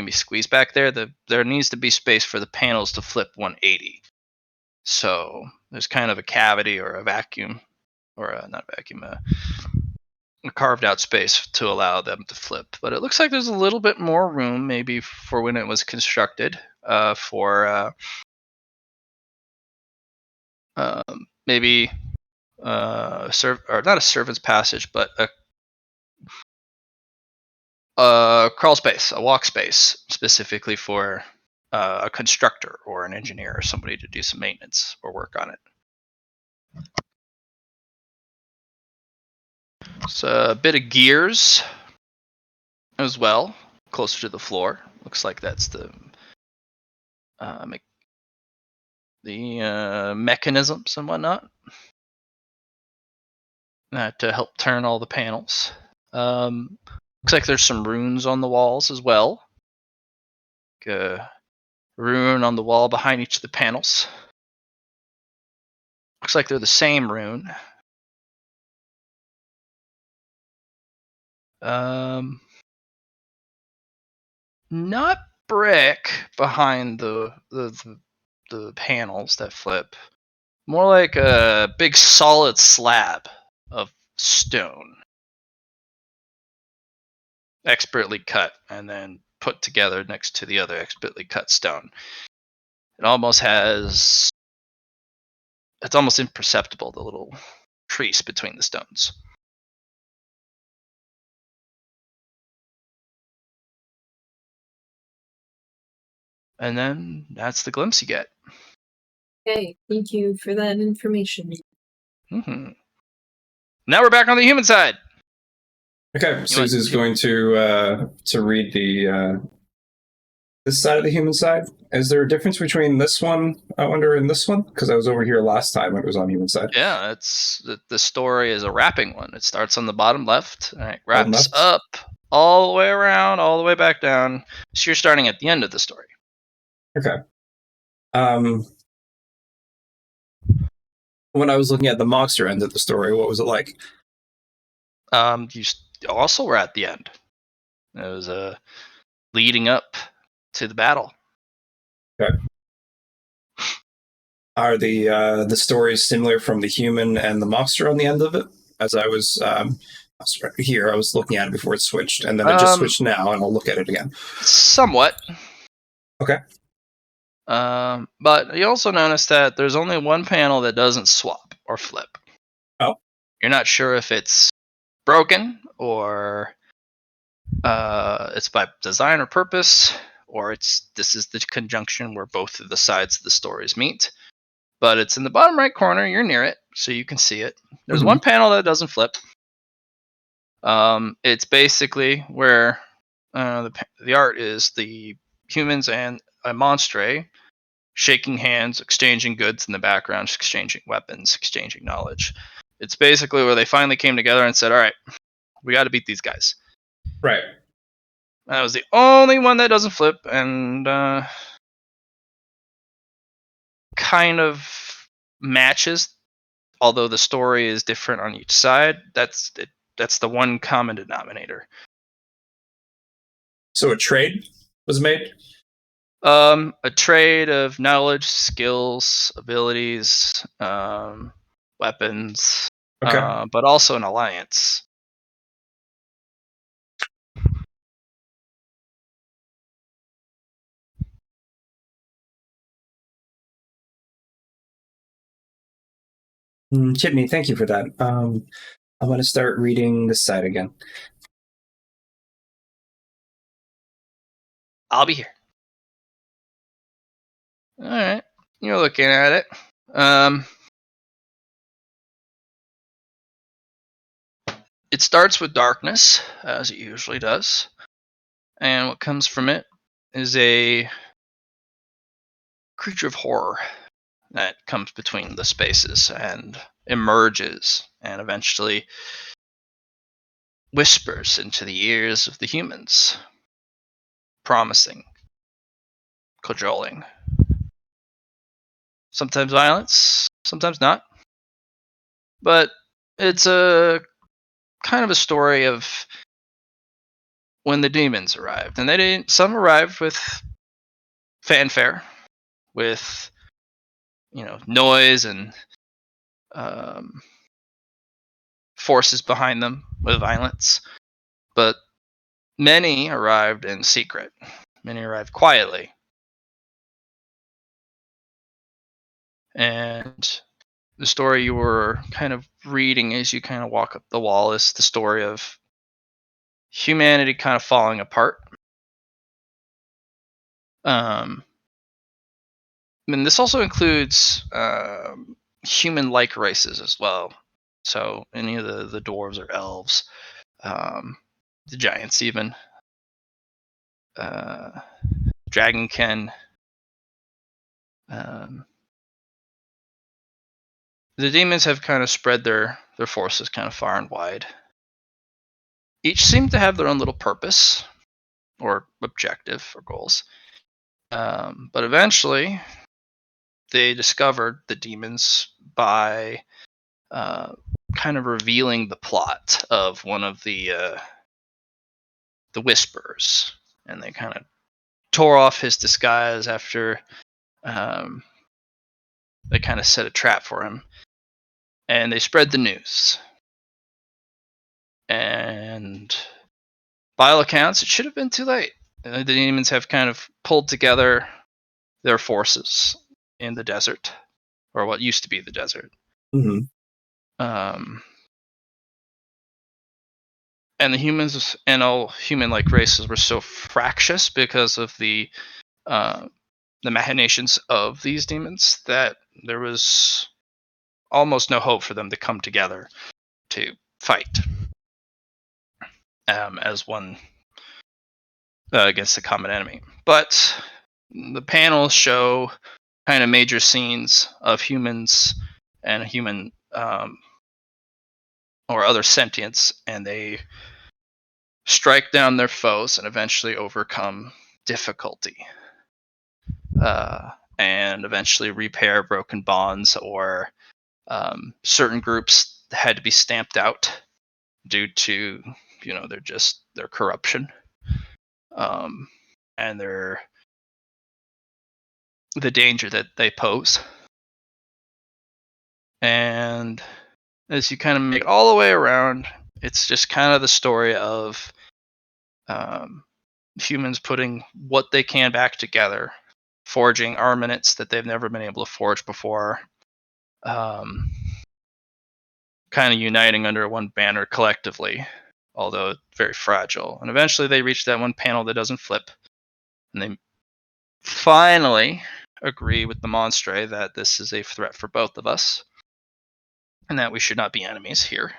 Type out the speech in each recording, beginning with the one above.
maybe squeeze back there. There needs to be space for the panels to flip 180. So there's kind of a cavity or a vacuum, or not vacuum, a carved out space to allow them to flip. But it looks like there's a little bit more room, maybe for when it was constructed, for maybe or not a servant's passage, but a crawl space, a walk space, specifically for a constructor or an engineer or somebody to do some maintenance or work on it. So a bit of gears as well, closer to the floor. Looks like that's the mechanisms and whatnot that to help turn all the panels. Looks like there's some runes on the walls as well. Like a rune on the wall behind each of the panels. Looks like they're the same rune. Not brick behind the panels that flip. More like a big solid slab of stone. Expertly cut and then put together next to the other expertly cut stone. It almost has... It's almost imperceptible, the little crease between the stones. And then that's the glimpse you get. Okay, thank you for that information. Mm-hmm. Now we're back on the human side. Okay, Susie's going to read the this side of the human side. Is there a difference between this one, I wonder, and this one? Because I was over here last time when it was on human side. Yeah, it's the story is a wrapping one. It starts on the bottom left, and it wraps up all the way around, all the way back down. So you're starting at the end of the story. Okay. When I was looking at the monster end of the story, what was it like? You also were at the end. It was leading up to the battle. Okay. Are the stories similar from the human and the monster on the end of it? As I was here, I was looking at it before it switched, and then it just switched now, and I'll look at it again. Somewhat. Okay. But you also notice that there's only one panel that doesn't swap or flip. Oh. You're not sure if it's broken or it's by design or purpose, or this is the conjunction where both of the sides of the stories meet. But it's in the bottom right corner. You're near it, so you can see it. There's one panel that doesn't flip. It's basically where the art is the humans and a monstre shaking hands, exchanging goods in the background, exchanging weapons, exchanging knowledge. It's basically where they finally came together and said, all right, we got to beat these guys. Right. That was the only one that doesn't flip, and kind of matches, although the story is different on each side. That's the one common denominator. So a trade was made? A trade of knowledge, skills, abilities, weapons, but also an alliance. Chibney, thank you for that. I'm going to start reading this side again. I'll be here. All right, you're looking at it. It starts with darkness, as it usually does, and what comes from it is a creature of horror that comes between the spaces and emerges and eventually whispers into the ears of the humans, promising, cajoling. Sometimes violence, sometimes not. But it's a kind of a story of when the demons arrived, and they didn't. Some arrived with fanfare, with noise and um, forces behind them with violence, but many arrived in secret. Many arrived quietly, and the story you were kind of reading as you kind of walk up the wall is the story of humanity kind of falling apart. Um, and this also includes human-like races as well. So any of the dwarves or elves, the giants, even dragonkin. Um, the demons have kind of spread their forces kind of far and wide. Each seem to have their own little purpose or objective or goals. But eventually, they discovered the demons by kind of revealing the plot of one of the whispers, and they kind of tore off his disguise after they kind of set a trap for him, and they spread the news. And by all accounts, it should have been too late. The demons have kind of pulled together their forces in the desert, or what used to be the desert. Mm-hmm. And the humans and all human-like races were so fractious because of the machinations of these demons that there was almost no hope for them to come together to fight as one against the common enemy. But the panels show kind of major scenes of humans and human or other sentients, and they strike down their foes and eventually overcome difficulty. And eventually repair broken bonds, or certain groups had to be stamped out due to their corruption and the danger that they pose. And as you kind of make all the way around, it's just kind of the story of humans putting what they can back together, forging armaments that they've never been able to forge before, kind of uniting under one banner collectively, although very fragile. And eventually they reach that one panel that doesn't flip, and they finally agree with the Monstre that this is a threat for both of us, and that we should not be enemies here.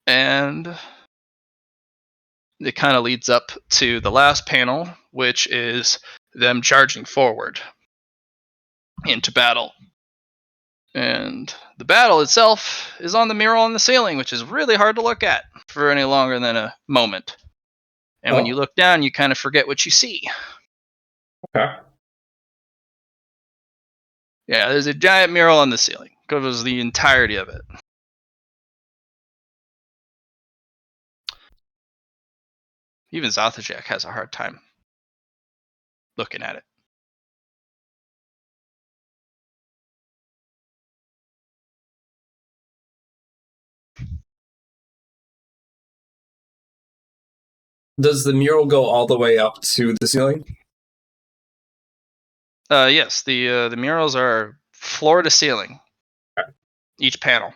And it kind of leads up to the last panel, which is them charging forward into battle. And the battle itself is on the mural on the ceiling, which is really hard to look at for any longer than a moment. And when you look down, you kind of forget what you see. Okay. Yeah, there's a giant mural on the ceiling. Covers the entirety of it. Even Zathajek has a hard time looking at it. Does the mural go all the way up to the ceiling? Yes, the murals are floor to ceiling. Okay. Each panel.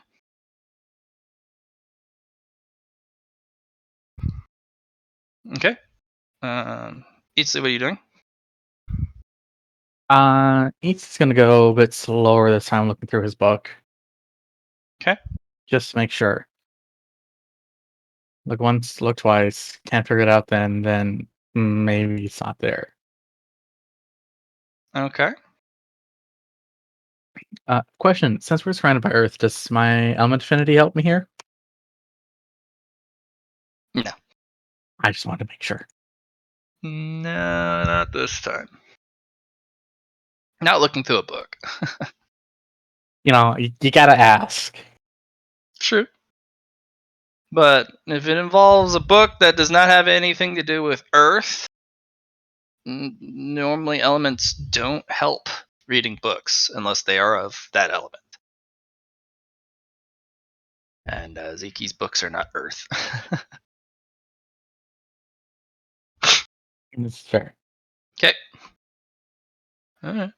Okay. Itzy, what are you doing? He's gonna go a bit slower this time, looking through his book. Okay. Just to make sure. Look once, look twice. Can't figure it out. Then maybe it's not there. Okay. Question: since we're surrounded by Earth, does my element affinity help me here? No. I just wanted to make sure. No, not this time. Not looking through a book. You gotta ask. True. But if it involves a book that does not have anything to do with Earth, normally elements don't help reading books unless they are of that element. And Zeki's books are not Earth. It's fair. Okay. All right.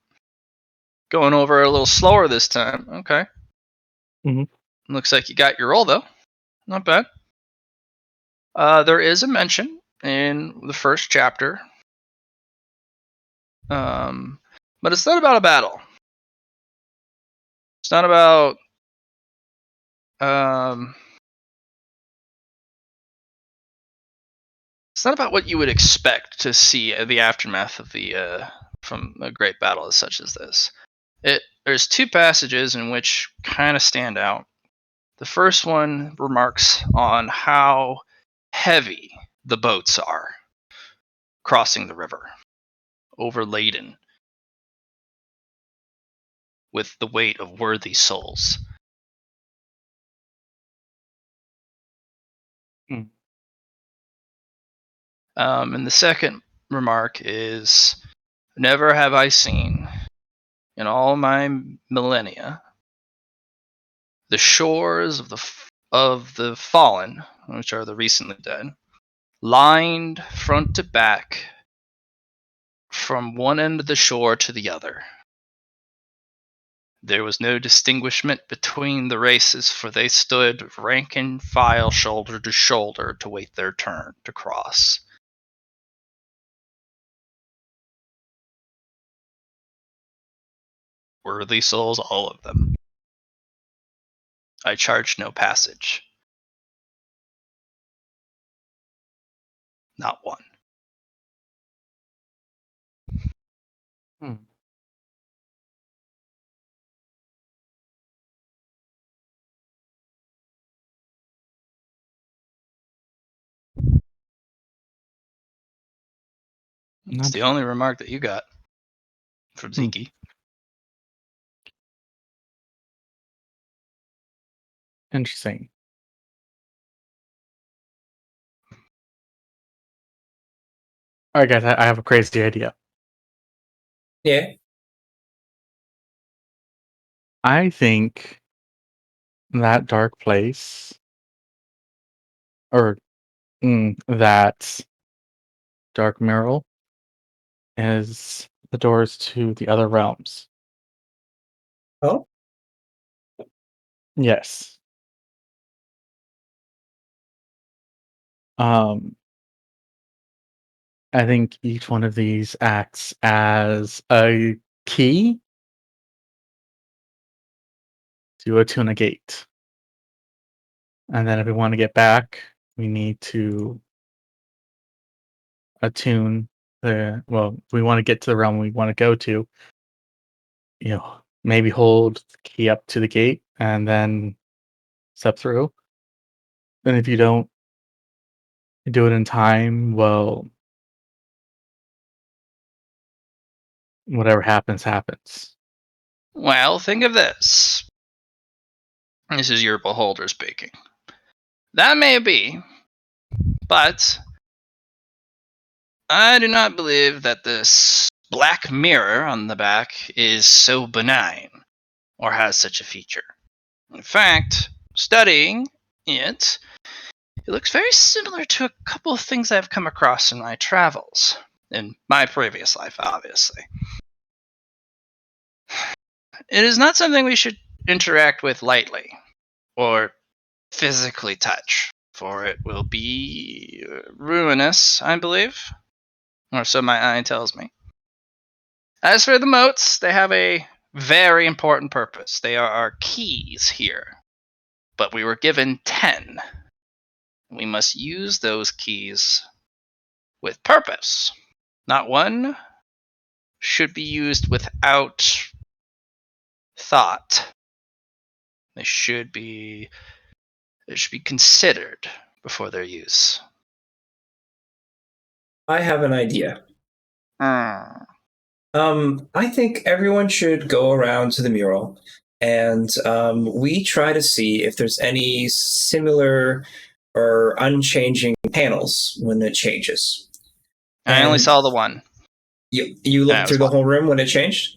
Going over a little slower this time. Okay. Mhm. Looks like you got your roll, though. Not bad. There is a mention in the first chapter. But it's not about a battle. It's not about it's not about what you would expect to see the aftermath of the from a great battle as such as this. There's two passages in which kind of stand out. The first one remarks on how heavy the boats are crossing the river, overladen with the weight of worthy souls. And the second remark is, never have I seen in all my millennia the shores of the fallen, which are the recently dead, lined front to back from one end of the shore to the other. There was no distinguishment between the races, for they stood rank and file shoulder to shoulder to wait their turn to cross. Worthy souls, all of them. I charge no passage. Not one. It's the only remark that you got from Zeke. Interesting. All right, guys, I have a crazy idea. Yeah. I think that dark place, or that dark mural, is the doors to the other realms. Oh? Yes. I think each one of these acts as a key to attune a gate. And then if we want to get back, we need to attune if we want to get to the realm we want to go to, maybe hold the key up to the gate and then step through. And if you don't do it in time, well, whatever happens, happens. Well, think of this. This is your beholder speaking. That may be, but I do not believe that this black mirror on the back is so benign or has such a feature. In fact, studying it, it looks very similar to a couple of things I've come across in my travels, in my previous life, obviously. It is not something we should interact with lightly or physically touch, for it will be ruinous, I believe, or so my eye tells me. As for the moats, they have a very important purpose. They are our keys here, but we were given 10. We must use those keys with purpose. Not one should be used without thought. They should be considered before their use. I have an idea. Mm. I think everyone should go around to the mural and we try to see if there's any similar are unchanging panels when it changes. I only And saw the one. You Yeah, it looked was through the one. whole room when it changed?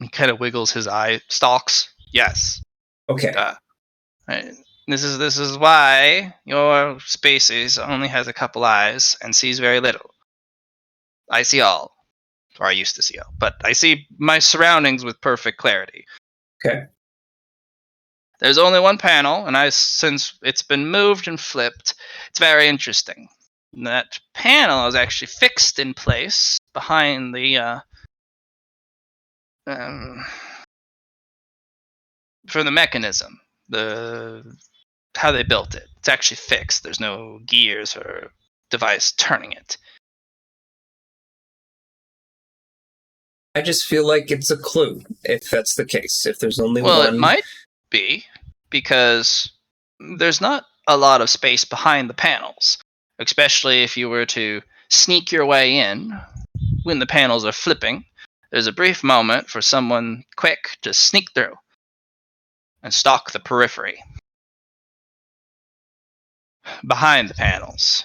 He kind of wiggles his eye stalks. Yes. Okay. Right. This is why your species only has a couple eyes and sees very little. I see all, or I used to see all, but I see my surroundings with perfect clarity. Okay. There's only one panel, and since it's been moved and flipped, it's very interesting. That panel is actually fixed in place behind the for the mechanism, how they built it. It's actually fixed. There's no gears or device turning it. I just feel like it's a clue, if that's the case. If there's only Well, one. it might be, because there's not a lot of space behind the panels, especially if you were to sneak your way in when the panels are flipping. There's a brief moment for someone quick to sneak through and stalk the periphery behind the panels.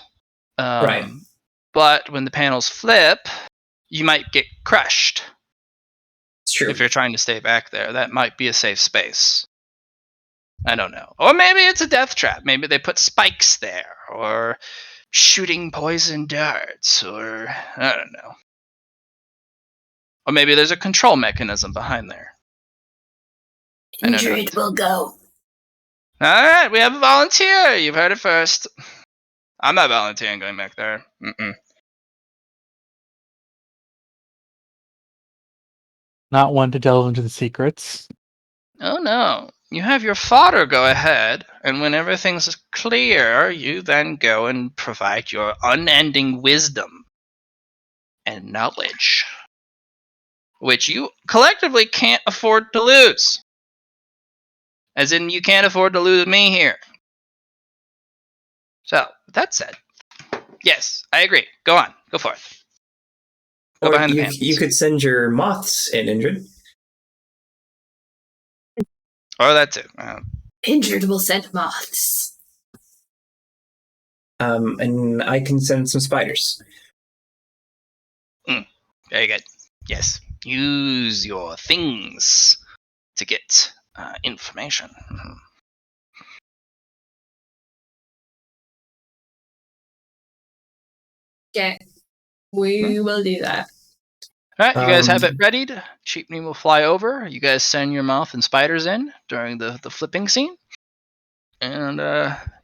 Right. But when the panels flip, you might get crushed. It's true. If you're trying to stay back there, that might be a safe space. I don't know. Or maybe it's a death trap. Maybe they put spikes there, or shooting poison darts, or I don't know. Or maybe there's a control mechanism behind there. Injured will go. Alright, we have a volunteer. You've heard it first. I'm not volunteering going back there. Mm-mm. Not one to delve into the secrets. Oh no. You have your fodder go ahead, and when everything's clear, you then go and provide your unending wisdom and knowledge, which you collectively can't afford to lose. As in, you can't afford to lose me here. So, with that said, yes, I agree. Go on. Go forth. Go Or behind the panels. you could send your moths in, Indrid. Or that too. Injured will send moths. And I can send some spiders. Very good. Yes. Use your things to get information. Okay. We will do that. Alright, you guys have it Um, readied. Cheapney will fly over. You guys send your moth and spiders in during the flipping scene. And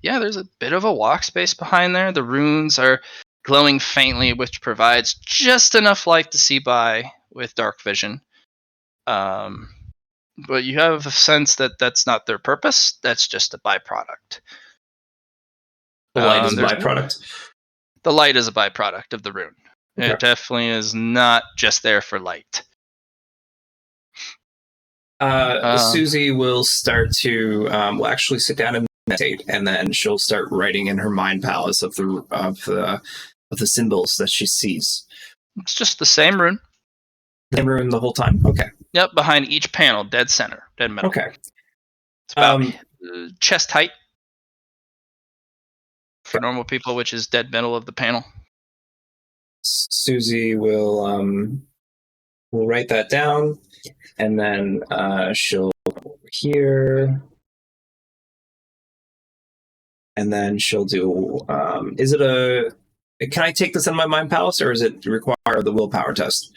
yeah, there's a bit of a walk space behind there. The runes are glowing faintly, which provides just enough light to see by with dark vision. But you have a sense that that's not their purpose. That's just a byproduct. The light is a There's byproduct. The light is a byproduct of the rune. Okay. It definitely is not just there for light. Susie will start to will actually sit down and meditate, and then she'll start writing in her mind palace of the symbols that she sees. It's just the same rune. Same rune the whole time. Okay. Yep, behind each panel, dead center, dead middle. Okay. It's about chest height for normal people, which is dead middle of the panel. Susie will write that down, and then she'll go over here, and then she'll do. Is it a? Can I take this in my mind palace, or does it require the willpower test?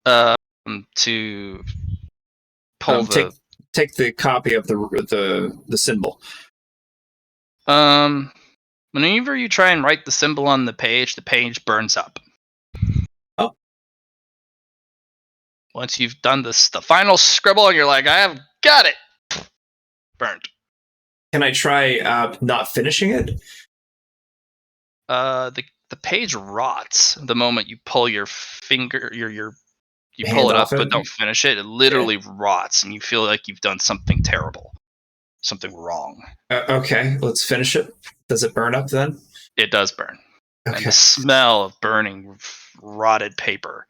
To pull take the copy of the symbol. Whenever you try and write the symbol on the page burns up. Oh. Once you've done the final scribble and you're like, I have got it. Burned. Can I try not finishing it? The page rots the moment you pull your finger, you Hand pull it up off it? but don't finish it. It literally rots, and you feel like you've done something terrible, something wrong. Okay, let's finish it. Does it burn up then? It does burn. Okay. And the smell of burning rotted paper.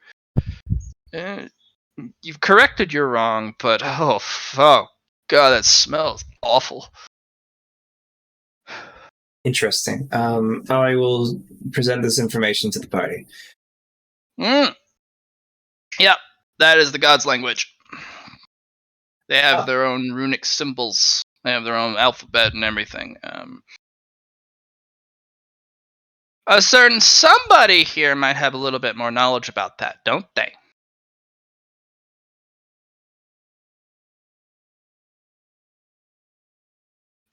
You've corrected your wrong, but oh god, that smells awful. Interesting. I will present this information to the party. Yep, that is the gods' language. They have their own runic symbols. They have their own alphabet and everything. A certain somebody here might have a little bit more knowledge about that, don't they?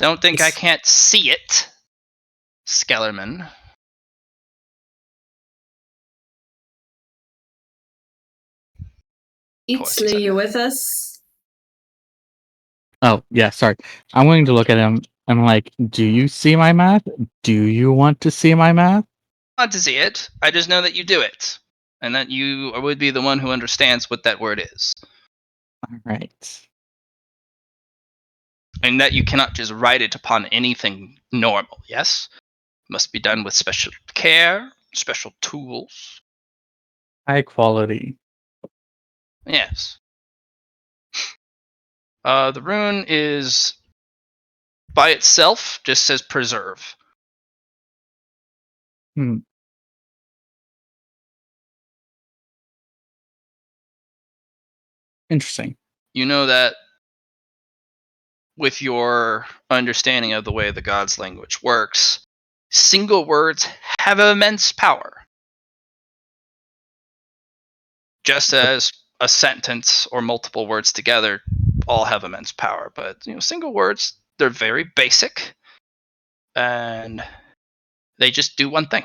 Don't think I can't see it, Skellerman. Eatsley, you with us? Oh, yeah, sorry. I'm willing to look at him. I'm like, do you see my math? Do you want to see my math? I want to see it. I just know that you do it. And that you would be the one who understands what that word is. All right. And that you cannot just write it upon anything normal, yes? Must be done with special care, special tools. High quality. Yes. The rune is by itself just says preserve. Interesting. You know that with your understanding of the way the gods' language works, single words have immense power. Just as a sentence or multiple words together all have immense power. But single words, they're very basic and they just do one thing.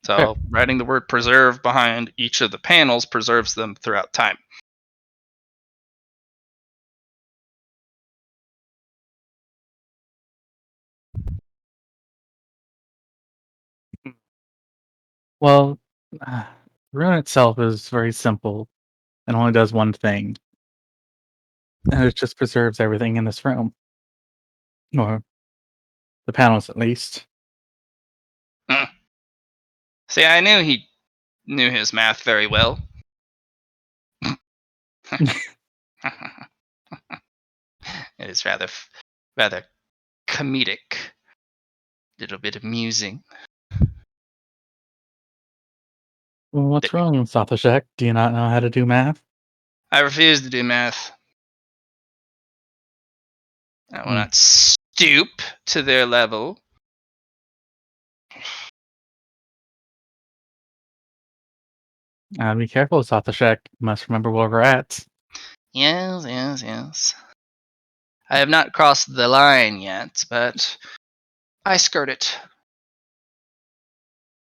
So writing the word preserve behind each of the panels preserves them throughout time. Well, the rune itself is very simple and only does one thing. And it just preserves everything in this room. Or the panels, at least. See, I knew he knew his math very well. It is rather comedic, little bit amusing. Well, what's wrong, Sathashek? Do you not know how to do math? I refuse to do math. I will not stoop to their level. Be careful, Sathashek. You must remember where we're at. Yes. I have not crossed the line yet, but I skirt it.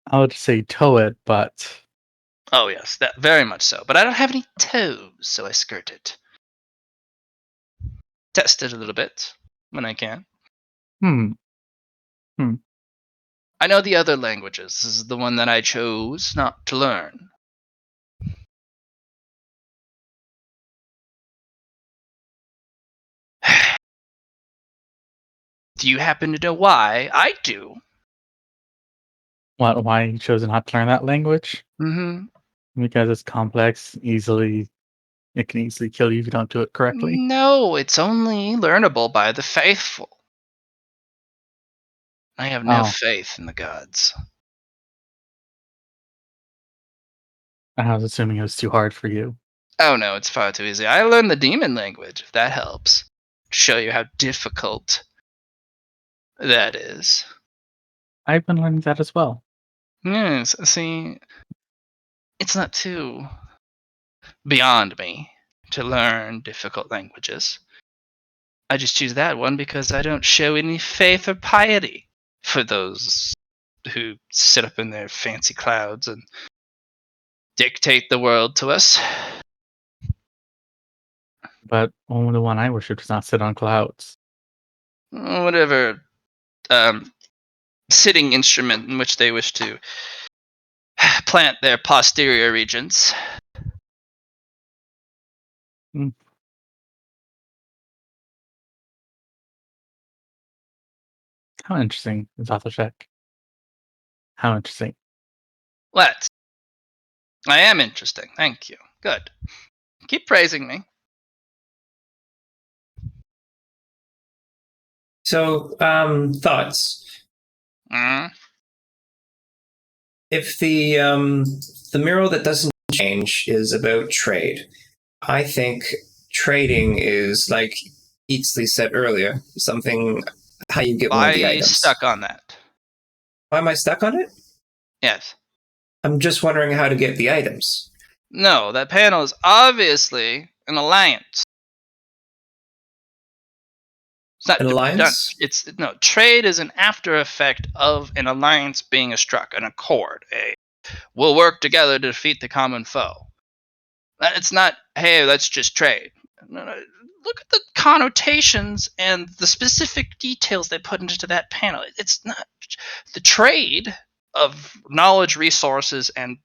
I would say toe it, but... Oh yes, that very much so. But I don't have any toes, so I skirt it. Test it a little bit when I can. I know the other languages. This is the one that I chose not to learn. Do you happen to know why? I do. What? Why you chose not to learn that language? Because it's complex, it can easily kill you if you don't do it correctly. No, it's only learnable by the faithful. I have no faith in the gods. I was assuming it was too hard for you. Oh no, it's far too easy. I learned the demon language, if that helps. Show you how difficult that is. I've been learning that as well. Yes, see, it's not too beyond me to learn difficult languages. I just choose that one because I don't show any faith or piety for those who sit up in their fancy clouds and dictate the world to us. But only the one I worship does not sit on clouds. Whatever sitting instrument in which they wish to plant their posterior regions. How interesting, Zathashek. How interesting. What? I am interesting. Thank you. Good. Keep praising me. So, thoughts. Mm. If the mural that doesn't change is about trade, I think trading is like Eatsley said earlier, something how you get one of the Why items. stuck on that? Why am I stuck on it? Yes. I'm just wondering how to get the items. No, that panel is obviously an alliance. It's not An done. alliance? It's no trade is an after effect of an alliance being struck, an accord. We'll work together to defeat the common foe. It's not, hey, let's just trade. No, look at the connotations and the specific details they put into that panel. It's not the trade of knowledge, resources, and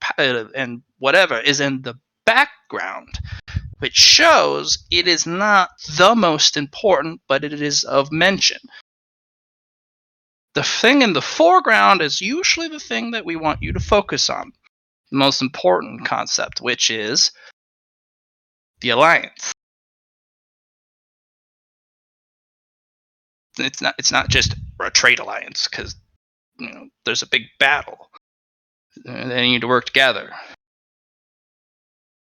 whatever is in the background, which shows it is not the most important, but it is of mention. The thing in the foreground is usually the thing that we want you to focus on, the most important concept, which is the alliance. It's not just a trade alliance because there's a big battle. They need to work together.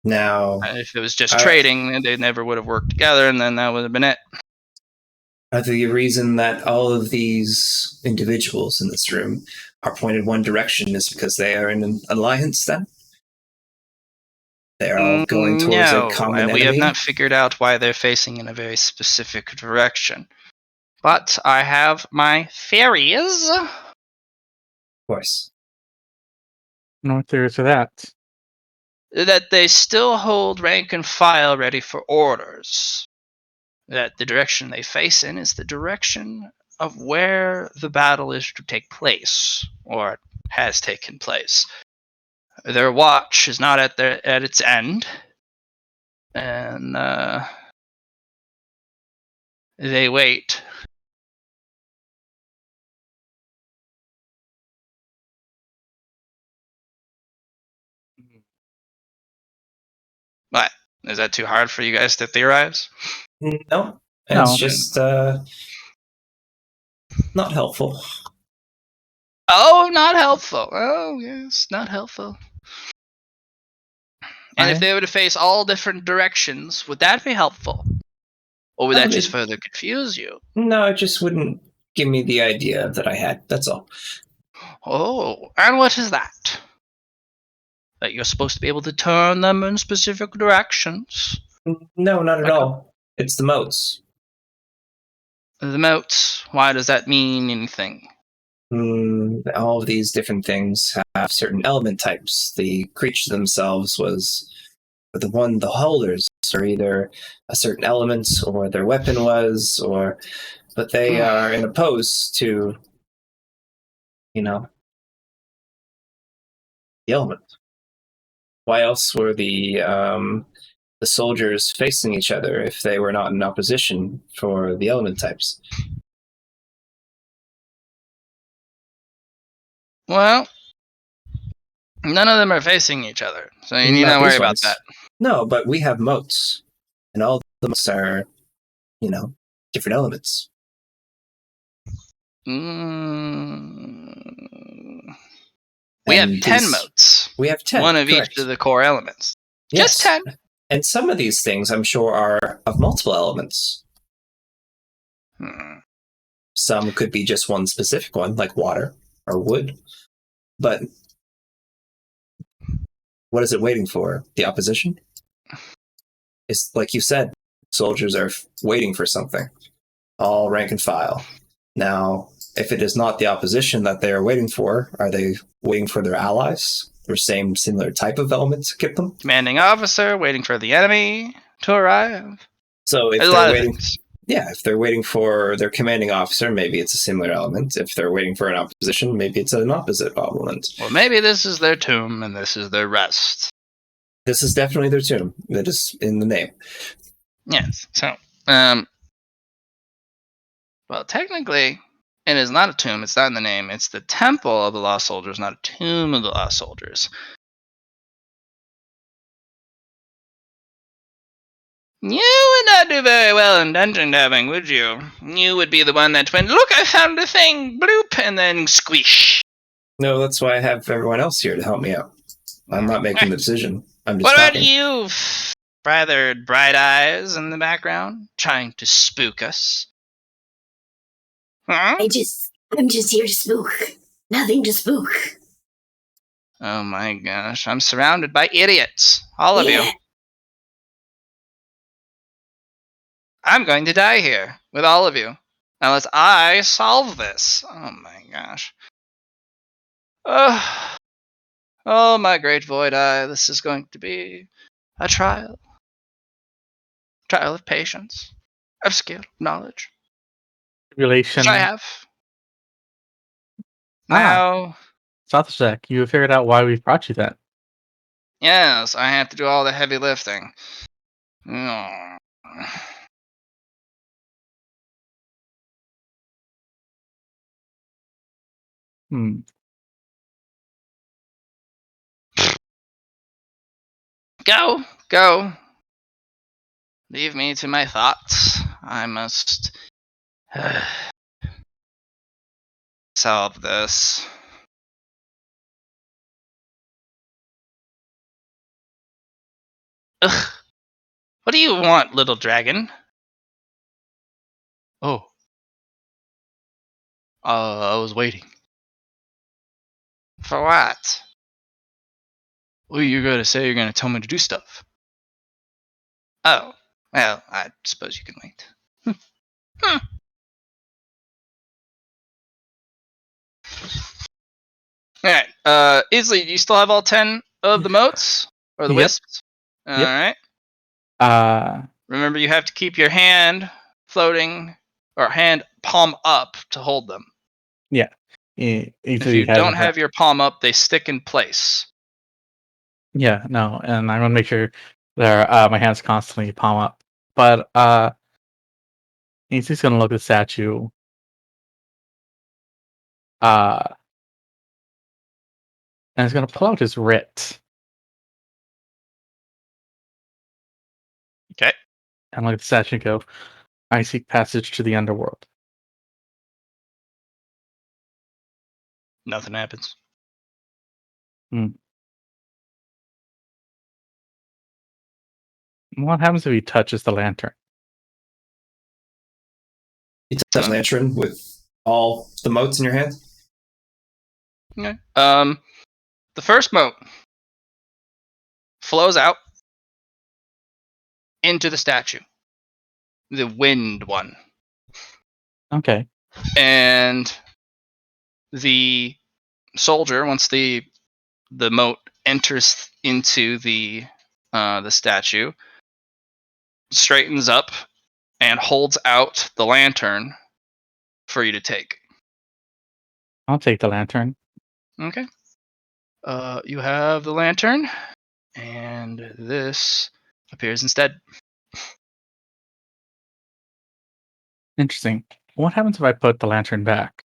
Now, If it was just trading, they never would have worked together, and then that would have been it. The reason that all of these individuals in this room are pointed one direction is because they are in an alliance, then? They're all going towards a common enemy? We have not figured out why they're facing in a very specific direction. But I have my theories. Of course. No theories for that. That they still hold rank and file ready for orders. That the direction they face in is the direction of where the battle is to take place, or has taken place. Their watch is not at its end, and they wait. What? Is that too hard for you guys to theorize? No. No. It's just not helpful. Oh, not helpful. Oh, yes, not helpful. And if they were to face all different directions, would that be helpful? Or would that just further confuse you? No, it just wouldn't give me the idea that I had. That's all. Oh, and what is that? That you're supposed to be able to turn them in specific directions? No, not at all. It's the moats. The moats. Why does that mean anything? All of these different things have certain element types. The creature themselves was the holders are either a certain element or their weapon was, but they are in opposed to, the element. Why else were the soldiers facing each other if they were not in opposition for the element types? Well, none of them are facing each other, so you need not worry about that. No, but we have moats, and all the moats are, different elements. We have 10 moats. We have 10. One of correct. each of the core elements. Yes. Just 10. And some of these things, I'm sure, are of multiple elements. Some could be just one specific one, like water or wood. But what is it waiting for? The opposition? It's like you said, soldiers are waiting for something. All rank and file. Now, if it is not the opposition that they are waiting for, are they waiting for their allies? Or similar type of element to get them? Commanding officer waiting for the enemy to arrive. So if they're waiting, if they're waiting for their commanding officer, maybe it's a similar element. If they're waiting for an opposition, maybe it's an opposite element. Well, maybe this is their tomb and this is their rest. This is definitely their tomb. That is in the name. Yes. So, well, technically, it is not a tomb. It's not in the name. It's the temple of the lost soldiers, not a tomb of the lost soldiers. You would not do very well in dungeon diving, would you? You would be the one that went, look, I found a thing, bloop, and then squish. No, that's why I have everyone else here to help me out. I'm not making the decision. I'm just What about talking. you, rather bright eyes in the background, trying to spook us? Huh? I'm just here to spook. Nothing to spook. Oh my gosh, I'm surrounded by idiots. All of you. I'm going to die here with all of you. Unless I solve this. Oh my gosh. Oh my great void eye, this is going to be a trial. Trial of patience. Of skill, knowledge. Relation. Which I have. Now, Sothisek, you have figured out why we've brought you that. yes, I have to do all the heavy lifting. Oh. Hmm. Go. Leave me to my thoughts. I must solve this. Ugh. What do you want, little dragon? Oh. I was waiting. For what? Well, you're going to say you're going to tell me to do stuff. Oh. Well, I suppose you can wait. Alright. Isley, do you still have all 10 of the motes? Or the Yep. wisps? Yep. Alright. Remember, you have to keep your hand floating, or hand palm up to hold them. Yeah. If you don't have your palm up, they stick in place. Yeah, no, and I'm gonna make sure they're my hands constantly palm up. But he's just gonna look at the statue. And he's gonna pull out his writ. Okay. And look at the statue and go, I seek passage to the underworld. Nothing happens. What happens if he touches the lantern? You touch the lantern with all the motes in your hand? Okay. The first mote flows out into the statue. The wind one. Okay. And the soldier, once the mote enters into the statue, straightens up and holds out the lantern for you to take. I'll take the lantern. Okay. You have the lantern, and this appears instead. Interesting. What happens if I put the lantern back?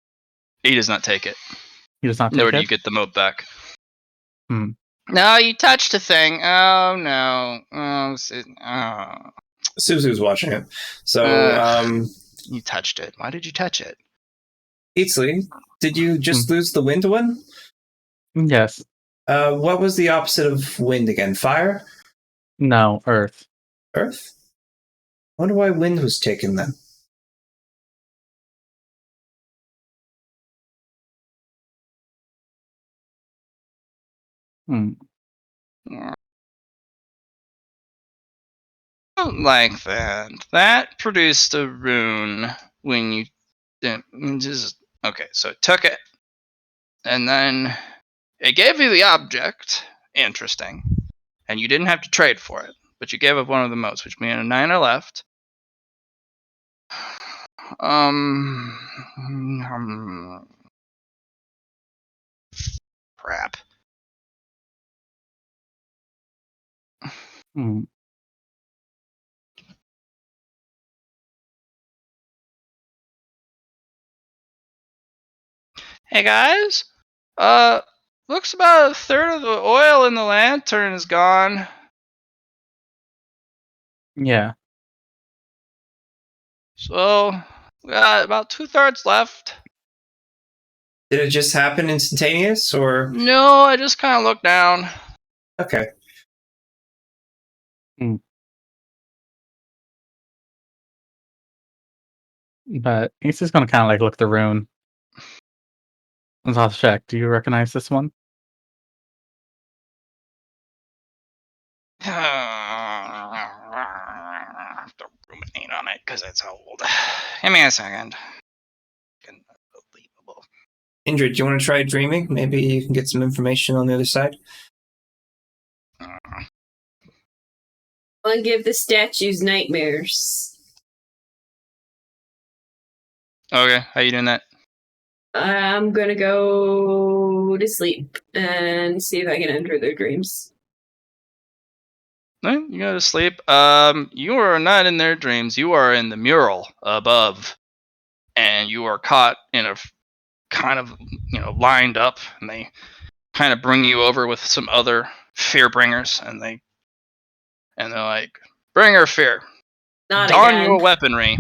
He does not take it. He does not take Nor it? do you get the mote back. Hmm. No, you touched a thing. Oh no. Oh. Suzu's watching it. So, You touched it. Why did you touch it? Eatsley, did you just lose the wind one? Yes. What was the opposite of wind again? Fire? No, earth. Earth? I wonder why wind was taken then. Like that. That produced a rune when you just okay. So it took it, and then it gave you the object. Interesting, and you didn't have to trade for it, but you gave up one of the motes, which means 9 are left. Crap. Hey guys, looks about a third of the oil in the lantern is gone. Yeah. So, we got about 2/3 left. Did it just happen instantaneous, or? No, I just kind of looked down. Okay. But he's just gonna kind of like look the rune. Let's all check. Do you recognize this one? Don't ruminate on it because it's old. Give me a second. Unbelievable. Indrid, do you want to try dreaming? Maybe you can get some information on the other side. I'll give the statues nightmares. Okay, how you doing that? I'm gonna go to sleep and see if I can enter their dreams. No, you go to sleep. You are not in their dreams. You are in the mural above, and you are caught in a kind of, lined up, and they kind of bring you over with some other fear bringers, and they're like, "Bring her fear. Not Don again. your weaponry."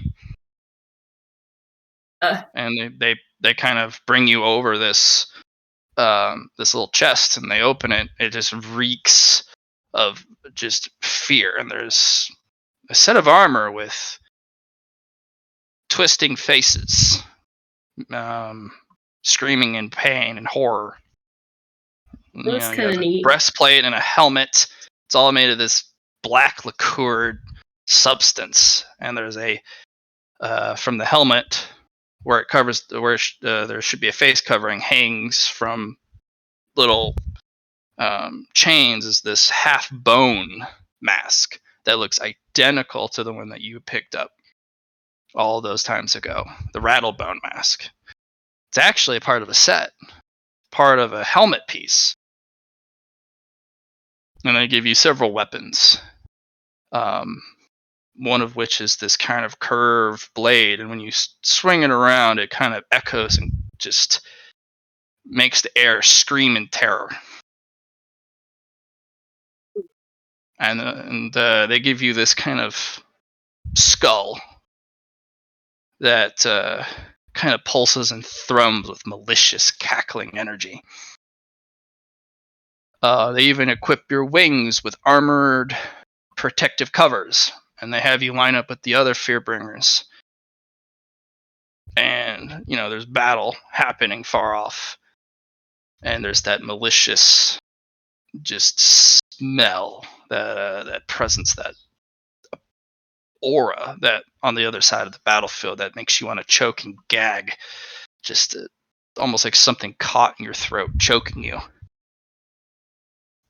Uh. And they kind of bring you over this this little chest, and they open it. It just reeks of just fear, and there's a set of armor with twisting faces, screaming in pain and horror. That's You kind have of a neat. breastplate and a helmet. It's all made of this black lacquered substance, and there's a from the helmet where it covers there should be a face covering, hangs from little chains, is this half bone mask that looks identical to the one that you picked up all those times ago, the rattlebone mask. It's actually a part of a set, part of a helmet piece. And they give you several weapons, one of which is this kind of curved blade, and when you swing it around, it kind of echoes and just makes the air scream in terror. And they give you this kind of skull that kind of pulses and thrums with malicious, cackling energy. They even equip your wings with armored protective covers, and they have you line up with the other Fearbringers. And, there's battle happening far off. And there's that malicious, just smell, that presence, that aura that on the other side of the battlefield that makes you want to choke and gag, just almost like something caught in your throat, choking you.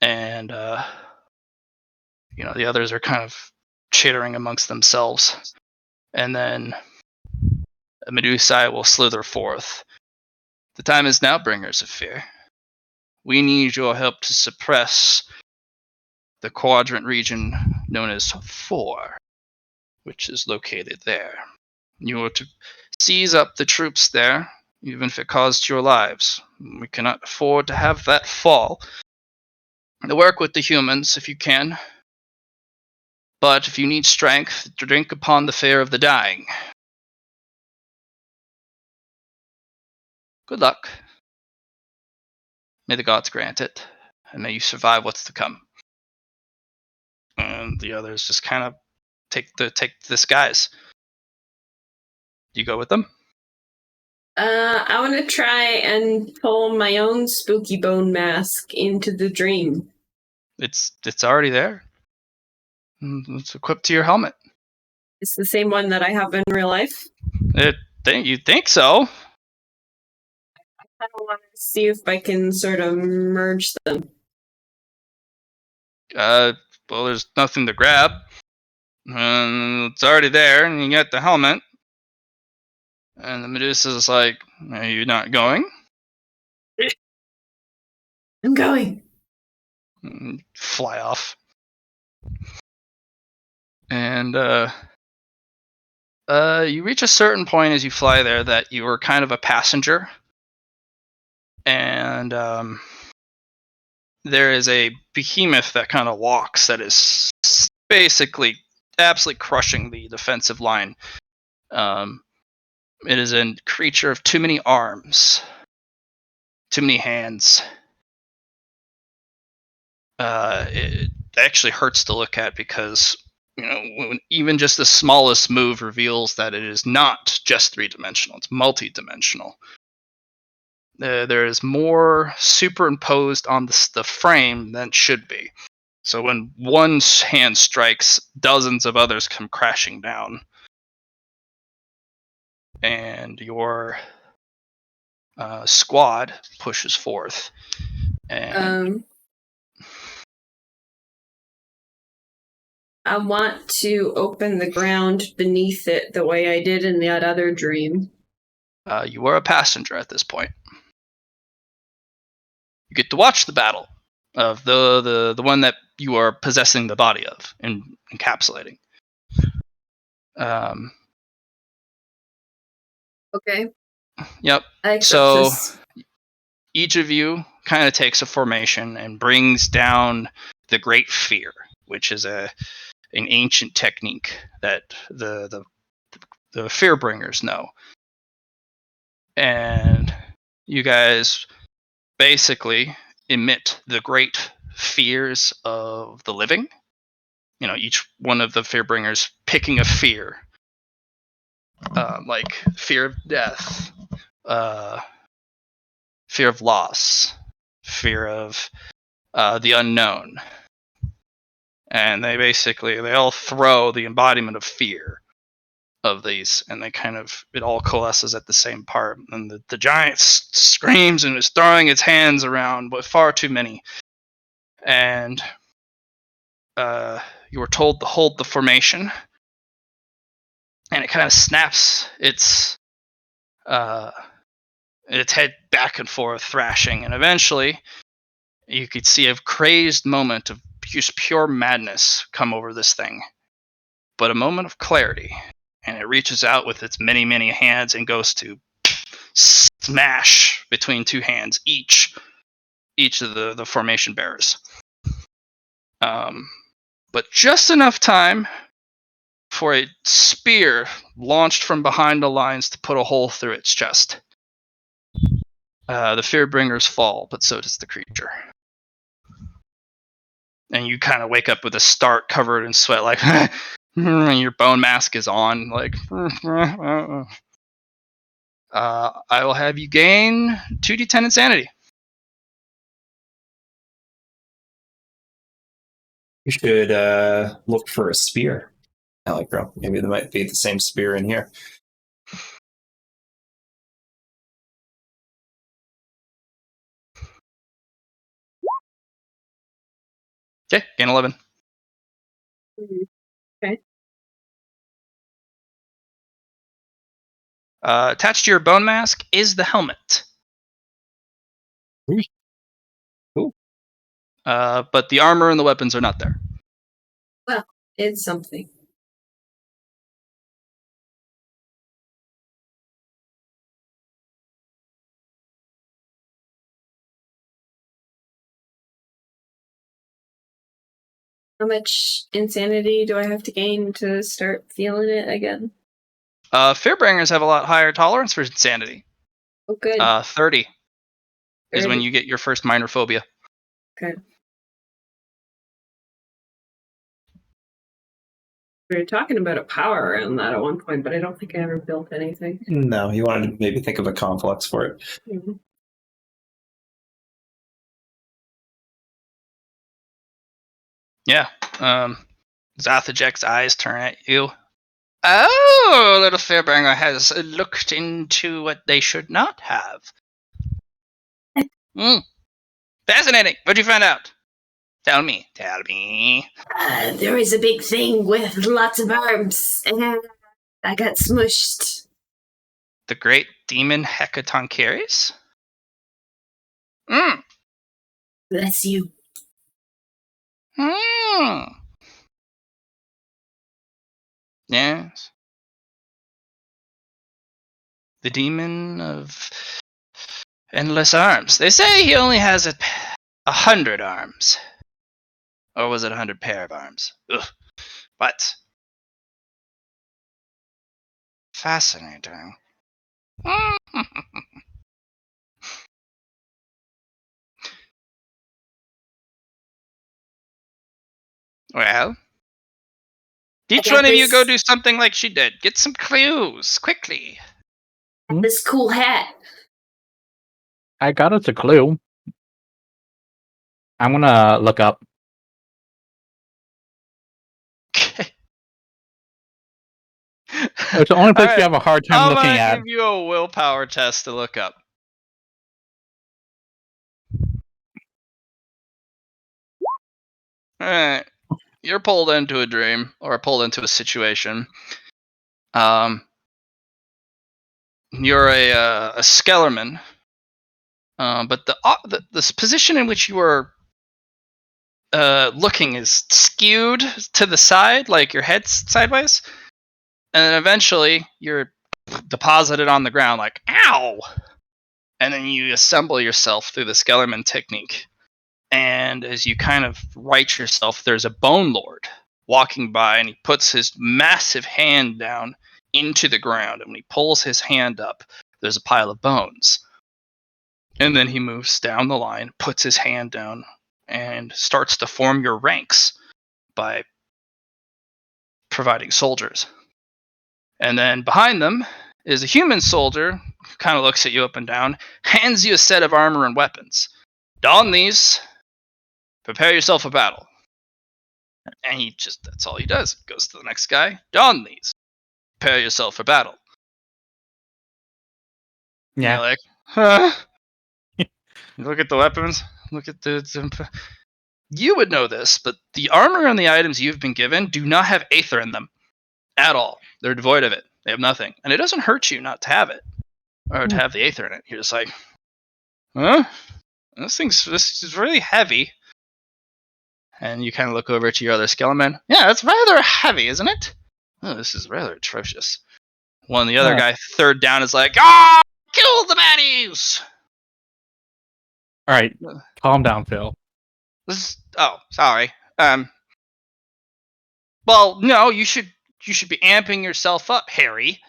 And the others are kind of chittering amongst themselves, and then Medusa will slither forth. The time is now, bringers of fear. We need your help to suppress the quadrant region known as 4, which is located there. You are to seize up the troops there, even if it costs your lives. We cannot afford to have that fall. Work with the humans if you can. But if you need strength, drink upon the fare of the dying. Good luck. May the gods grant it, and may you survive what's to come. And the others just kind of take this guys. Do you go with them? I want to try and pull my own spooky bone mask into the dream. It's already there. It's equipped to your helmet. It's the same one that I have in real life. You think so? I kind of want to see if I can sort of merge them. Well, there's nothing to grab. It's already there, and you got the helmet. And the Medusa's like, "Are you not going?" I'm going. Fly off. And you reach a certain point as you fly there that you are kind of a passenger. And there is a behemoth that kind of walks that is basically absolutely crushing the defensive line It is a creature of too many arms, too many hands. It actually hurts to look at because even just the smallest move reveals that it is not just three-dimensional; it's multi-dimensional. There is more superimposed on the frame than it should be. So when one hand strikes, dozens of others come crashing down. And your squad pushes forth. And I want to open the ground beneath it the way I did in that other dream. You are a passenger at this point. You get to watch the battle of the one that you are possessing the body of and encapsulating. Okay. Yep. I accept So this. each of you kind of takes a formation and brings down the Great Fear, which is an ancient technique that the Fearbringers know. And you guys basically emit the great fears of the living. Each one of the Fearbringers picking a fear, like fear of death, fear of loss, fear of the unknown. And they all throw the embodiment of fear of these, and it all coalesces at the same part. And the giant screams and is throwing its hands around with far too many. And you were told to hold the formation, and it kind of snaps its head back and forth, thrashing, and eventually you could see a crazed moment of just pure madness come over this thing, but a moment of clarity, and it reaches out with its many, many hands and goes to smash between two hands each of the formation bearers. But just enough time for a spear launched from behind the lines to put a hole through its chest. The Fearbringers fall, but so does the creature. And you kind of wake up with a start covered in sweat, like, and your bone mask is on, like, I will have you gain 2d10 insanity. You should look for a spear. Alec, maybe there might be the same spear in here. Okay, gain 11. Okay. Attached to your bone mask is the helmet. Cool. But the armor and the weapons are not there. Well, it's something. How much insanity do I have to gain to start feeling it again? Fearbringers have a lot higher tolerance for insanity. Oh, good. 30 is 30. when you get your first minor phobia. Okay. We were talking about a power around that at one point, but I don't think I ever built anything. No, you wanted to maybe think of a complex for it. Mm-hmm. Yeah. Zathajek's eyes turn at you. Oh, little Fearbringer has looked into what they should not have. Fascinating. What'd you find out? Tell me. There is a big thing with lots of arms, and I got smushed. The great demon Hecatoncheires? Bless you. Yes. The demon of endless arms. They say he only has 100 arms. Or was it 100 pair of arms? Ugh. But Fascinating. Well, each one of you go do something like she did. Get some clues, quickly. This cool hat. I got us a clue. I'm gonna look up. It's the only place you have a hard time looking I'm at. gonna give you a willpower test to look up. Alright. You're pulled into a dream, or pulled into a situation. You're a Skellerman. But the position in which you are looking is skewed to the side, like your head's sideways. And then eventually you're deposited on the ground like, ow! And then you assemble yourself through the Skellerman technique. And as you kind of right yourself, there's a Bone Lord walking by, and he puts his massive hand down into the ground. And when he pulls his hand up, there's a pile of bones. And then he moves down the line, puts his hand down, and starts to form your ranks by providing soldiers. And then behind them is a human soldier who kind of looks at you up and down, hands you a set of armor and weapons. Don these, prepare yourself for battle. And that's all he does. Goes to the next guy, don these, prepare yourself for battle. Yeah. And you're like, huh? Look at the weapons, look at the. You would know this, but the armor and the items you've been given do not have aether in them at all. They're devoid of it. They have nothing. And it doesn't hurt you not to have it, or to have the aether in it. You're just like, huh? This is really heavy. And you kind of look over to your other Skeleman. Yeah, it's rather heavy, isn't it? Oh, this is rather atrocious. The other guy, third down, is like, ah, kill the baddies! Alright, calm down, Phil. Sorry. Well, no, you should be amping yourself up, Harry.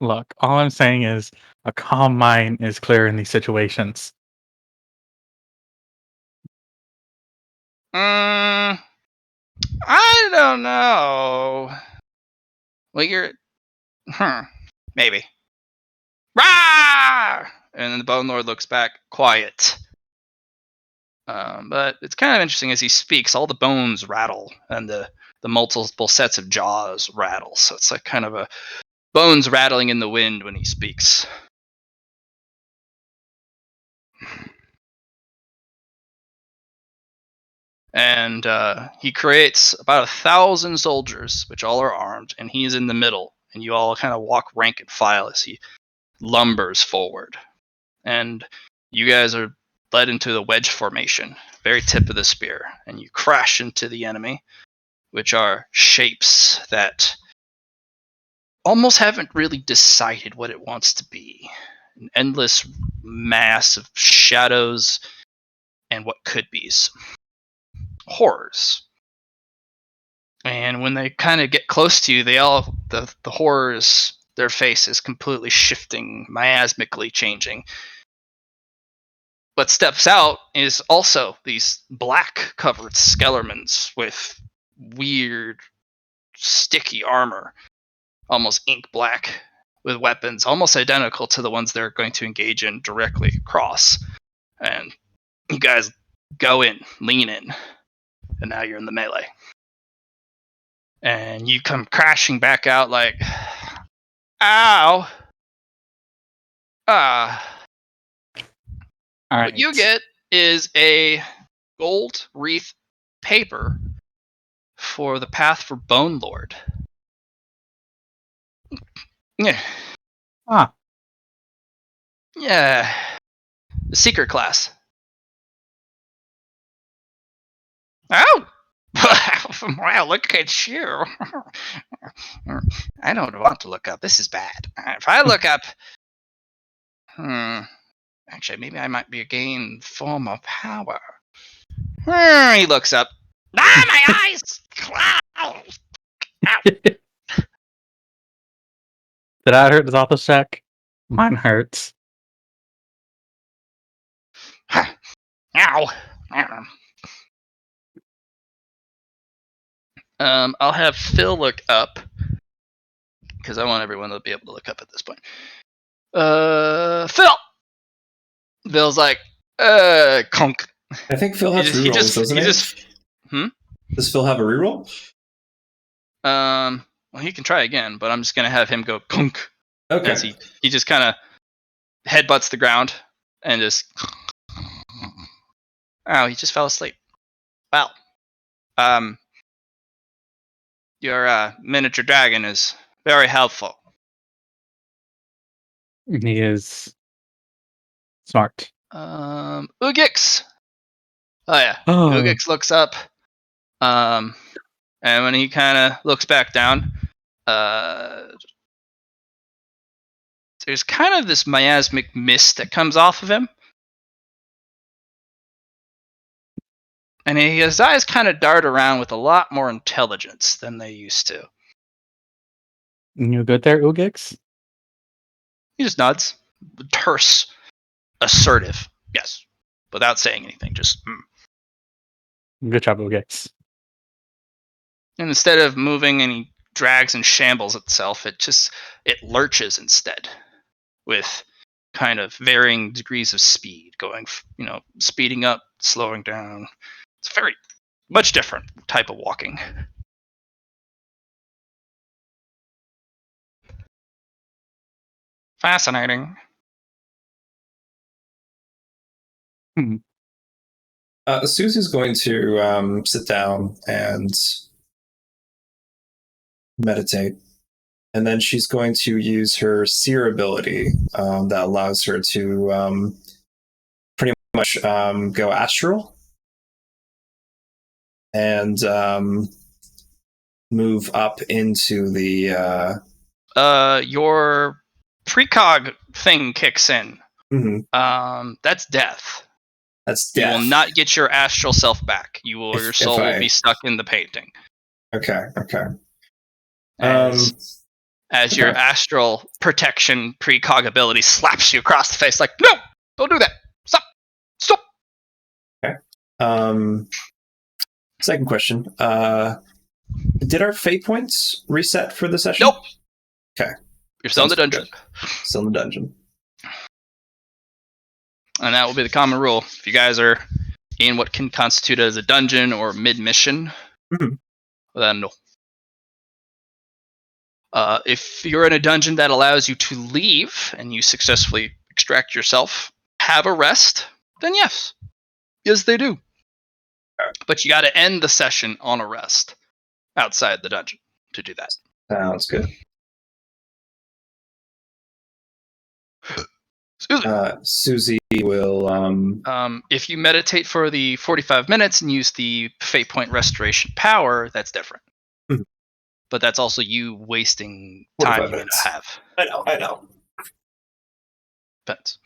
Look, all I'm saying is a calm mind is clear in these situations. I don't know. Well, maybe. Rah! And then the Bone Lord looks back, quiet. But it's kind of interesting as he speaks, all the bones rattle, and the multiple sets of jaws rattle. So it's like kind of a bones rattling in the wind when he speaks. And he creates about 1,000 soldiers, which all are armed, and he's in the middle. And you all kind of walk rank and file as he lumbers forward. And you guys are led into the wedge formation, very tip of the spear, and you crash into the enemy, which are shapes that almost haven't really decided what it wants to be. An endless mass of shadows and what could be horrors. And when they kind of get close to you, the horrors, their face is completely shifting, miasmically changing. What steps out is also these black covered Skellermans with weird sticky armor, almost ink black, with weapons almost identical to the ones they're going to engage in directly across. And you guys go in, lean in, and now you're in the melee. And you come crashing back out like, ow! All right. What you get is a gold wreath paper for the path for Bone Lord. Yeah. Ah. Yeah. The secret class. Oh! Wow, look at you. I don't want to look up. This is bad. If I look up... Actually, maybe I might be a gain form of power. He looks up. Ah, my eyes! Ow. Did I hurt his office check? Mine hurts. Ow. I'll have Phil look up because I want everyone to be able to look up at this point. Phil. Phil's like, conk. I think Phil has rerolls, doesn't he? Does Phil have a reroll? Well, he can try again, but I'm just gonna have him go conk. Okay. As he just kind of headbutts the ground and just. Oh, he just fell asleep. Well, your miniature dragon is very helpful. He is smart. Ugix. Oh yeah. Oh. Ugix looks up. And when he kind of looks back down, there's kind of this miasmic mist that comes off of him. And his eyes kind of dart around with a lot more intelligence than they used to. You good there, Ugix? He just nods. Terse. Assertive. Yes. Without saying anything. Just, Good job, Ugix. And instead of moving and he drags and shambles itself, it lurches instead. With kind of varying degrees of speed. Going, speeding up, slowing down. It's very much different type of walking. Fascinating. Susie's going to sit down and meditate. And then she's going to use her seer ability that allows her to pretty much go astral and move up into the... Your precog thing kicks in. Mm-hmm. That's death. That's death. You will not get your astral self back. Your soul will be stuck in the painting. Okay. As your astral protection precog ability slaps you across the face, like, no, don't do that. Stop. Okay. Second question. Did our fate points reset for the session? Nope. Okay. You're still in the dungeon. Good. Still in the dungeon. And that will be the common rule. If you guys are in what can constitute as a dungeon or mid-mission, then no. If you're in a dungeon that allows you to leave and you successfully extract yourself, have a rest, then yes. Yes, they do. But you got to end the session on a rest outside the dungeon to do that. Sounds good. Susie will... if you meditate for the 45 minutes and use the fate point restoration power, that's different. But that's also you wasting time you don't have. I know. Depends.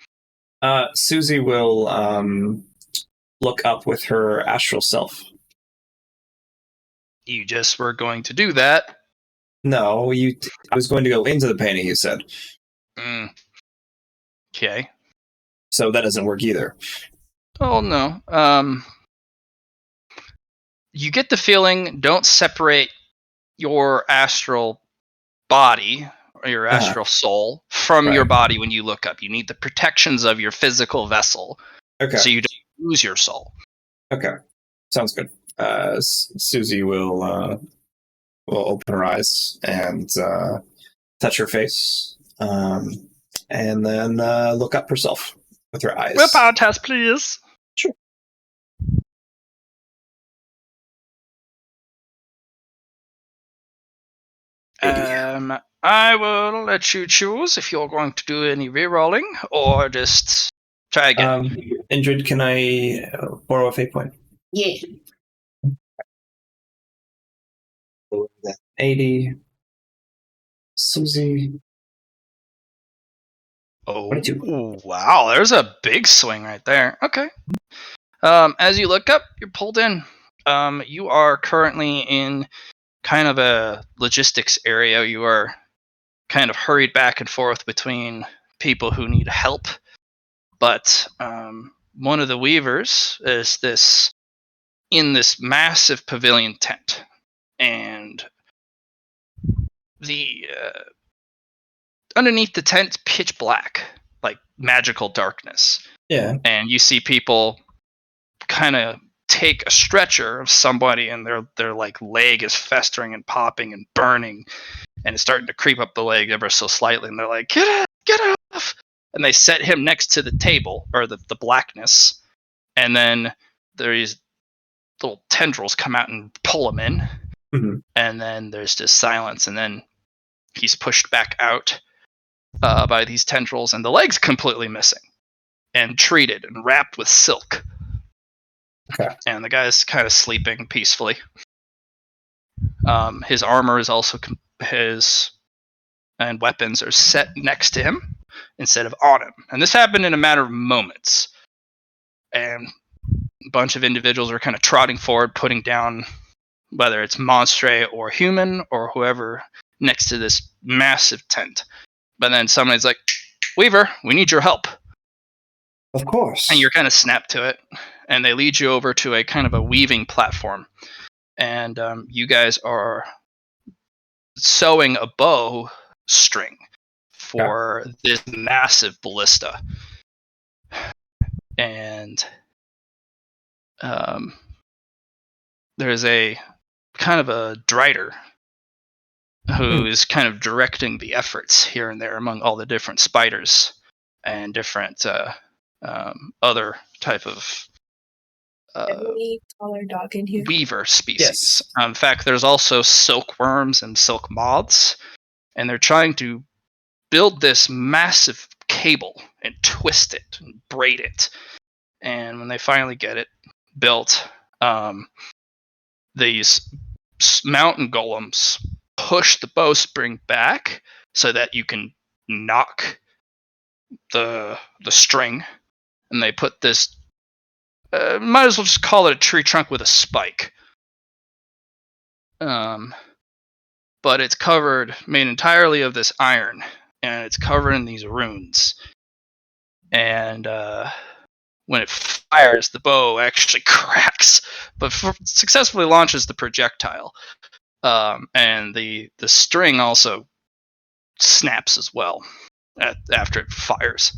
Susie will look up with her astral self. You just were going to do that. No, I was going to go into the painting, you said. Okay. So that doesn't work either. Oh, no. You get the feeling, don't separate your astral body or your astral soul from your body when you look up. You need the protections of your physical vessel. Okay. So you don't lose your soul. Okay. Sounds good. Susie will open her eyes and touch her face, and then look up herself with her eyes. Willpower test, please. Sure. I will let you choose if you're going to do any rerolling or just try again. Indrid, can I borrow a fate point? Yeah. 80. Susie. Oh, 22. Wow, there's a big swing right there. Okay. As you look up, you're pulled in. You are currently in kind of a logistics area. You are kind of hurried back and forth between people who need help. But one of the weavers is in this massive pavilion tent, and the underneath the tent, pitch black, like magical darkness. Yeah. And you see people kind of take a stretcher of somebody, and their like leg is festering and popping and burning, and it's starting to creep up the leg ever so slightly. And they're like, get off! And they set him next to the table, or the blackness, and then these little tendrils come out and pull him in. Mm-hmm. And then there's just silence, and then he's pushed back out by these tendrils, and the leg's completely missing and treated and wrapped with silk. Okay. And the guy's kind of sleeping peacefully. His armor is also and weapons are set next to him instead of on him. And this happened in a matter of moments. And a bunch of individuals are kind of trotting forward, putting down whether it's Monstre or human or whoever next to this massive tent. But then somebody's like, Weaver, we need your help. Of course. And you're kind of snapped to it. And they lead you over to a kind of a weaving platform. And you guys are sewing a bow string for this massive ballista. And there's a kind of a drider who is kind of directing the efforts here and there among all the different spiders and different other type of Any taller dog in here? weaver species. Yes. In fact, there's also silkworms and silk moths, and they're trying to build this massive cable and twist it and braid it. And when they finally get it built, these mountain golems push the bowstring back so that you can knock the string, and they put this might as well just call it a tree trunk with a spike, but it's made entirely of this iron, and it's covered in these runes. And when it fires, the bow actually cracks, but successfully launches the projectile. And the string also snaps as well after it fires.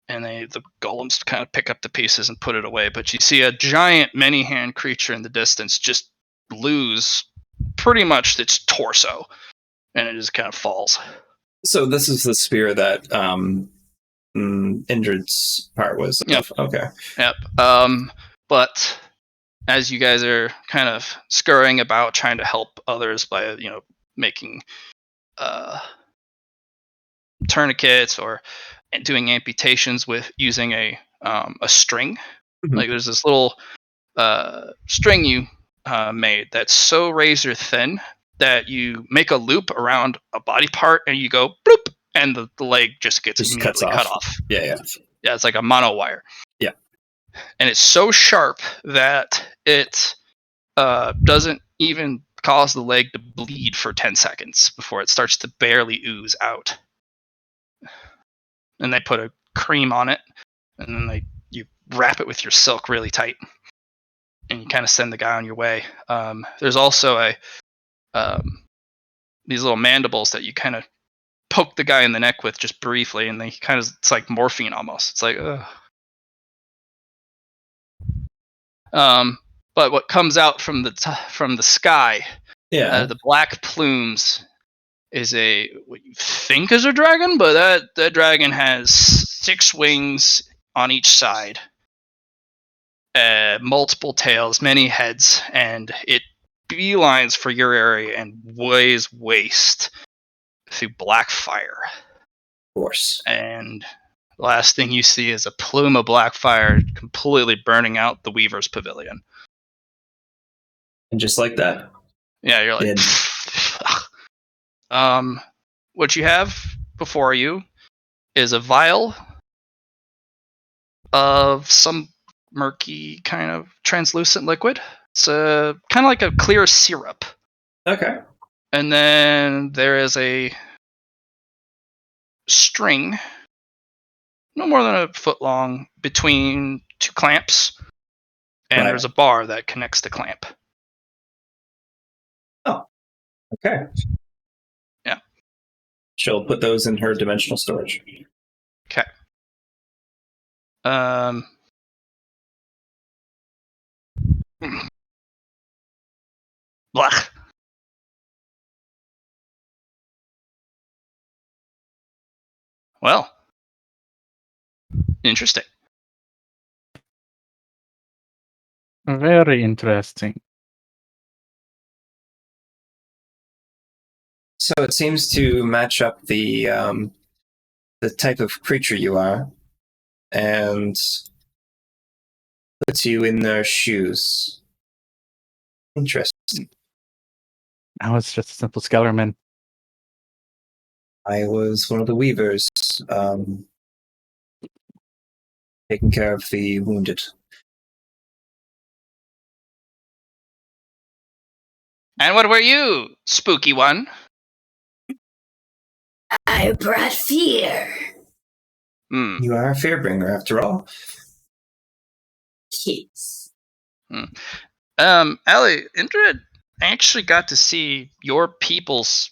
And the golems kind of pick up the pieces and put it away. But you see a giant many-hand creature in the distance just lose pretty much its torso, and it just kind of falls. So this is the spear that Indrid's part was. Yep. Okay. Yep. But as you guys are kind of scurrying about trying to help others by making tourniquets or doing amputations with using a string. Mm-hmm. Like there's this little string you made that's so razor thin that you make a loop around a body part and you go bloop, and the leg just gets immediately cut off. Yeah. Yeah, it's like a mono wire. Yeah. And it's so sharp that it doesn't even cause the leg to bleed for 10 seconds before it starts to barely ooze out. And they put a cream on it, and then you wrap it with your silk really tight, and you kind of send the guy on your way. There's also these little mandibles that you kind of poke the guy in the neck with just briefly, and it's like morphine almost. It's like, ugh. But what comes out from the sky, the black plumes, is what you think is a dragon, but that dragon has 6 wings on each side, multiple tails, many heads, and it beelines for your area and weighs waste through black fire. Of course. And the last thing you see is a plume of black fire completely burning out the Weaver's pavilion. And just like that. Yeah, you're like, what you have before you is a vial of some murky kind of translucent liquid. It's kind of like a clear syrup. Okay. And then there is a string, no more than a foot long, between two clamps, and Right. there's a bar that connects the clamp. Oh, okay. Yeah. She'll put those in her dimensional storage. Okay. Blah. Well, interesting. Very interesting. So it seems to match up the type of creature you are, and puts you in their shoes. Interesting. I was just a simple Skellerman. I was one of the weavers, taking care of the wounded. And what were you, spooky one? I brought fear. You are a fearbringer, after all. Yes. Allie, Indrid actually got to see your people's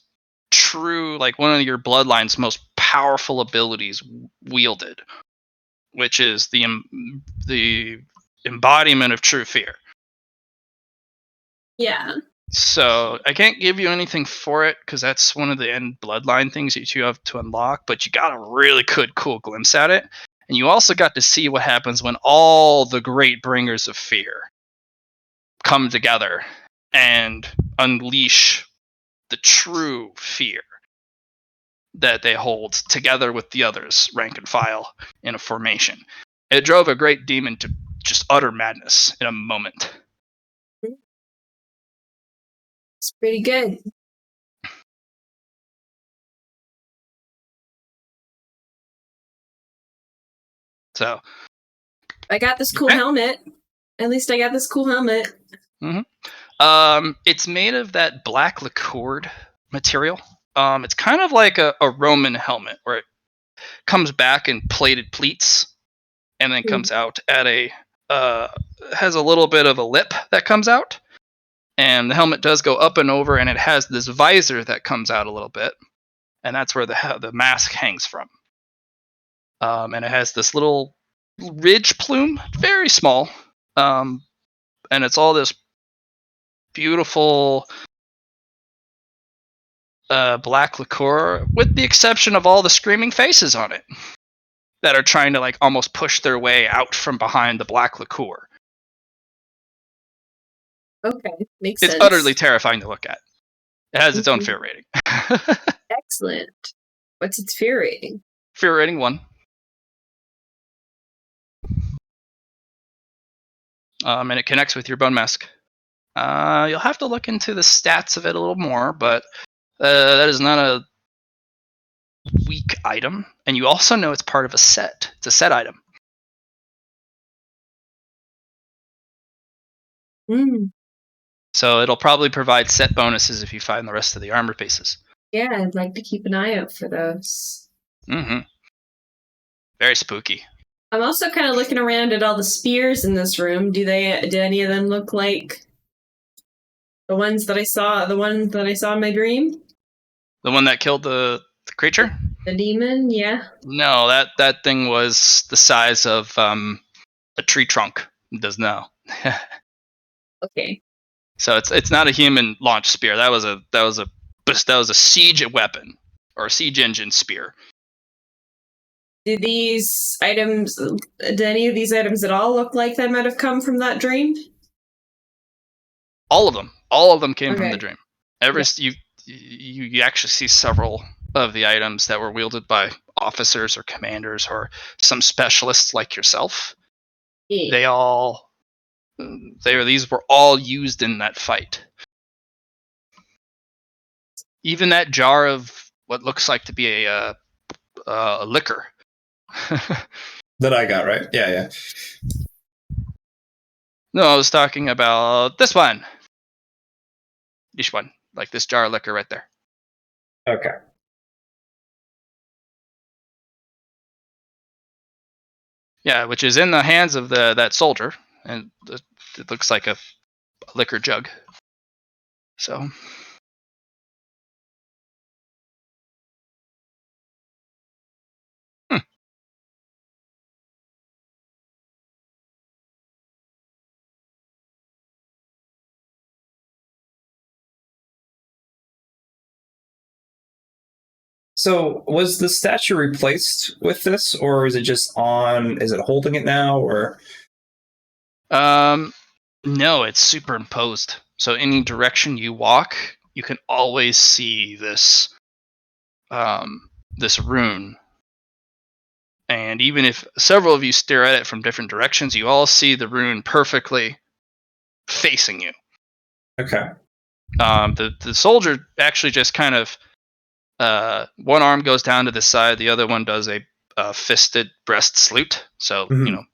true, like one of your bloodline's most powerful abilities wielded, which is the embodiment of true fear. Yeah. So I can't give you anything for it because that's one of the end bloodline things that you have to unlock, but you got a really good, cool glimpse at it. And you also got to see what happens when all the great bringers of fear come together and unleash the true fear that they hold together with the others, rank and file, in a formation. It drove a great demon to just utter madness in a moment. It's pretty good. So I got this cool Okay. helmet. At least I got this cool helmet. it's made of that black lacquered material. It's kind of like a Roman helmet where it comes back in plated pleats and then comes out at a has a little bit of a lip that comes out, and the helmet does go up and over, and it has this visor that comes out a little bit, and that's where the mask hangs from. And it has this little ridge plume, very small, and it's all this beautiful black lacquer, with the exception of all the screaming faces on it that are trying to like almost push their way out from behind the black lacquer. Okay, makes It's sense. utterly terrifying to look at. It has its own fear rating. Excellent. What's its fear rating? Fear rating 1. And it connects with your bone mask. You'll have to look into the stats of it a little more, but that is not a weak item. And you also know it's part of a set. It's a set item. So it'll probably provide set bonuses if you find the rest of the armor pieces. Yeah, I'd like to keep an eye out for those. Very spooky. I'm also kind of looking around at all the spears in this room. Do any of them look like the ones that I saw? The one that I saw in my dream? The one that killed the creature? The demon? Yeah. No, that thing was the size of a tree trunk. It does now. Okay. So it's not a human launched spear. That was a siege weapon or a siege engine spear. Do any of these items at all look like they might have come from that dream? All of them came from the dream. You actually see several of the items that were wielded by officers or commanders or some specialists like yourself. Yeah. These were all used in that fight. Even that jar of what looks like to be a liquor. That I got, right? Yeah. No, I was talking about this one. This one. Like this jar of liquor right there. Okay. Yeah, which is in the hands of that soldier, and it looks like a liquor jug. So. So, was the statue replaced with this, or is it just on? Is it holding it now, or? No, it's superimposed. So any direction you walk, you can always see this this rune. And even if several of you stare at it from different directions, you all see the rune perfectly facing you. Okay. The soldier actually just kind of one arm goes down to the side, the other one does a fisted breast salute. So Mhm.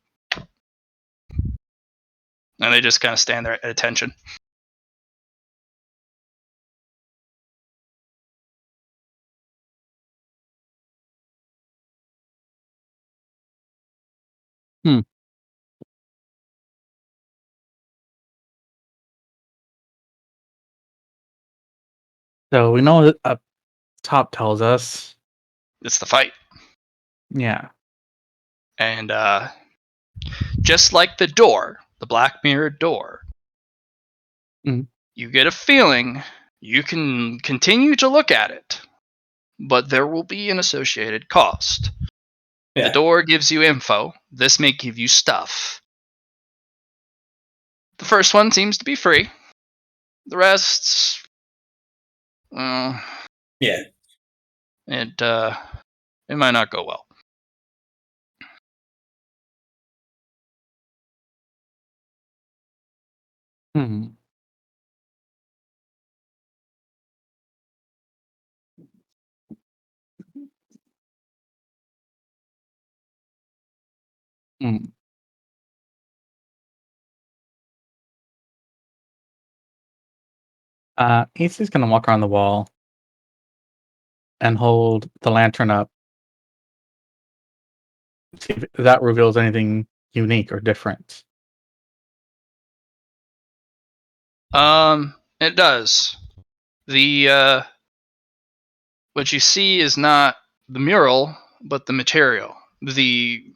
And they just kind of stand there at attention. So we know that up top tells us. It's the fight. Yeah. And just like the door, the black mirrored door, you get a feeling you can continue to look at it, but there will be an associated cost. Yeah. The door gives you info. This may give you stuff. The first one seems to be free. The rest, well, Yeah. it might not go well. Hmm. Hmm. AC's gonna walk around the wall and hold the lantern up. See if that reveals anything unique or different. It does. The what you see is not the mural, but the material. The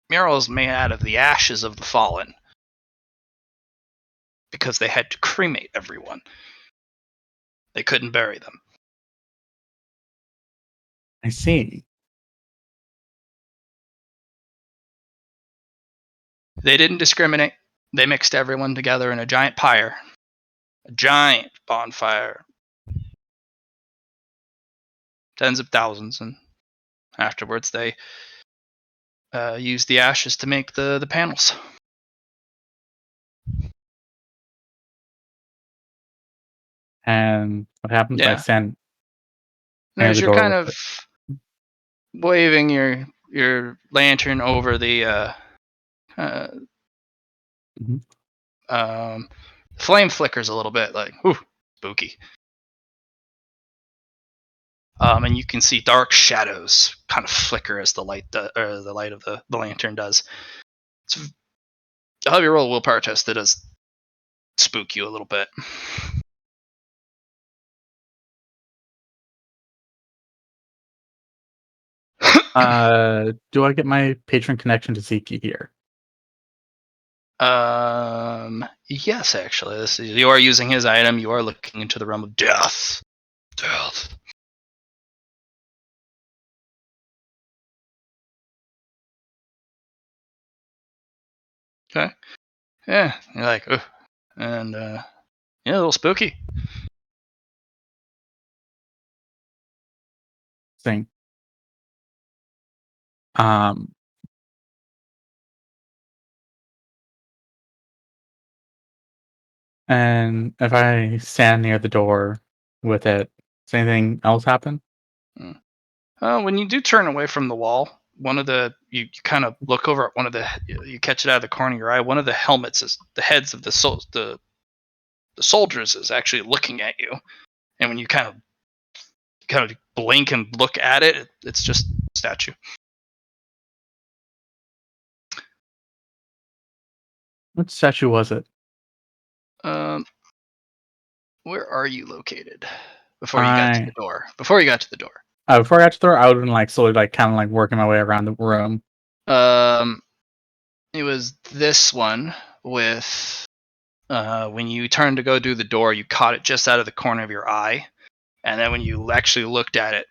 mural is made out of the ashes of the fallen because they had to cremate everyone. They couldn't bury them. I see. They didn't discriminate. They mixed everyone together in a giant pyre, a giant bonfire, tens of thousands, and afterwards they used the ashes to make the panels. And what happens when I Yeah. stand And near as the you're door kind with of it? waving your lantern over the Mhm. flame flickers a little bit, like, ooh, spooky. And you can see dark shadows kind of flicker as the light of the lantern does. I'll have you roll a willpower test. That does spook you a little bit. Do I get my patron connection to Ziki here? Yes, actually, you are using his item. You are looking into the realm of death. Death. Okay. Yeah, you're like, ugh. And yeah, a little spooky. Thing. Um. And if I stand near the door with it, does anything else happen? When you do turn away from the wall, one of the you kind of look over at one of the you catch it out of the corner of your eye. One of the helmets is the heads of the soldiers is actually looking at you, and when you kind of blink and look at it, it's just a statue. Which statue was it? Where are you located? Before you got to the door. Before I got to the door, I would have been like slowly, like kind of like working my way around the room. It was this one with. When you turned to go do the door, you caught it just out of the corner of your eye, and then when you actually looked at it,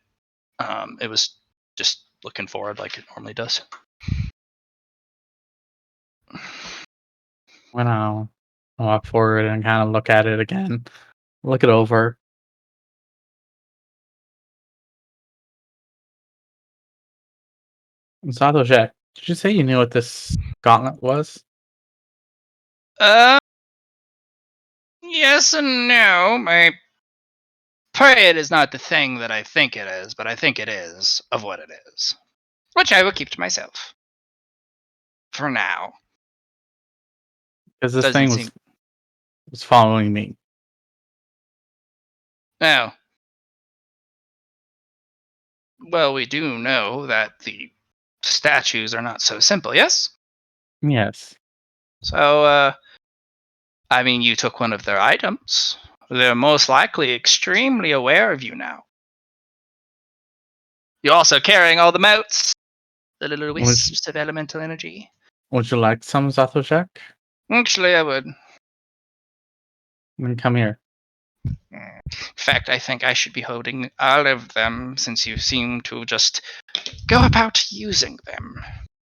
it was just looking forward like it normally does. When I'll walk forward and kind of look at it again, look it over. Satoshi, did you say you knew what this gauntlet was? Yes and no. I pray it is not the thing that I think it is, but I think it is of what it is, which I will keep to myself for now. Because this thing was following me. No. Well, we do know that the statues are not so simple, yes? Yes. So, I mean, you took one of their items. They're most likely extremely aware of you now. You're also carrying all the motes, the little wisps of elemental energy. Would you like some, Zatoshek? Actually, I would. Then come here. In fact, I think I should be holding all of them since you seem to just go about using them.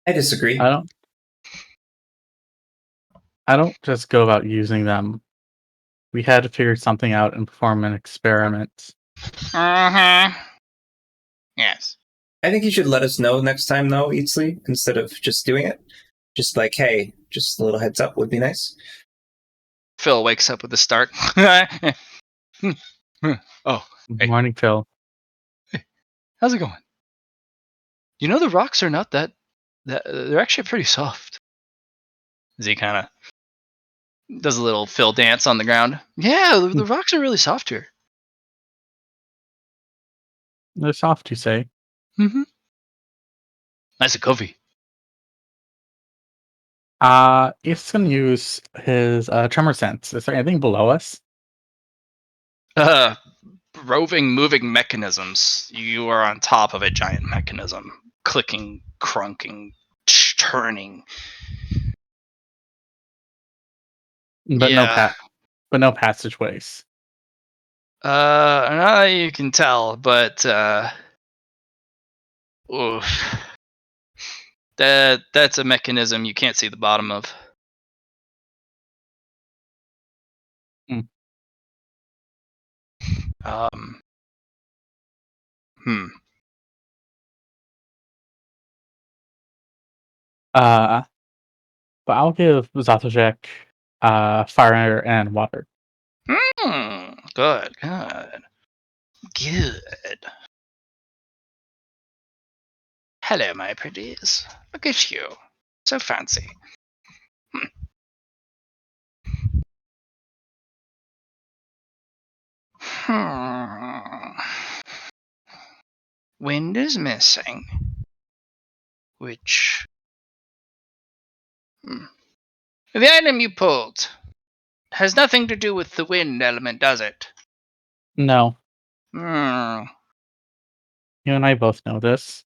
I disagree. I don't just go about using them. We had to figure something out and perform an experiment. Yes. I think you should let us know next time, though, Eatsley, instead of just doing it. Just like, hey, just a little heads up would be nice. Phil wakes up with a start. Oh, hey. Morning, Phil. Hey, how's it going? You know the rocks are not that they're actually pretty soft. As he kind of does a little Phil dance on the ground. Yeah, the rocks are really soft here. They're soft, you say? Mm-hmm. Nice and comfy. It's gonna use his tremor sense. Is there anything below us? Roving, moving mechanisms. You are on top of a giant mechanism, clicking, crunking, turning. But no passageways. You can tell, but oof. That's a mechanism you can't see the bottom of. Hmm. But I'll give Zatoshek fire and water. Good. Hello, my pretties. Look at you. So fancy. Wind is missing. Which... The item you pulled has nothing to do with the wind element, does it? No. Hmm. You and I both know this.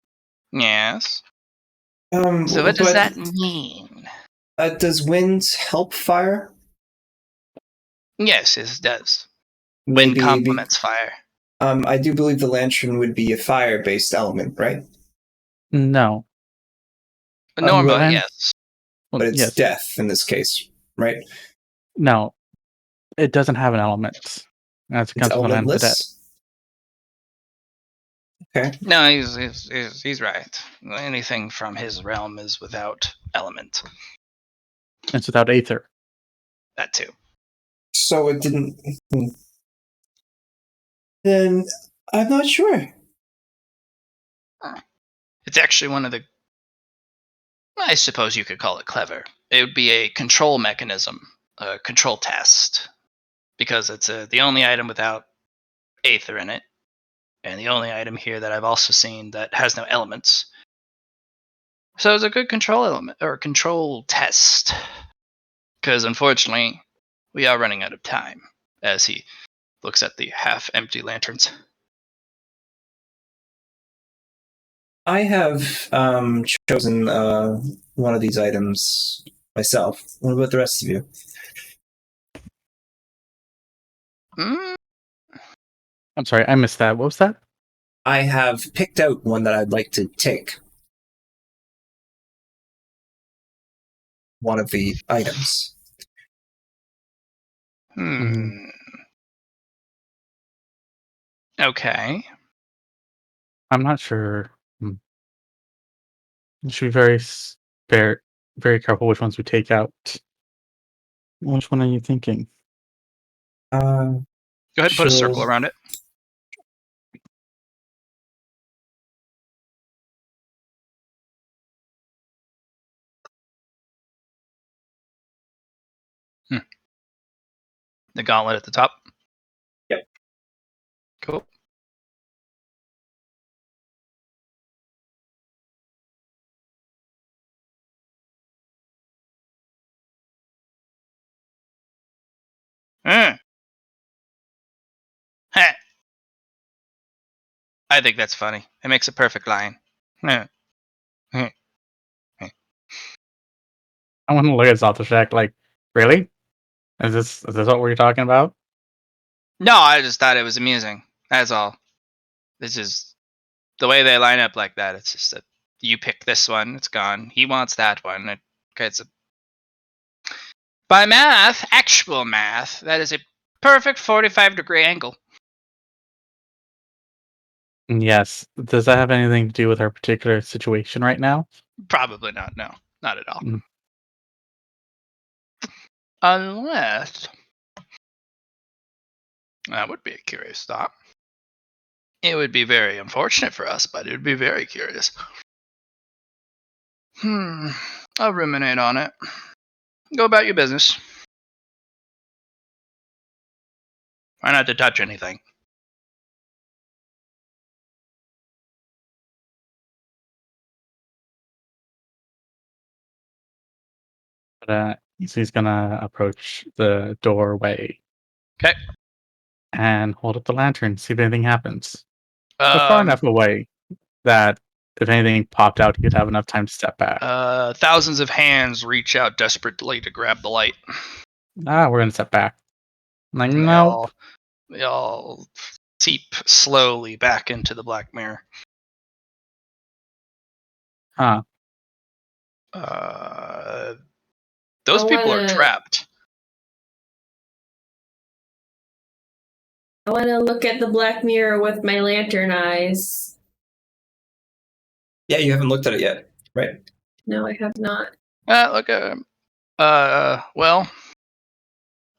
Yes. So what does that mean? Does wind help fire? Yes, it does. Wind complements fire. I do believe the lantern would be a fire-based element, right? No. Normally, yes. But it's death in this case, right? No. It doesn't have an element. That's It's elementless? Okay. No, he's right. Anything from his realm is without element. It's without aether. That too. So it didn't... Then I'm not sure. It's actually one of the... I suppose you could call it clever. It would be a control mechanism, a control test. Because it's the only item without aether in it. And the only item here that I've also seen that has no elements. So it's a good control element, or control test. because unfortunately, we are running out of time. As he looks at the half-empty lanterns. I have chosen one of these items myself. What about the rest of you? I'm sorry, I missed that. What was that? I have picked out one that I'd like to take. One of the items. Okay. I'm not sure. You should be very careful which ones we take out. Which one are you thinking? Go ahead and put a circle around it. The gauntlet at the top? Yep. Cool. I think that's funny. It makes a perfect line. I want to look at Zaltashek like, really? Is this what we're talking about? No, I just thought it was amusing. That's all. This is the way they line up like that. It's just that you pick this one, it's gone. He wants that one. It's by math, actual math, that is a perfect 45-degree angle. Yes. Does that have anything to do with our particular situation right now? Probably not. No, not at all. Mm. Unless that would be a curious thought. It would be very unfortunate for us, but it would be very curious. I'll ruminate on it. Go about your business. Try not to touch anything. But he's gonna approach the doorway. Okay. And hold up the lantern, see if anything happens. But far enough away that if anything popped out, he'd have enough time to step back. Thousands of hands reach out desperately to grab the light. We're gonna step back. Like, And nope. They all seep slowly back into the black mirror. Huh. Those people are trapped. I want to look at the black mirror with my lantern eyes. Yeah, you haven't looked at it yet, right? No, I have not. Look at him. Well,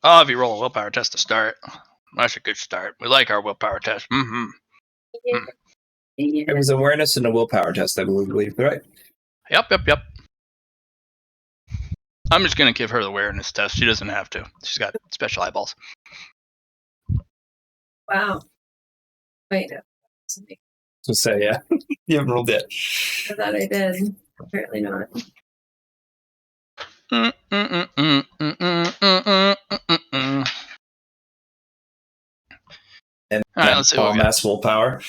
I'll have you roll a willpower test to start. That's a good start. We like our willpower test. Mm-hmm. Yeah. It was awareness and a willpower test, I believe, right? Yep. I'm just gonna give her the awareness test. She doesn't have to. She's got special eyeballs. Wow. Wait. So say, yeah. You haven't rolled yet. I thought I did. Apparently not. And all right, let's see what we got. Mass willpower.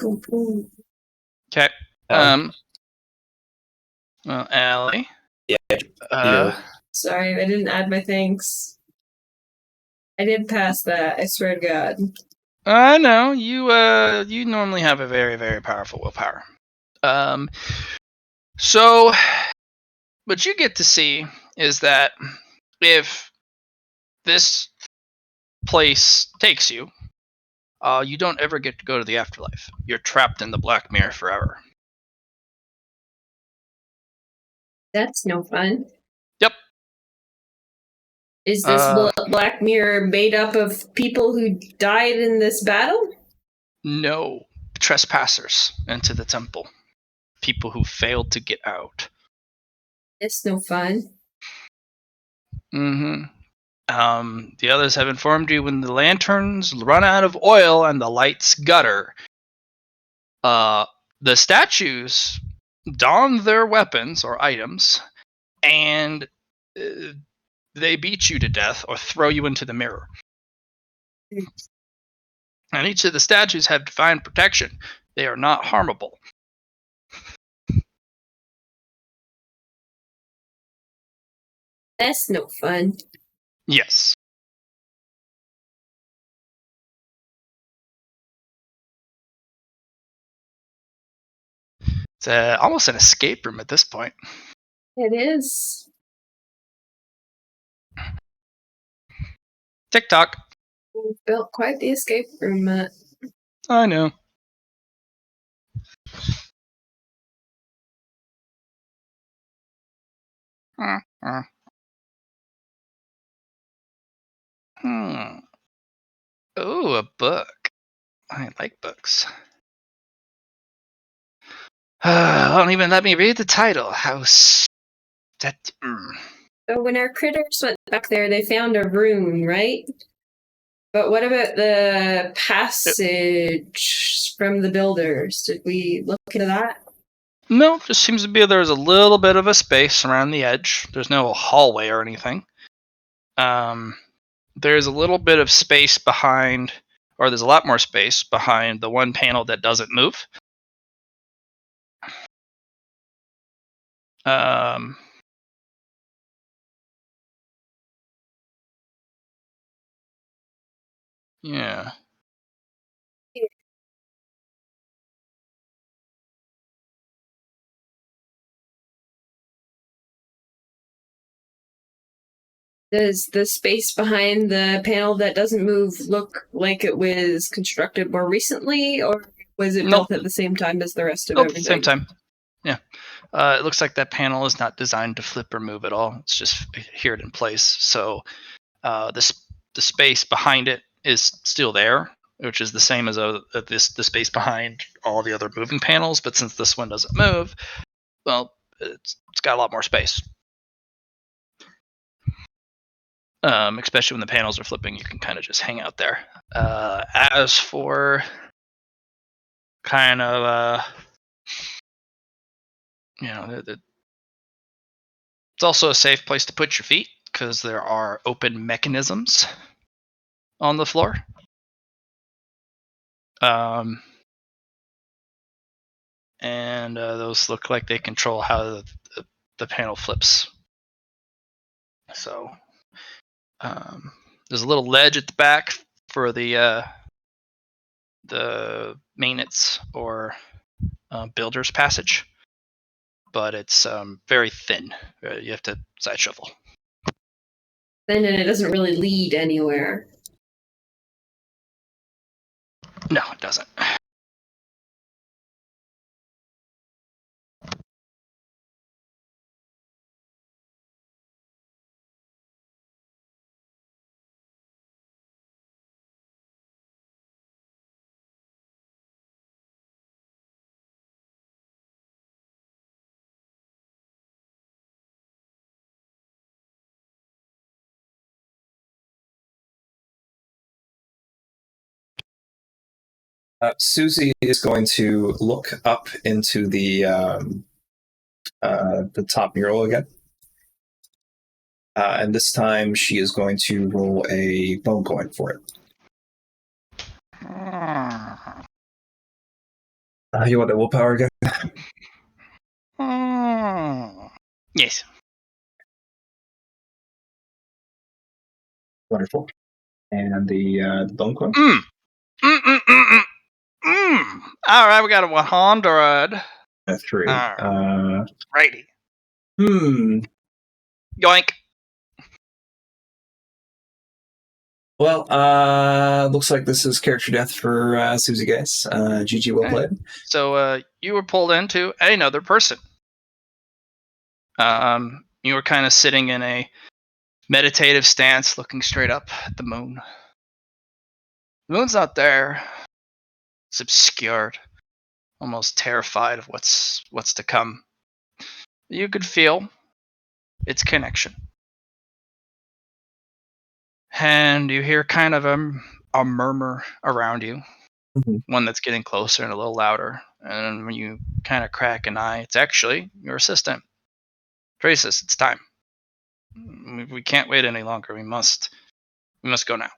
Okay. Well, Allie. Yeah. Sorry, I didn't add my thanks. I did pass that. I swear to God. I know you normally have a very, very powerful willpower. So what you get to see is that if this place takes you, you don't ever get to go to the afterlife. You're trapped in the black mirror forever. That's no fun. Yep. Is this black mirror made up of people who died in this battle? No. Trespassers into the temple. People who failed to get out. It's no fun. Mm-hmm. The others have informed you when the lanterns run out of oil and the lights gutter. The statues don their weapons or items, and they beat you to death or throw you into the mirror. And each of the statues have divine protection. They are not harmable. That's no fun. Yes. It's almost an escape room at this point. It is. TikTok. We've built quite the escape room, Matt. I know. Oh, a book. I like books. Won't even let me read the title. House. So when our critters went back there, they found a room, right? But what about the passage from the builders? Did we look into that? No, just seems to be there's a little bit of a space around the edge. There's no hallway or anything. There's a little bit of space behind, or there's a lot more space behind the one panel that doesn't move. Yeah. Does the space behind the panel that doesn't move look like it was constructed more recently, or was it built at the same time as the rest of everything? At the same time. Yeah. It looks like that panel is not designed to flip or move at all. It's just here in place. So the space behind it is still there, which is the same as the space behind all the other moving panels. But since this one doesn't move, well, it's got a lot more space. Especially when the panels are flipping, you can kind of just hang out there. As for kind of, it's also a safe place to put your feet because there are open mechanisms on the floor. And those look like they control how the panel flips. So there's a little ledge at the back for the maintenance or builder's passage, but it's very thin. You have to side shuffle. Then it doesn't really lead anywhere. No, it doesn't. Susie is going to look up into the top mural again. And this time she is going to roll a bone coin for it. You want the willpower again? Yes. Wonderful. And the bone coin? All right, we got a 100. A 3. Righty. Yoink. Well, looks like this is character death for Susie, guys. GG, well played. So you were pulled into another person. You were kind of sitting in a meditative stance, looking straight up at the moon. The moon's not there. It's obscured, almost terrified of what's to come. You could feel its connection. And you hear kind of a murmur around you, one that's getting closer and a little louder. And when you kind of crack an eye, it's actually your assistant. Traces, it's time. We can't wait any longer. We must go now.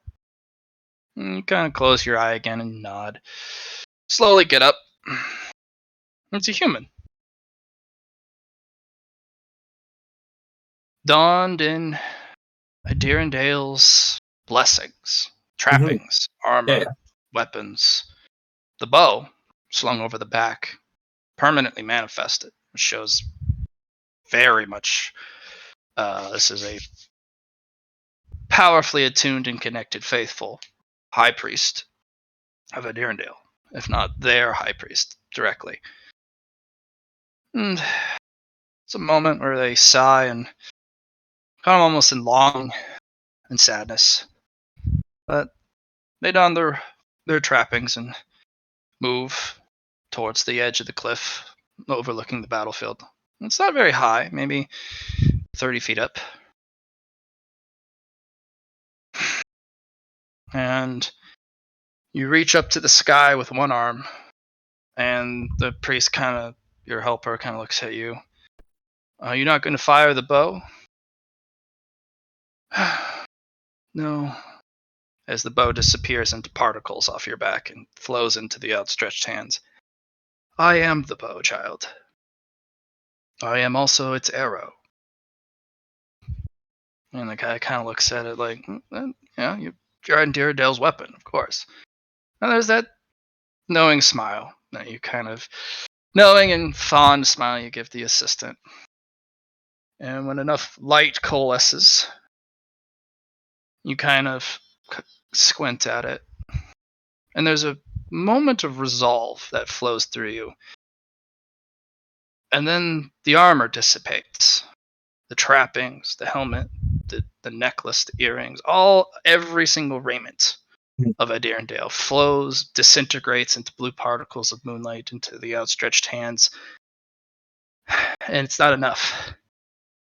And you kind of close your eye again and nod. Slowly get up. It's a human. Donned in Adirondale's blessings, trappings, armor, weapons. The bow, slung over the back, permanently manifested, which shows very much this is a powerfully attuned and connected faithful high priest of Adirondale, if not their high priest directly. And it's a moment where they sigh and kind of almost in longing and sadness. But they don their trappings and move towards the edge of the cliff overlooking the battlefield. It's not very high, maybe 30 feet up. And you reach up to the sky with one arm, and the priest your helper kind of looks at you. Are you not going to fire the bow? No. As the bow disappears into particles off your back and flows into the outstretched hands. I am the bow, child. I am also its arrow. And the guy kind of looks at it like, you're Adirondale's weapon, of course. And there's that knowing smile that you kind of, knowing and fond smile you give the assistant. And when enough light coalesces, you kind of squint at it. And there's a moment of resolve that flows through you. And then the armor dissipates. The trappings, the helmet, the necklace, the earrings, every single raiment of Adirondale flows, disintegrates into blue particles of moonlight into the outstretched hands. And it's not enough.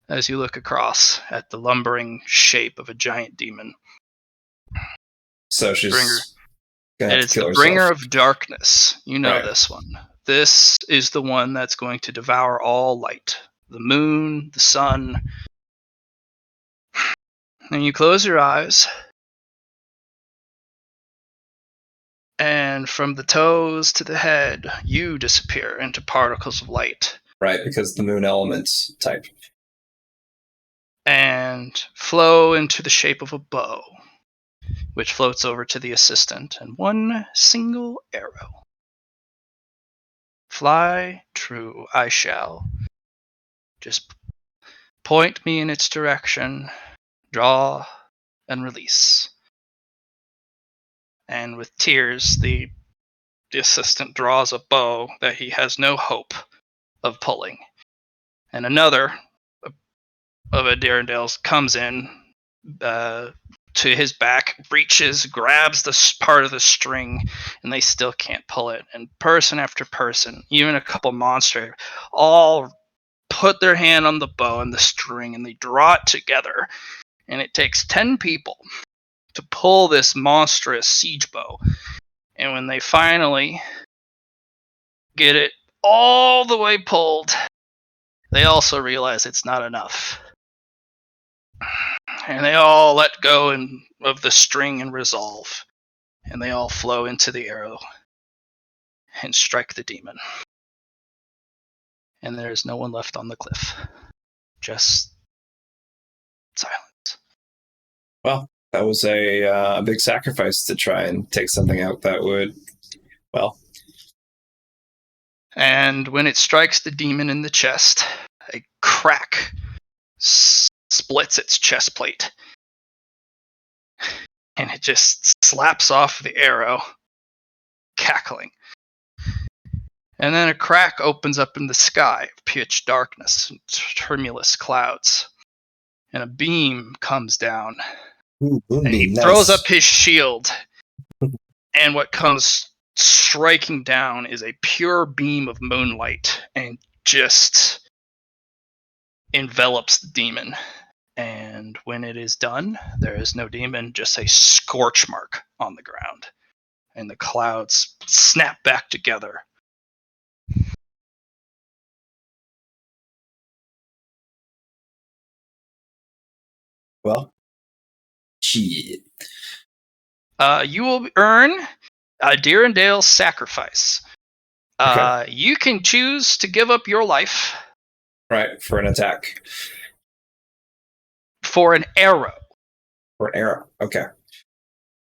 As you look across at the lumbering shape of a giant demon. So she's gonna have to kill the herself. bringer of darkness. You know Right. this one. This is the one that's going to devour all light. The moon, the sun. And you close your eyes. And from the toes to the head, you disappear into particles of light. Right, because the moon element's type. And flow into the shape of a bow, which floats over to the assistant, and one single arrow. Fly true, I shall. Just point me in its direction, draw, and release. And with tears, the assistant draws a bow that he has no hope of pulling. And another of Adirondale's comes in to his back, reaches, grabs the part of the string, and they still can't pull it. And person after person, even a couple monsters, all put their hand on the bow and the string, and they draw it together. And it takes 10 people to pull this monstrous siege bow. And when they finally get it all the way pulled, they also realize it's not enough. And they all let go of the string and resolve. And they all flow into the arrow and strike the demon. And there is no one left on the cliff. Just silence. Well, that was a big sacrifice to try and take something out that would, well. And when it strikes the demon in the chest, a crack splits its chest plate. And it just slaps off the arrow, cackling. And then a crack opens up in the sky, pitch darkness, and tremulous clouds. And a beam comes down. Ooh, and he throws up his shield. And what comes striking down is a pure beam of moonlight and just envelops the demon. And when it is done, there is no demon, just a scorch mark on the ground. And the clouds snap back together. Well, shit. You will earn a Deerendale sacrifice. Okay. You can choose to give up your life Right, for an attack. for an arrow. For an arrow. Okay.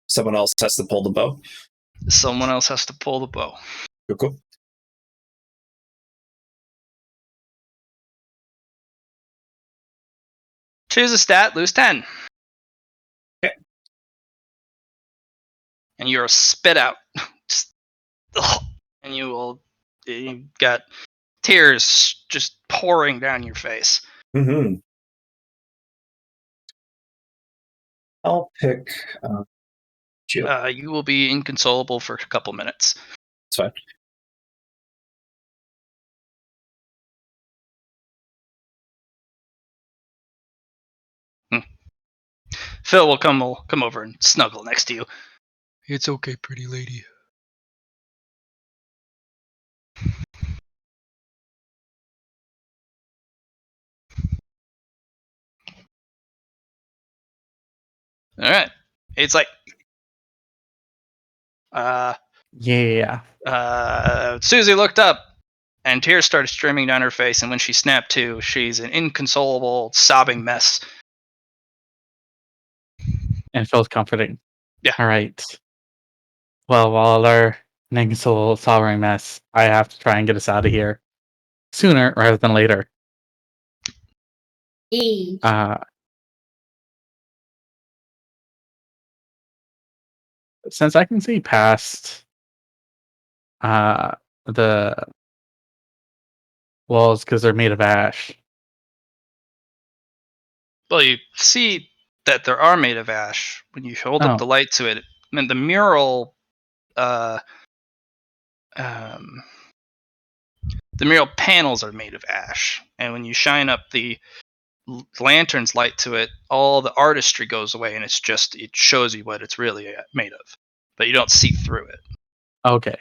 Someone else has to pull the bow. Someone else has to pull the bow. Cool. Choose a stat, lose 10. Okay. And you're spit out. Just, and you got tears just pouring down your face. Mm-hmm. I'll pick Jill. You will be inconsolable for a couple minutes. That's fine. Phil will come over and snuggle next to you. It's okay, pretty lady. All right. It's like Yeah. Susie looked up and tears started streaming down her face, and when she snapped to, she's an inconsolable, sobbing mess. And feels comforting. Yeah. All right. Well, while they're an inconsolable, sovereign mess, I have to try and get us out of here sooner rather than later. E. Since I can see past the walls because they're made of ash. Well, you see that there are made of ash when you hold up the light to it. I mean, the mural, the mural panels are made of ash, and when you shine up the lantern's light to it, all the artistry goes away, and it shows you what it's really made of, but you don't see through it. Okay.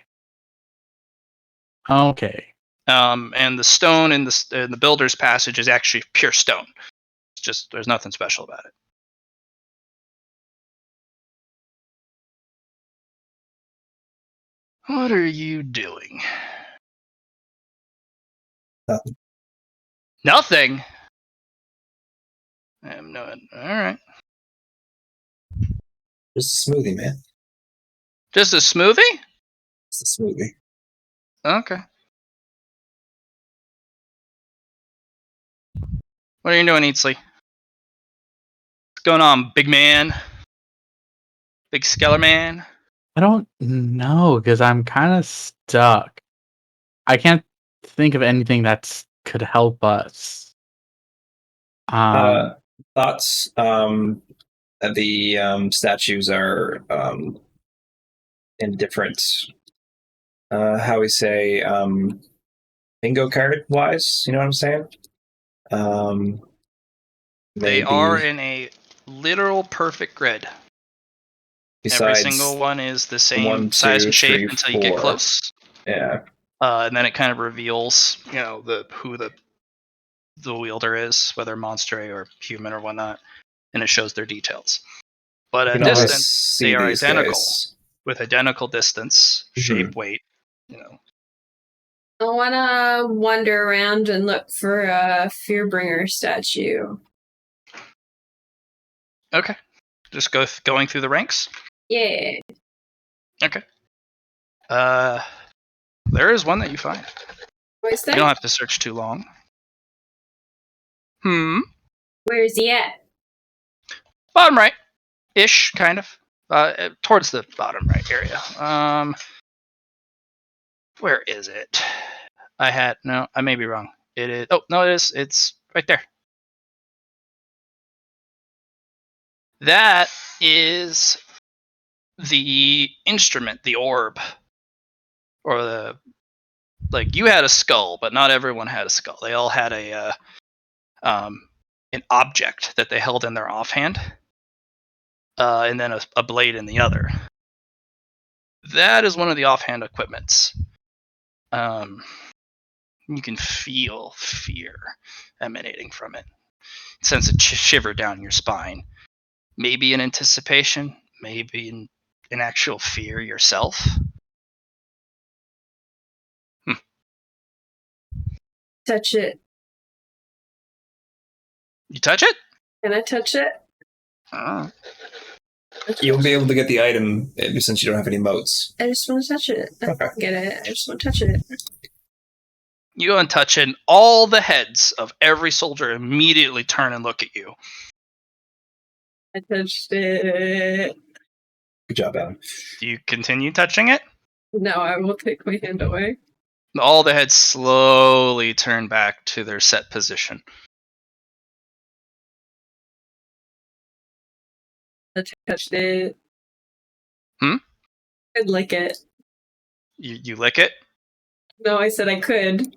And the stone in the builder's passage is actually pure stone. It's just there's nothing special about it. What are you doing? Nothing. Nothing? I'm not. All right. Just a smoothie, man. Just a smoothie? Just a smoothie. Okay. What are you doing, Eatsley? What's going on, big man? Big Skeller man? I don't know because I'm kind of stuck. I can't think of anything that could help us. Thoughts. The statues are in different. How we say bingo card wise. You know what I'm saying? They are in a literal perfect grid. Every single one is the same 1, size 2, and shape 3, until you get 4. close. Yeah. And then it kind of reveals, who the wielder is, whether monster or human or whatnot, and it shows their details. But at distance, they are identical, with identical distance, shape, weight. I want to wander around and look for a Fearbringer statue. Okay. Just going through the ranks? Yeah. Okay. There is one that you find. Where's that? You don't have to search too long. Where's he at? Bottom right. Ish, kind of. Towards the bottom right area. Where is it? I may be wrong. It is. Oh, no, it is. It's right there. That is the instrument, the orb. Or you had a skull, but not everyone had a skull. They all had an object that they held in their offhand. And then a blade in the other. That is one of the offhand equipments. You can feel fear emanating from it. Sends a shiver down your spine. Maybe in anticipation, maybe in actual fear yourself. Touch it. You touch it? Can I touch it? You'll be able to get the item since you don't have any motes. I just want to touch it. I Okay. get it. I just want to touch it. You go and touch it, and all the heads of every soldier immediately turn and look at you. I touched it. Good job, Adam. Do you continue touching it? No, I will take my hand away. All the heads slowly turn back to their set position. I touched it. Hmm? I'd lick it. You lick it? No, I said I could.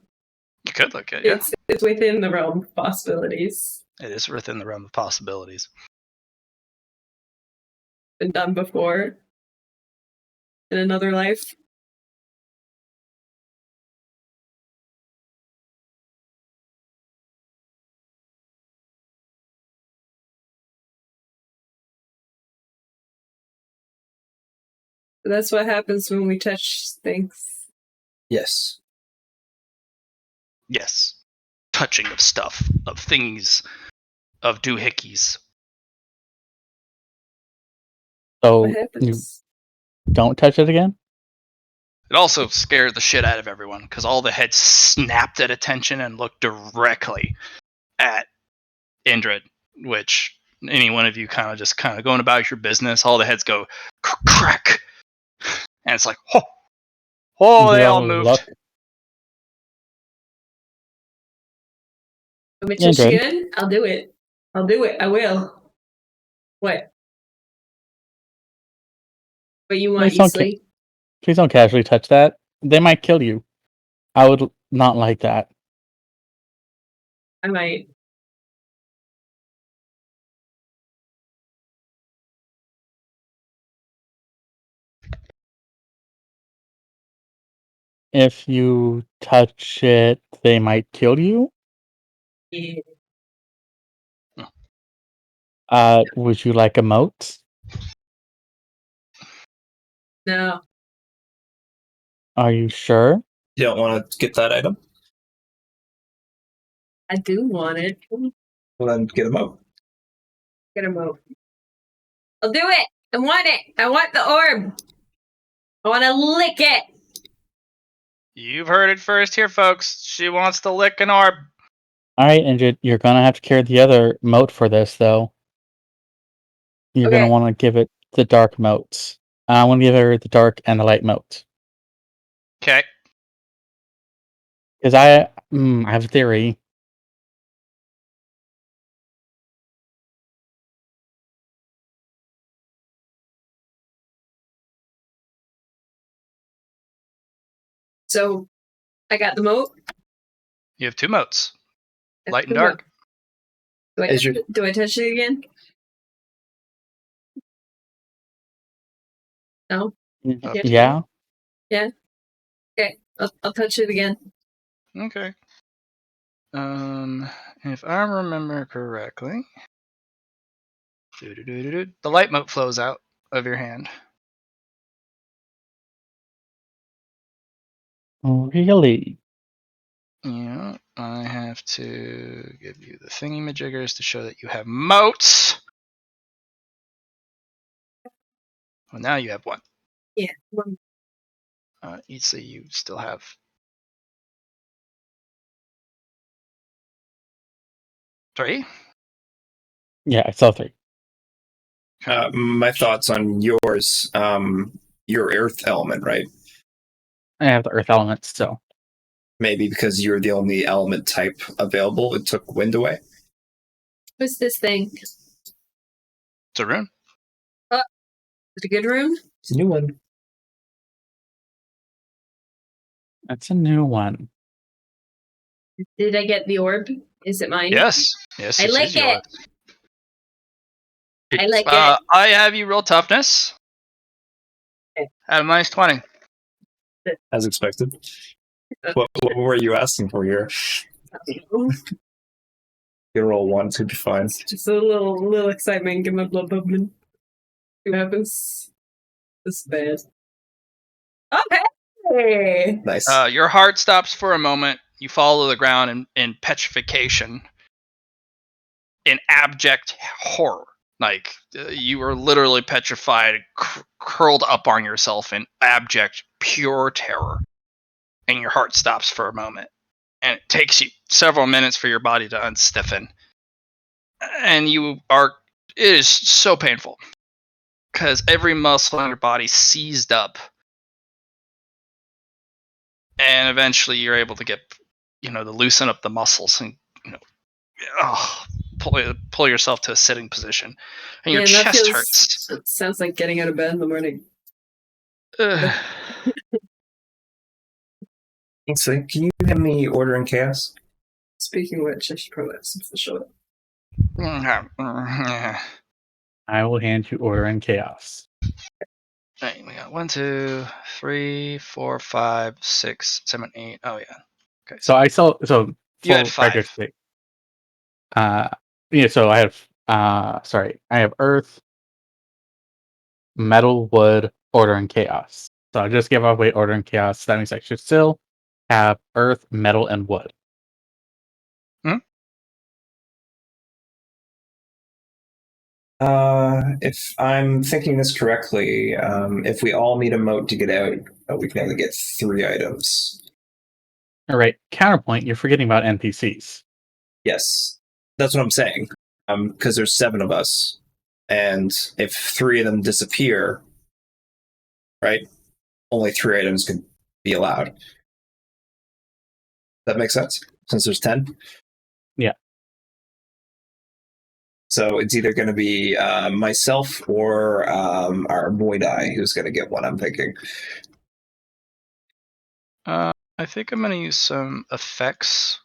You could lick it, yeah. It's within the realm of possibilities. It is within the realm of possibilities. Been done before. In another life. That's what happens when we touch things. Yes. Yes. Touching of stuff, of things, of doohickeys. So What you happens? don't touch it again? It also scared the shit out of everyone, because all the heads snapped at attention and looked directly at Indrid, which any one of you kind of going about your business, all the heads go crack. And it's like, they all moved. Look. Want me to touch Indrid. again? I'll do it. I'll do it. I will. What? What you want, Easley? Please don't casually touch that. They might kill you. I would not like that. I might. If you touch it, they might kill you. Yeah. Would you like emotes? No. Are you sure? You don't want to get that item? I do want it. Well, then get them out. Get him out. I'll do it. I want it. I want the orb. I want to lick it. You've heard it first here, folks. She wants to lick an orb. Alright, Indrid, you're gonna have to carry the other moat for this, though. You're Okay. gonna want to give it the dark moats. I want to give her the dark and the light moats. Okay. Because I have a theory. So, I got the moat. You have two moats. Light and Two dark. moat. Do I touch it again? No? Yeah? Yeah? Okay. I'll touch it again. Okay. If I remember correctly, the light moat flows out of your hand. Really? Yeah, I have to give you the thingy-majiggers to show that you have moats. Well, now you have one. Yeah. One. So you still have 3. Yeah, I saw 3. My thoughts on yours. Your earth element, right? I have the earth elements, so. Maybe because you're the only element type available, it took wind away. What's this thing? It's a rune. Is it a good rune? It's a new one. That's a new one. Did I get the orb? Is it mine? Yes. Yes, I it like is yours. I like it. I have you roll toughness. Okay. At a minus 20. As expected. What were you asking for here? You can roll 1, to be fine. Just a little excitement. Give my blood bubbling. See what happens. This is bad. Okay. Nice. Your heart stops for a moment. You fall to the ground in petrification, in abject horror. Like you were literally petrified, curled up on yourself in abject, pure terror. And your heart stops for a moment. And it takes you several minutes for your body to unstiffen. And it is so painful. Because every muscle in your body seized up. And eventually you're able to get, to loosen up the muscles and, pull yourself to a sitting position. And your chest hurts. It sounds like getting out of bed in the morning. So, can you have me order in chaos? Speaking of which, I should probably have some fish on it. I will hand you order in chaos. Right, we got 1, 2, 3, 4, 5, 6, 7, 8. Oh yeah. Okay. So I saw. So you had full 5. record sake. Yeah. So I have. Sorry. I have earth, metal, wood, order, and chaos. So I just gave away order and chaos. That means I should still have earth, metal, and wood. If I'm thinking this correctly, if we all meet a moat to get out, we can only get 3 items. All right. Counterpoint. You're forgetting about NPCs. Yes, that's what I'm saying. Because there's 7 of us, and if 3 of them disappear, right, only 3 items could be allowed. That makes sense, since there's 10? Yeah. So it's either going to be myself or our boy Die who's going to get one, I'm thinking. I think I'm going to use some effects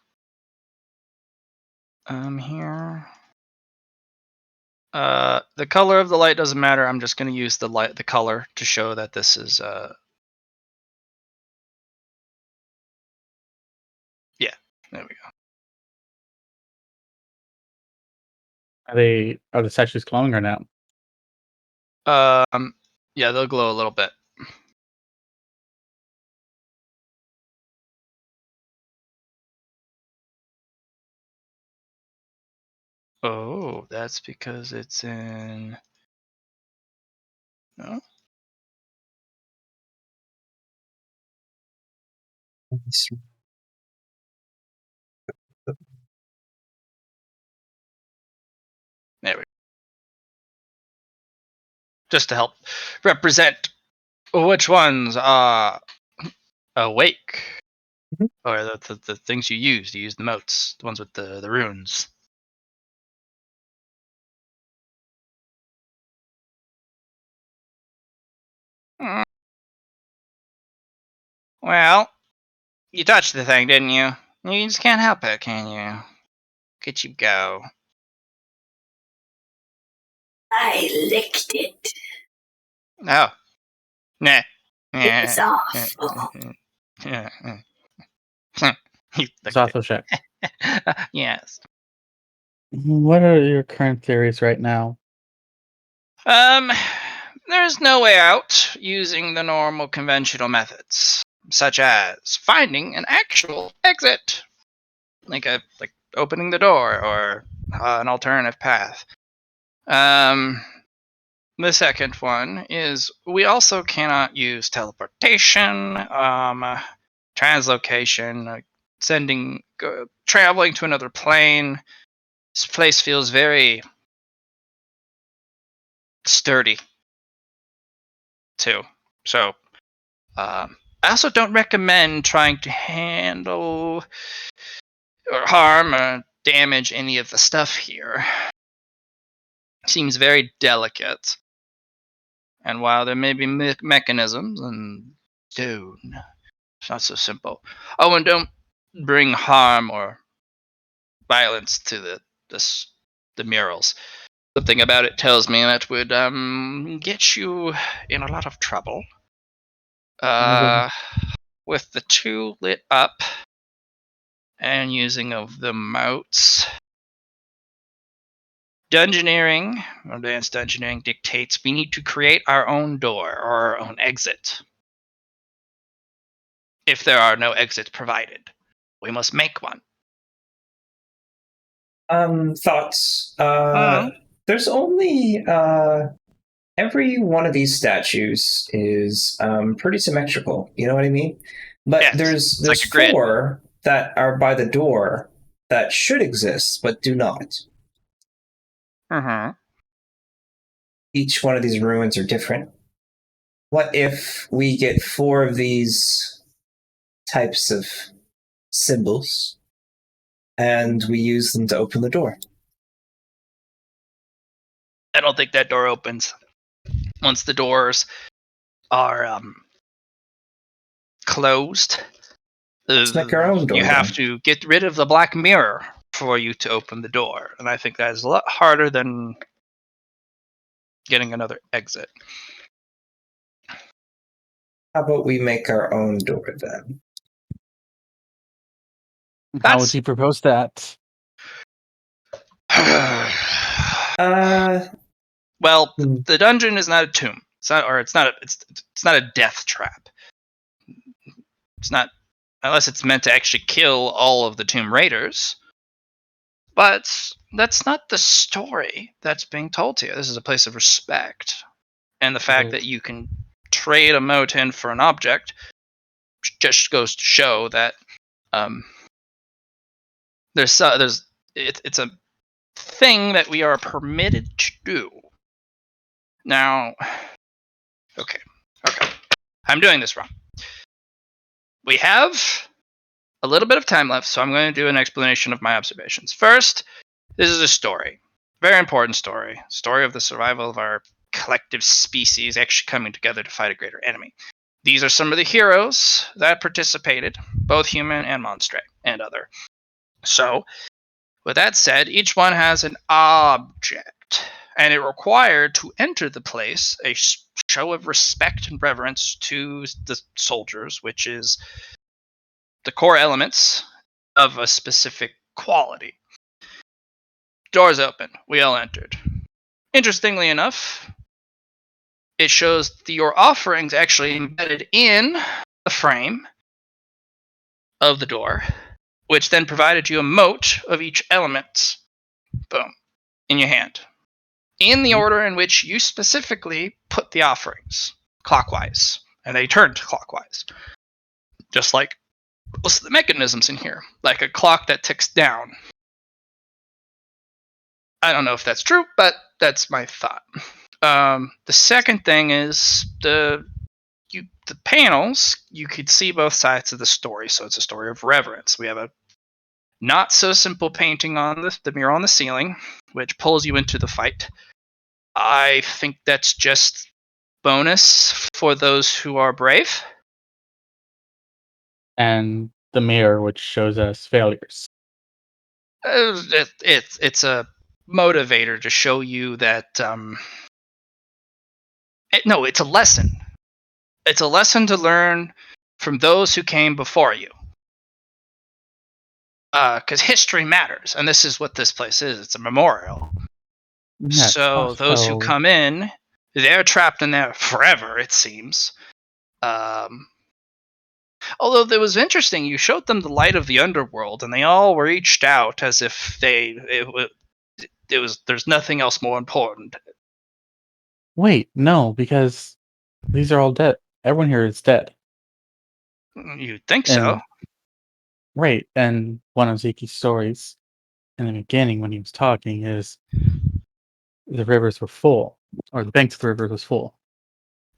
here. The color of the light doesn't matter. I'm just going to use the color to show that this is yeah, there we go. Are the statues glowing or no? Yeah, they'll glow a little bit. Oh, that's because it's in. No. There we go. Just to help represent which ones are awake, or the things you use. You use the motes, the ones with the runes. Well, you touched the thing, didn't you? You just can't help it, can you? Look at you go. I licked it. Oh. Nah. It's awful. It's also check. Yes. What are your current theories right now? There's no way out using the normal conventional methods, such as finding an actual exit, like opening the door or an alternative path. The second one is we also cannot use teleportation, translocation, traveling to another plane. This place feels very sturdy, too. So, I also don't recommend trying to handle or harm or damage any of the stuff here. It seems very delicate. And while there may be mechanisms and stone, it's not so simple. Oh, and don't bring harm or violence to the murals. Something about it tells me that would get you in a lot of trouble. With the 2 lit up and using of the motes, Dungeoneering, advanced dungeoneering, dictates we need to create our own door or our own exit. If there are no exits provided, we must make one. Thoughts. Mhm. There's only every one of these statues is pretty symmetrical. You know what I mean? But Yes, there's it's like a grid. 4 that are by the door that should exist but do not. Mm-hmm. Each one of these ruins are different. What if we get 4 of these types of symbols and we use them to open the door? I don't think that door opens. Once the doors are closed, Let's make our own door. you have to get rid of the black mirror for you to open the door. And I think that is a lot harder than getting another exit. How about we make our own door then? How would you propose that? Well, the dungeon is not a tomb. It's not a death trap. It's not, unless it's meant to actually kill all of the Tomb Raiders. But that's not the story that's being told to you. This is a place of respect. And the fact that you can trade a mote in for an object just goes to show that it's a thing that we are permitted to do. Now, okay. I'm doing this wrong. We have a little bit of time left, so I'm going to do an explanation of my observations. First, this is a story. Very important story. Story of the survival of our collective species actually coming together to fight a greater enemy. These are some of the heroes that participated, both human and monstrate and other. So, with that said, each one has an object, and it required to enter the place a show of respect and reverence to the soldiers, which is the core elements of a specific quality. Doors open. We all entered. Interestingly enough, it shows your offerings actually embedded in the frame of the door, which then provided you a mote of each element. Boom. In your hand. In the order in which you specifically put the offerings. Clockwise. And they turned clockwise. Just like most of the mechanisms in here. Like a clock that ticks down. I don't know if that's true, but that's my thought. The second thing is the panels. You could see both sides of the story, so it's a story of reverence. We have a not so simple painting on the mirror on the ceiling, which pulls you into the fight. I think that's just bonus for those who are brave. And the mirror, which shows us failures. It's a motivator to show you that it's a lesson. It's a lesson to learn from those who came before you. Because history matters, and this is what this place is. It's a memorial. Yes, so those who come in, they're trapped in there forever, it seems. Although it was interesting, you showed them the light of the underworld, and they all reached out as if there's nothing else more important. Wait, no, because these are all dead. Everyone here is dead. You'd think so. Right, and one of Zeki's stories in the beginning when he was talking is the rivers were full, or the banks of the rivers was full.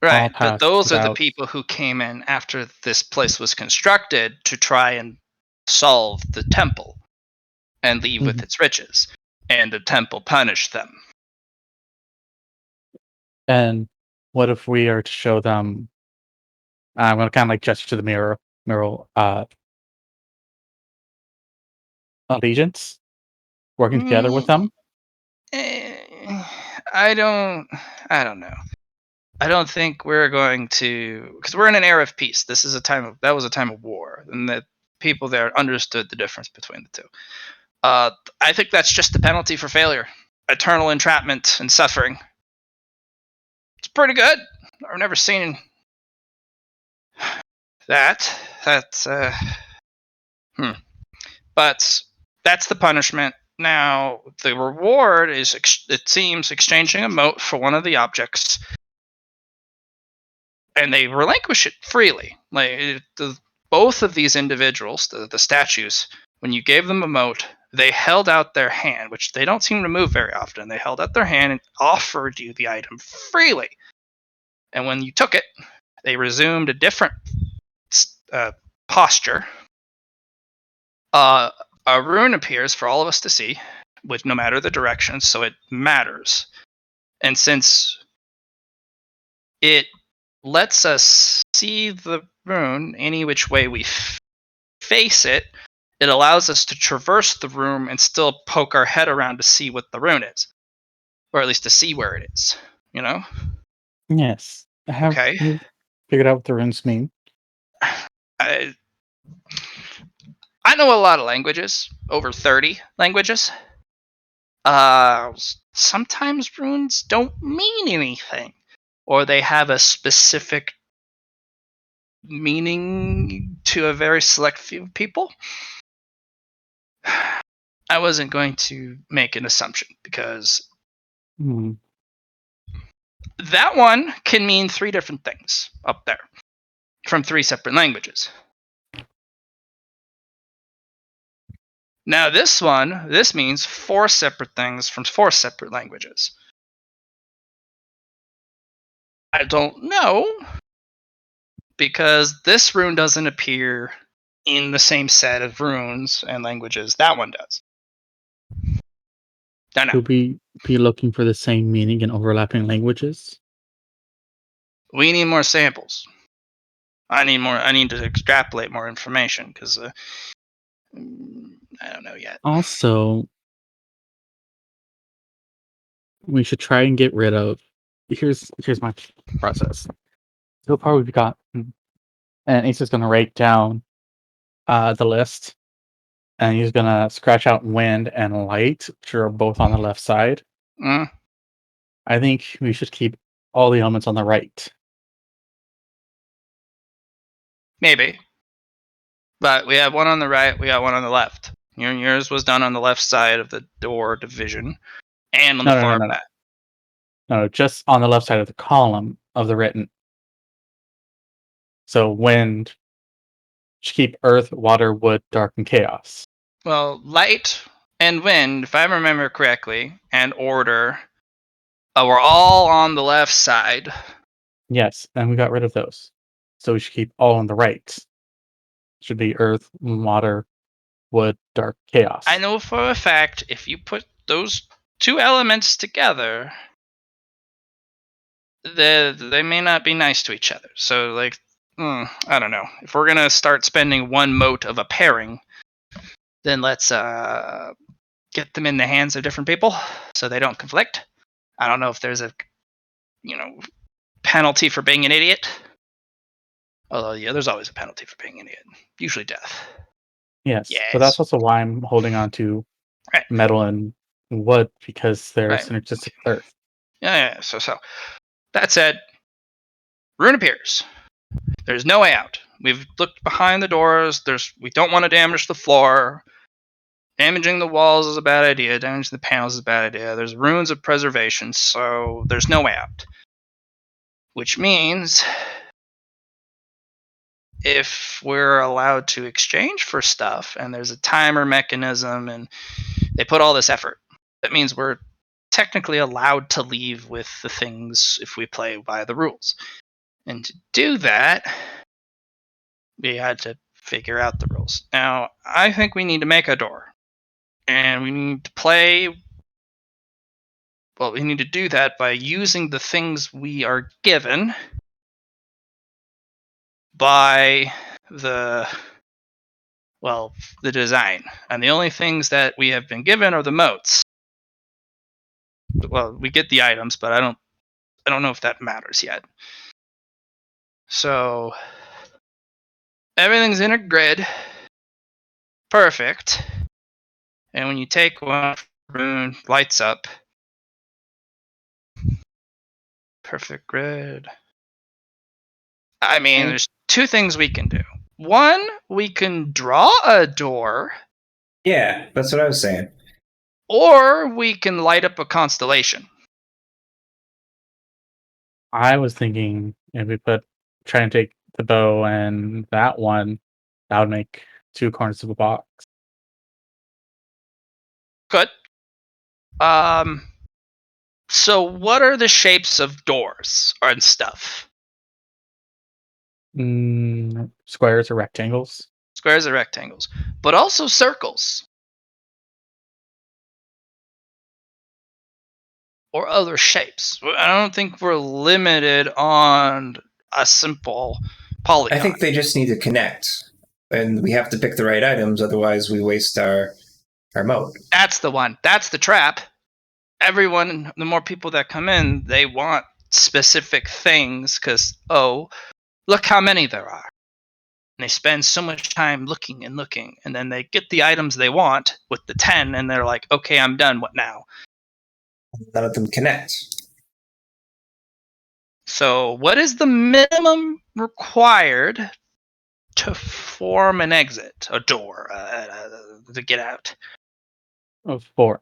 Right, but those are the people who came in after this place was constructed to try and solve the temple and leave with its riches, and the temple punished them. And what if we are to show them? I'm going to kind of like gesture to the mirror, allegiance, working together with them. I don't know. I don't think we're going to, because we're in an era of peace. That was a time of war, and the people there understood the difference between the two. I think that's just the penalty for failure. eternal entrapment and suffering. It's pretty good. I've never seen that. But that's the punishment. Now, the reward is, it seems, exchanging a mote for one of the objects, and they relinquish it freely. Both of these individuals, the statues, when you gave them a mote, they held out their hand, which they don't seem to move very often. They held out their hand and offered you the item freely. And when you took it, they resumed a different posture. A rune appears for all of us to see, with no matter the direction, so it matters. And since it lets us see the rune any which way we face it, it allows us to traverse the room and still poke our head around to see what the rune is, or at least to see where it is. You know? Yes. Have Okay. you figured out what the runes mean? I know a lot of languages, over 30 languages. Sometimes runes don't mean anything, or they have a specific meaning to a very select few people. I wasn't going to make an assumption because that one can mean 3 different things up there from 3 separate languages. Now this means 4 separate things from 4 separate languages. I don't know, because this rune doesn't appear in the same set of runes and languages that one does. Don't know. Could we be looking for the same meaning in overlapping languages? We need more samples. I need to extrapolate more information because I don't know yet. Also, we should try and get rid of. Here's my process. So far we've got, and Ace is going to write down the list, and he's going to scratch out wind and light, which are both on the left side. I think we should keep all the elements on the right. Maybe. But we have one on the right, we got one on the left. Yours was done on the left side of the door division and on the far back. No, just on the left side of the column of the written. So wind should keep earth, water, wood, dark, and chaos. Well, light and wind, if I remember correctly, and order were all on the left side. Yes, and we got rid of those. So we should keep all on the right. Should be earth, water, wood, dark, chaos. I know for a fact if you put those 2 elements together, they may not be nice to each other. So, I don't know. If we're gonna start spending 1 mote of a pairing, then let's get them in the hands of different people so they don't conflict. I don't know if there's a penalty for being an idiot. Although, yeah, there's always a penalty for being an idiot. Usually death. Yes. But that's also why I'm holding on to metal and wood, because they're synergistic with earth. Yeah. So that said, rune appears. There's no way out. We've looked behind the doors. We don't want to damage the floor. Damaging the walls is a bad idea. Damaging the panels is a bad idea. There's runes of preservation, so there's no way out. Which means if we're allowed to exchange for stuff and there's a timer mechanism and they put all this effort, that means we're technically allowed to leave with the things if we play by the rules. And to do that, we had to figure out the rules. Now, I think we need to make a door. And we need to play. Well, we need to do that by using the things we are given by the design. And the only things that we have been given are the motes. Well, we get the items, but I don't know if that matters yet. So everything's in a grid. Perfect. And when you take one rune, lights up, perfect grid. I mean, there's two things we can do. One, we can draw a door. Yeah, that's what I was saying. Or we can light up a constellation. I was thinking if we try and take the bow and that one, that would make 2 corners of a box. Good. So what are the shapes of doors and stuff? Squares or rectangles? Squares or rectangles, but also circles. Or other shapes. I don't think we're limited on a simple polygon. I think they just need to connect. And we have to pick the right items, otherwise we waste our mode. That's the one. That's the trap. Everyone, the more people that come in, they want specific things because, oh, look how many there are. And they spend so much time looking and looking, and then they get the items they want with the 10, and they're like, okay, I'm done. What now? None of them connect. So, what is the minimum required to form an exit, a door, to get out? 4.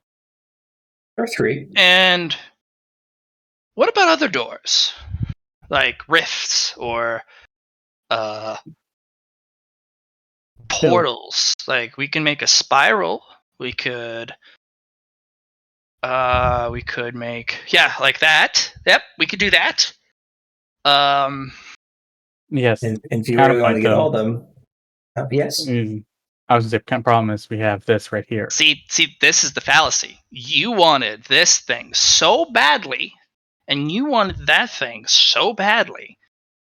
Or 3. And what about other doors? Like rifts or portals. Like we can make a spiral. We could make like that. Yep, we could do that. Yes. And if you really want to get all of them, yes. I was the problem is we have this right here. See, this is the fallacy. You wanted this thing so badly, and you wanted that thing so badly.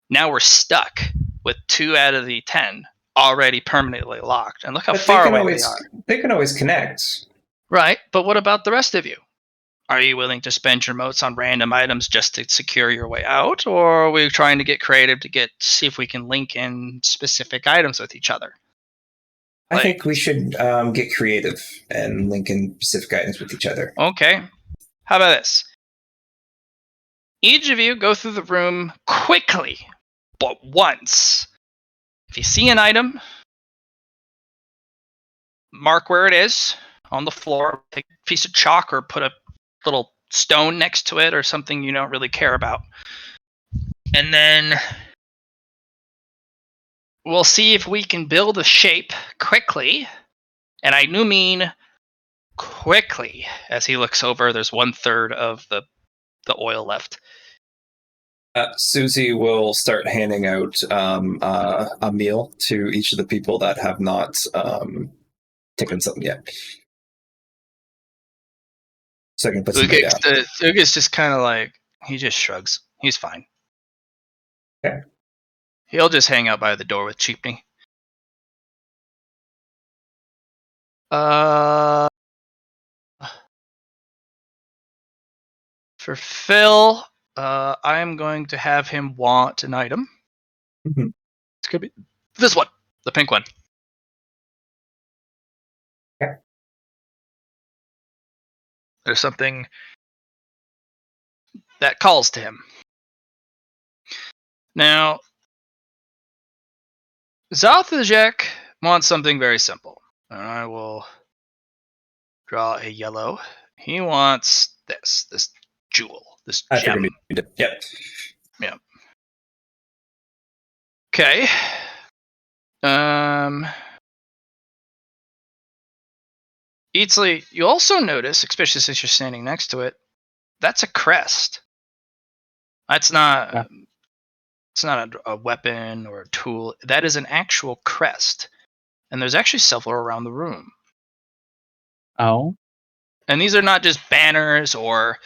Now we're stuck with 2 out of the 10 already permanently locked. And look how far away they are. They can always connect. Right, but what about the rest of you? Are you willing to spend your motes on random items just to secure your way out, or are we trying to get creative to see if we can link in specific items with each other? I think we should get creative and link in specific items with each other. Okay. How about this? Each of you go through the room quickly, but once. If you see an item, mark where it is on the floor, take a piece of chalk or put a little stone next to it or something you don't really care about. And then we'll see if we can build a shape quickly. And I do mean quickly. As he looks over, there's 1/3 of the oil left. Susie will start handing out a meal to each of the people that have not taken something yet. So I can put something down. Lucas just kind of like, he just shrugs. He's fine. Okay. He'll just hang out by the door with Cheapney. For Phil, I am going to have him want an item. Mm-hmm. It's gonna be this one, the pink one. Okay. There's something that calls to him. Now, Zothajek wants something very simple. And I will draw a yellow. He wants this jewel, this gem. Yep. Yeah. Okay. Eatsley, you also notice, especially since you're standing next to it, that's a crest. That's not. Yeah. It's not a weapon or a tool. That is an actual crest, and there's actually several around the room. Oh. And these are not just banners or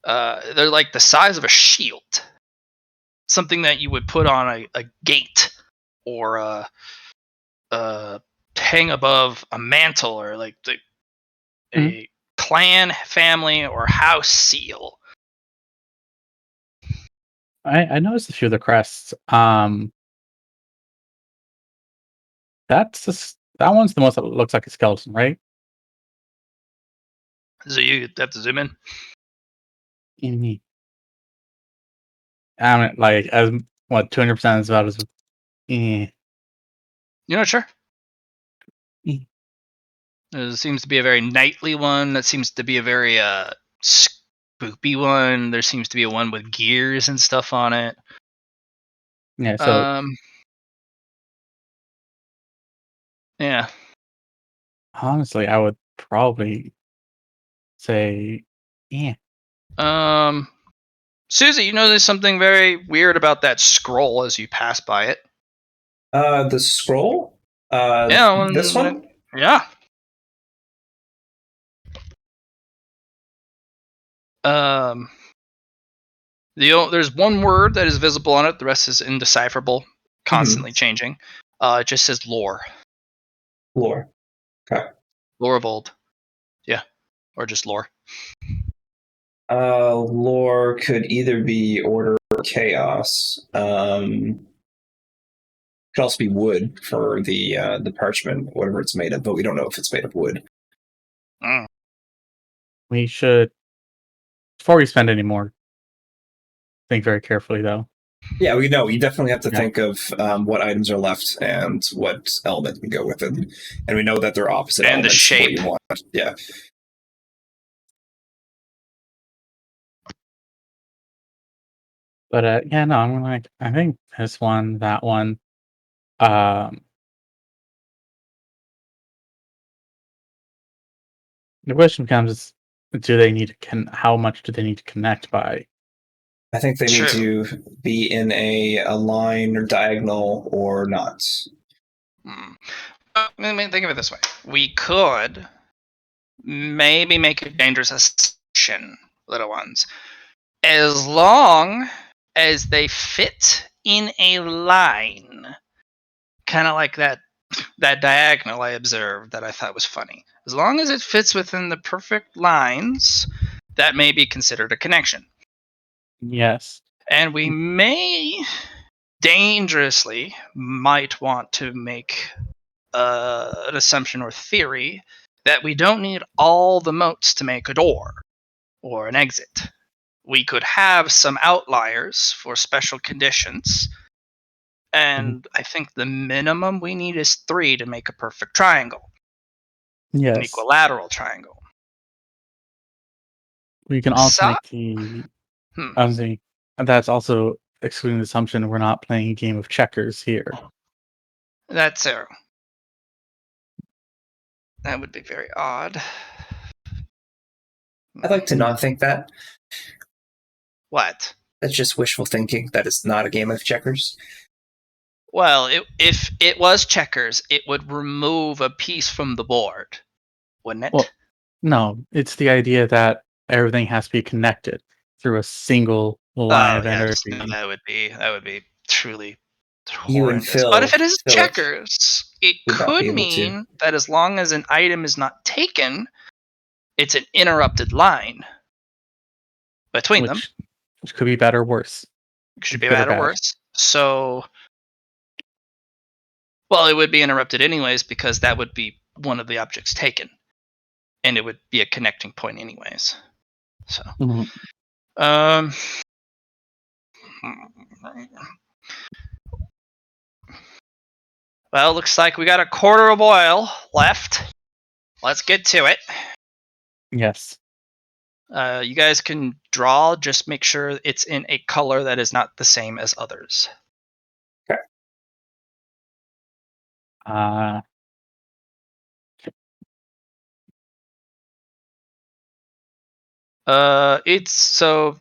they're like the size of a shield. Something that you would put on a gate or hang above a mantle or like a clan, family, or house seal. I noticed a few of the crests. That one's the most that looks like a skeleton, right? So you have to zoom in. I don't like as 200% is about as. Eh. You're not sure? Eh. There seems to be a very knightly one. That seems to be a very spoopy one. There seems to be a one with gears and stuff on it. Yeah. So yeah. honestly, I would probably say, yeah. Susie, you know there's something very weird about that scroll as you pass by it. The scroll? Yeah, This one? Yeah. There's one word that is visible on it. The rest is indecipherable, constantly changing. It just says lore. Lore. Okay. Lore of old. Yeah, or just lore. Lore could either be order or chaos. Could also be wood for the parchment, whatever it's made of, but we don't know if it's made of wood. Mm. We should, before we spend any more, think very carefully though. Yeah, we know. You definitely have to think of what items are left and what element can go with it, and we know that they're opposite And the elements. shape. What you want. Yeah. But yeah, no, I'm like, I think this one, that one. The question becomes: do they need to how much do they need to connect by? I think they need to be in a line or diagonal or not. I mean, think of it this way: we could maybe make a dangerous assumption, little ones, as long as they fit in a line, kind of like that diagonal I observed that I thought was funny. As long as it fits within the perfect lines, that may be considered a connection. Yes. And we may dangerously might want to make an assumption or theory that we don't need all the moats to make a door or an exit. We could have some outliers for special conditions, and I think the minimum we need is 3 to make a perfect triangle. Yes. An equilateral triangle. We can also make the. I was saying that's also excluding the assumption we're not playing a game of checkers here. That's zero. That would be very odd. I'd like to not think that. What? That's just wishful thinking. That is not a game of checkers. Well, if it was checkers, it would remove a piece from the board, wouldn't it? Well, no, it's the idea that everything has to be connected through a single line of energy. No, that would be truly You and horrendous. Phil, But if it is Philip, checkers, it would not be could able to. mean that as long as an item is not taken, it's an interrupted line between them. Which could be better or worse. It should be better or worse. So, well, it would be interrupted anyways because that would be one of the objects taken, and it would be a connecting point anyways. So, well, looks like we got a quarter of oil left. Let's get to it. Yes. You guys can draw. Just make sure it's in a color that is not the same as others. Okay. It's so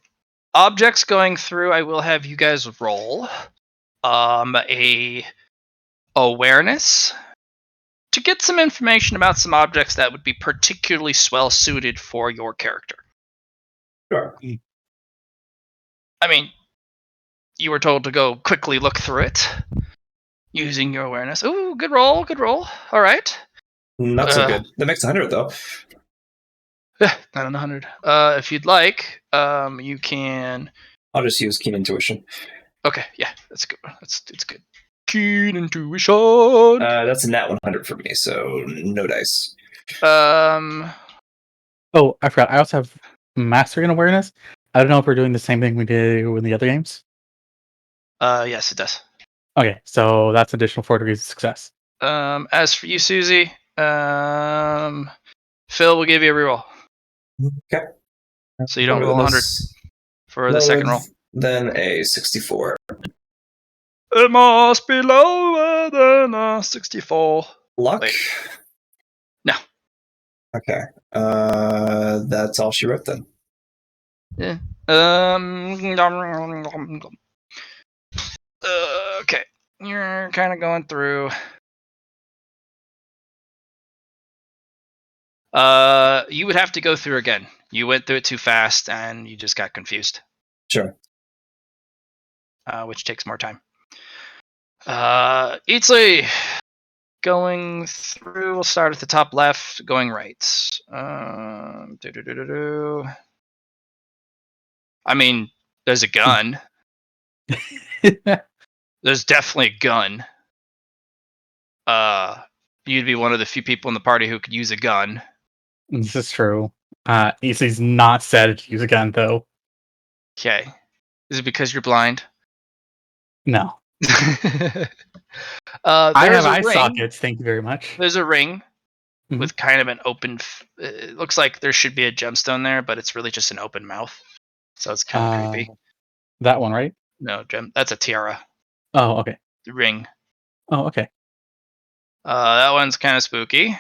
objects going through. I will have you guys roll a awareness to get some information about some objects that would be particularly well suited for your character. Sure. I mean, you were told to go quickly look through it using your awareness. Ooh, good roll, good roll. All right. Not so good. That makes 100 though. Not on 100. If you'd like, you can. I'll just use keen intuition. Okay, yeah, that's good. It's good. Keen intuition. That's a nat 100 for me, so no dice. Oh, I forgot. I also have mastery and awareness. I don't know if we're doing the same thing we did in the other games. Yes, it does. Okay, so that's additional 4 degrees of success. As for you, Susie, Phil will give you a reroll. Okay. So you don't roll 100 for the second roll. Then a 64. It must be lower than a 64. Luck? Wait. No. Okay. That's all she wrote then. Yeah. Okay. You're kind of going through. You would have to go through again. You went through it too fast, and you just got confused. Sure. Which takes more time. Eatsley, going through. We'll start at the top left, going right. I mean, there's a gun. There's definitely a gun. You'd be one of the few people in the party who could use a gun. This is true. He's not said to use a gun, though. Okay. Is it because you're blind? No. I I have eye sockets, thank you very much. There's a ring Mhm. with kind of an open. It looks like there should be a gemstone there, but it's really just an open mouth. So it's kind of creepy. That one, right? No, that's a tiara. Oh, okay. The ring. Oh, okay. That one's kind of spooky.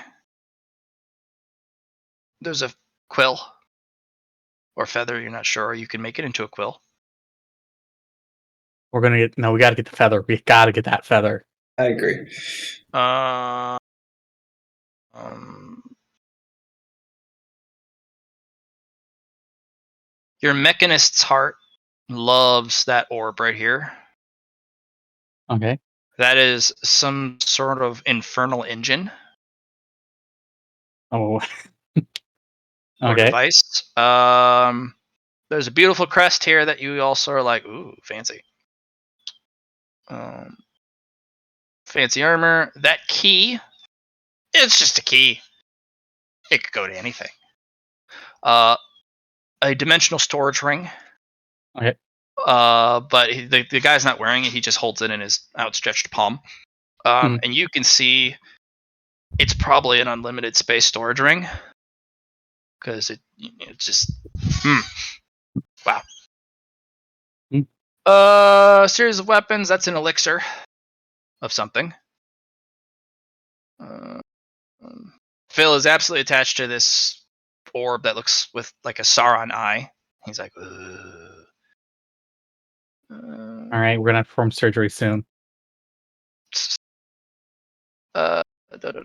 There's a quill or feather. You're not sure. You can make it into a quill. We gotta get the feather. We gotta get that feather. I agree. Your mechanist's heart loves that orb right here. Okay. That is some sort of infernal engine Oh. or Okay. device. There's a beautiful crest here that you also are like, ooh, fancy. Fancy armor. That key, it's just a key. It could go to anything. A dimensional storage ring. Okay. But the guy's not wearing it. He just holds it in his outstretched palm. And you can see it's probably an unlimited space storage ring because it's just wow. Series of weapons. That's an elixir of something. Phil is absolutely attached to this orb that looks with like a Sauron eye. He's like, ugh. All right, we're gonna perform surgery soon. I'm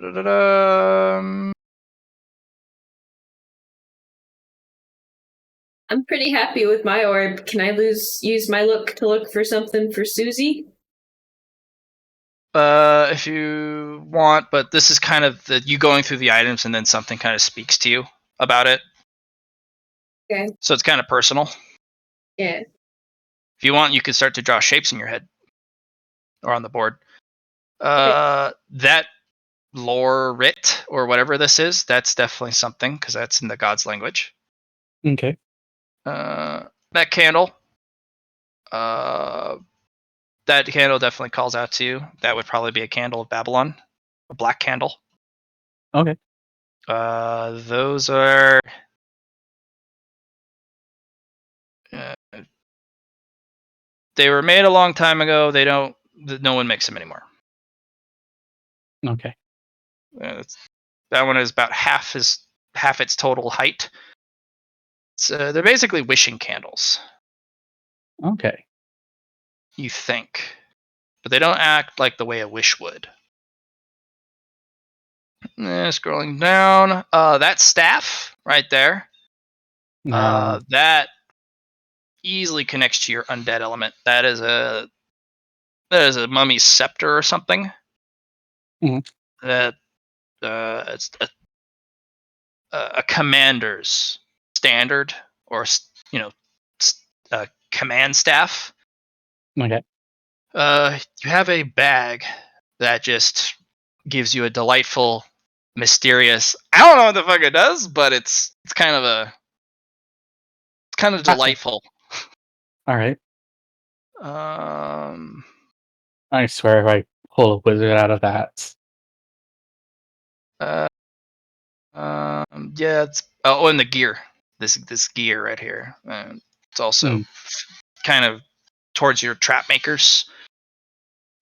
pretty happy with my orb. Can I use my look to look for something for Susie? If you want, but this is kind of you going through the items and then something kind of speaks to you about it. Okay. So it's kind of personal. Yeah. If you want, you can start to draw shapes in your head or on the board. Okay. That lore writ or whatever this is, that's definitely something because that's in the god's language. Okay. That candle. That candle definitely calls out to you. That would probably be a candle of Babylon, a black candle. Okay. Those are. They were made a long time ago. They don't. No one makes them anymore. Okay. That one is about half its total height. So they're basically wishing candles. Okay. You think, but they don't act like the way a wish would. Scrolling down, that staff right there. That easily connects to your undead element. That is a mummy's scepter or something. Mhm. That it's a commander's standard or command staff. Okay. You have a bag that just gives you a delightful, mysterious. I don't know what the fuck it does, but it's kind of delightful. All right. I swear if I pull a wizard out of that. Yeah, it's and the gear. This gear right here. It's also kind of towards your trap makers.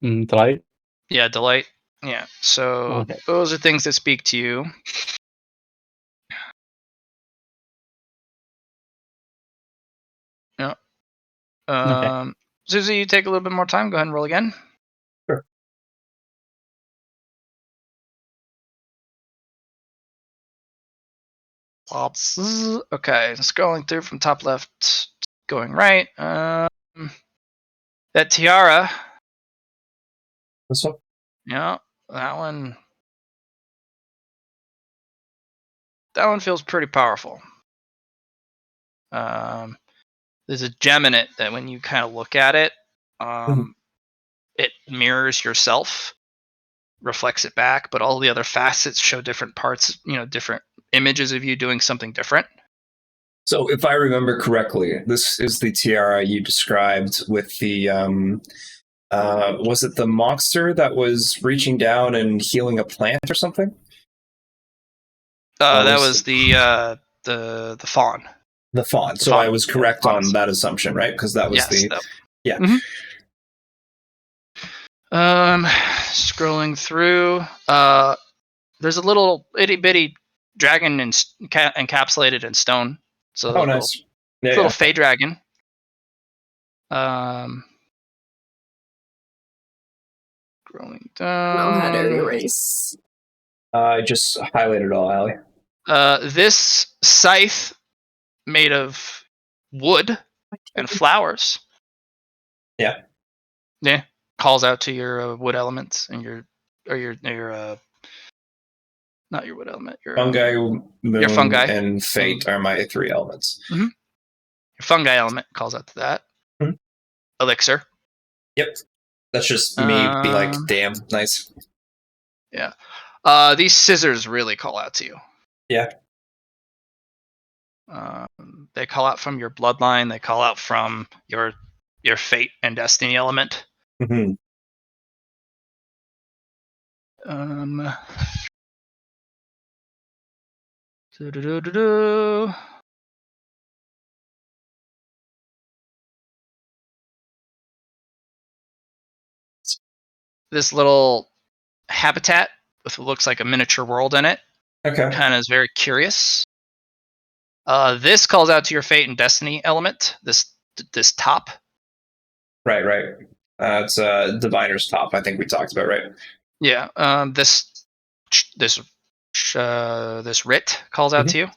Delight? Yeah, delight. Yeah. So Okay. those are things that speak to you. Yeah. Okay. Susie, you take a little bit more time. Go ahead and roll again. Sure. Okay, scrolling through from top left, going right. That tiara. This one? Yeah, that one. That one feels pretty powerful. There's a gem in it that when you kind of look at it, it mirrors yourself, reflects it back, but all the other facets show different parts, different images of you doing something different. So, if I remember correctly, this is the tiara you described with the. Was it the monster that was reaching down and healing a plant or something? That was the fawn. The fawn. The So I fawn. was Yeah, correct on that assumption, right? Because that was yes. Yeah. Mm-hmm. Scrolling through. There's a little itty bitty dragon encapsulated in stone. So Oh, nice. little fey dragon. Scrolling down. Know how to erase. I just highlighted all, Allie. This scythe made of wood and flowers. Yeah. Yeah. Calls out to your wood elements and your not your wood element. Your Fungi, moon, fungi. and fate are my 3 elements. Mm-hmm. Your fungi element calls out to that. Mm-hmm. Elixir. Yep. That's just me being like, damn, nice. Yeah. These scissors really call out to you. Yeah. They call out from your bloodline. They call out from your fate and destiny element. Mm-hmm. This little habitat with what looks like a miniature world in it. Okay. Kind of is very curious. This calls out to your fate and destiny element. This top. Right. It's Diviner's top. I think we talked about, right? Yeah. This writ calls out to you.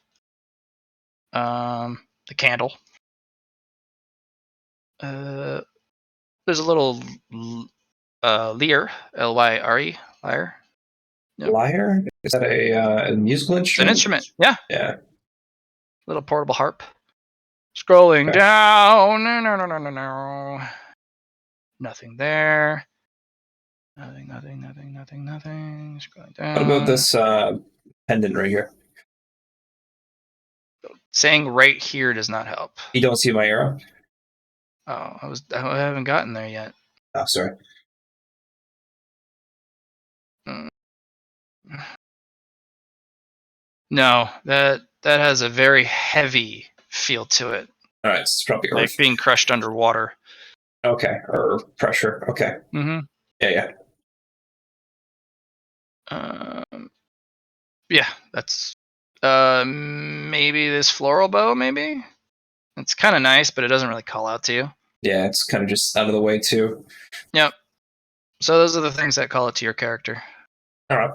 The candle. There's a little lyre, Lyre. Lyre. Yep. Lyre? Is that a musical It's an instrument? instrument. Yeah. Yeah. Little portable harp. Scrolling down. No. Nothing there. Nothing. Scrolling down. What about this pendant right here? Saying right here does not help. You don't see my arrow? Oh, I haven't gotten there yet. Oh, sorry. No, that has a very heavy feel to it. All right, it's probably like earth. being crushed underwater. Okay, or pressure. Okay. Mm-hmm. Yeah. Yeah, that's maybe this floral bow. Maybe it's kind of nice, but it doesn't really call out to you. Yeah, it's kind of just out of the way too. Yep. So those are the things that call it to your character. All right.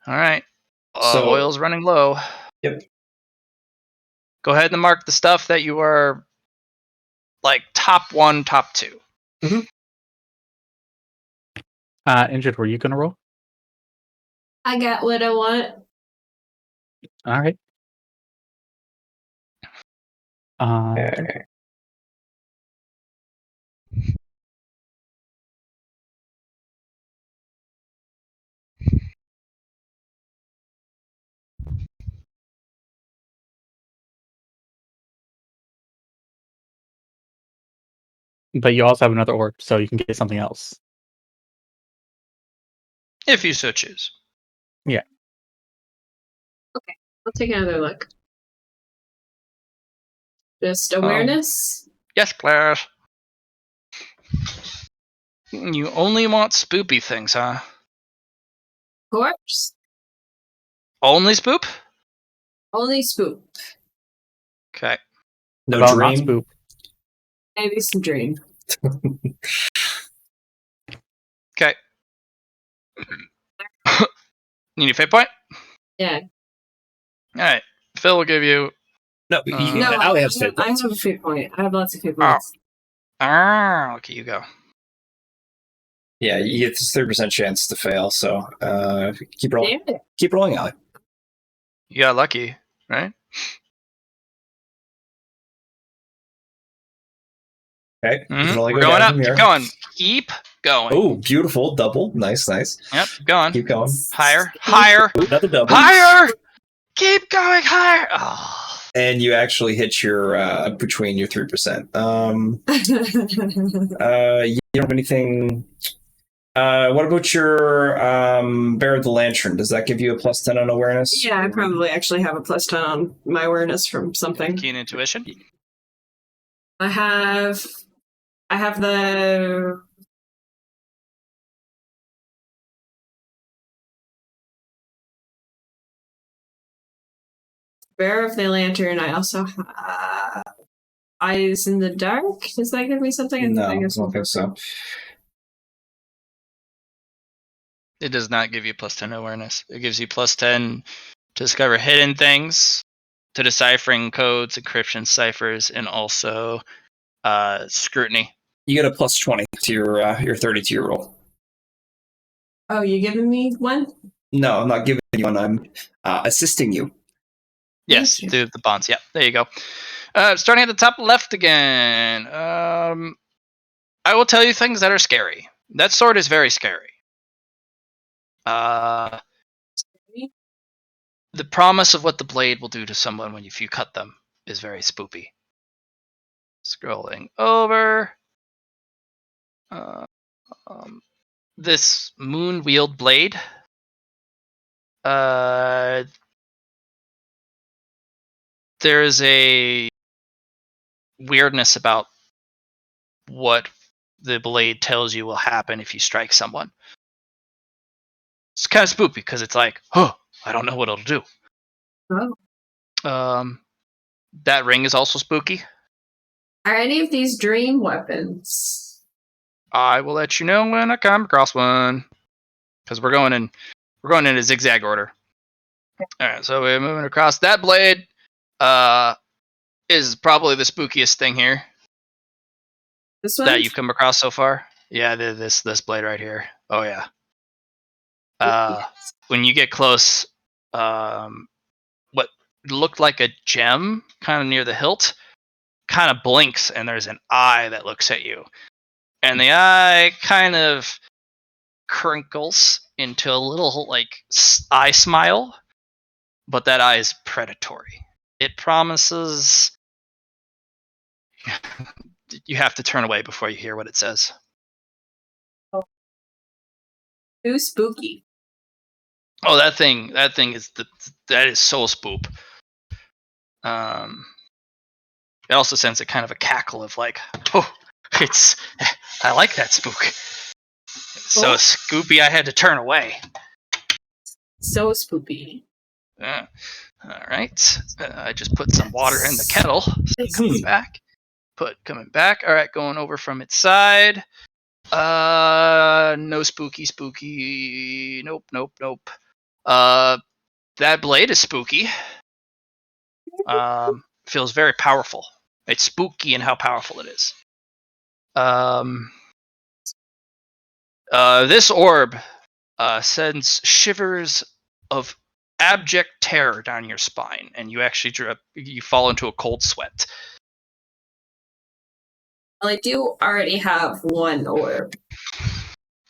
All right. So oil's running low. Yep. Go ahead and mark the stuff that you are like top 1, top 2. Mm-hmm. Injured, were you gonna roll? I got what I want. All right. Okay. But you also have another orb, so you can get something else. If you so choose. I'll take another look. Just Um, awareness. Yes, Claire. You only want spoopy things, huh? Corpse. Only spoop? Only spook. Okay. No About not dream. spoop. Maybe some dream. Okay. You need a fate point? Yeah. Alright. Phil will give you. No, No, Allie has I fate points. have a fate point. I have lots of fate points. Okay, you go. Yeah, you get this 30% chance to fail, so keep rolling. Damn it. Keep rolling, Allie. You got lucky, right? Okay, you can only We're go going down up. from here. Keep going. Keep going. Oh, beautiful double. Nice. Yep, keep going. Keep going. Higher. Higher. Ooh, another double. Higher! Keep going higher! Oh. And you actually hit your between your 3%. You don't have anything. What about your Bear of the Lantern? Does that give you a +10 on awareness? Yeah, I probably actually have a +10 on my awareness from something. Keen intuition. I have the Bear of the Lantern. I also have Eyes in the Dark. Does that give me something? No, I I guess don't think so. It does not give you +10 awareness. It gives you +10 to discover hidden things, to deciphering codes, encryption ciphers, and also scrutiny. You get a +20 to your 32 roll. Oh, you giving me one? No, I'm not giving you one. I'm assisting you. Yes, Thank the bonds. Yep, there you go. Starting at the top left again. I will tell you things that are scary. That sword is very scary. The promise of what the blade will do to someone if you cut them is very spoopy. Scrolling over. This moon-wheeled blade. There is a weirdness about what the blade tells you will happen if you strike someone. It's kind of spoopy because it's like, oh, I don't know what it'll do. Oh. That ring is also spooky. Are any of these dream weapons? I will let you know when I come across one, because we're going in a zigzag order. All right, so we're moving across. That blade is probably the spookiest thing here This one? that you've come across so far. Yeah, this blade right here. Oh yeah. When you get close, what looked like a gem, kind of near the hilt, kind of blinks, and there's an eye that looks at you, and the eye kind of crinkles into a little eye smile, but that eye is predatory. It promises. You have to turn away before you hear what it says. Too spooky. Oh, that thing is that is so spoop. It also sends a kind of a cackle of like, oh, I like that spook. It's so scoopy, I had to turn away. So spoopy. All right, I just put some water in the kettle. So coming back. All right, going over from its side. No spooky. Nope. That blade is spooky. Feels very powerful. It's spooky in how powerful it is. This orb sends shivers of abject terror down your spine, and you actually you fall into a cold sweat. Well, I do already have one orb.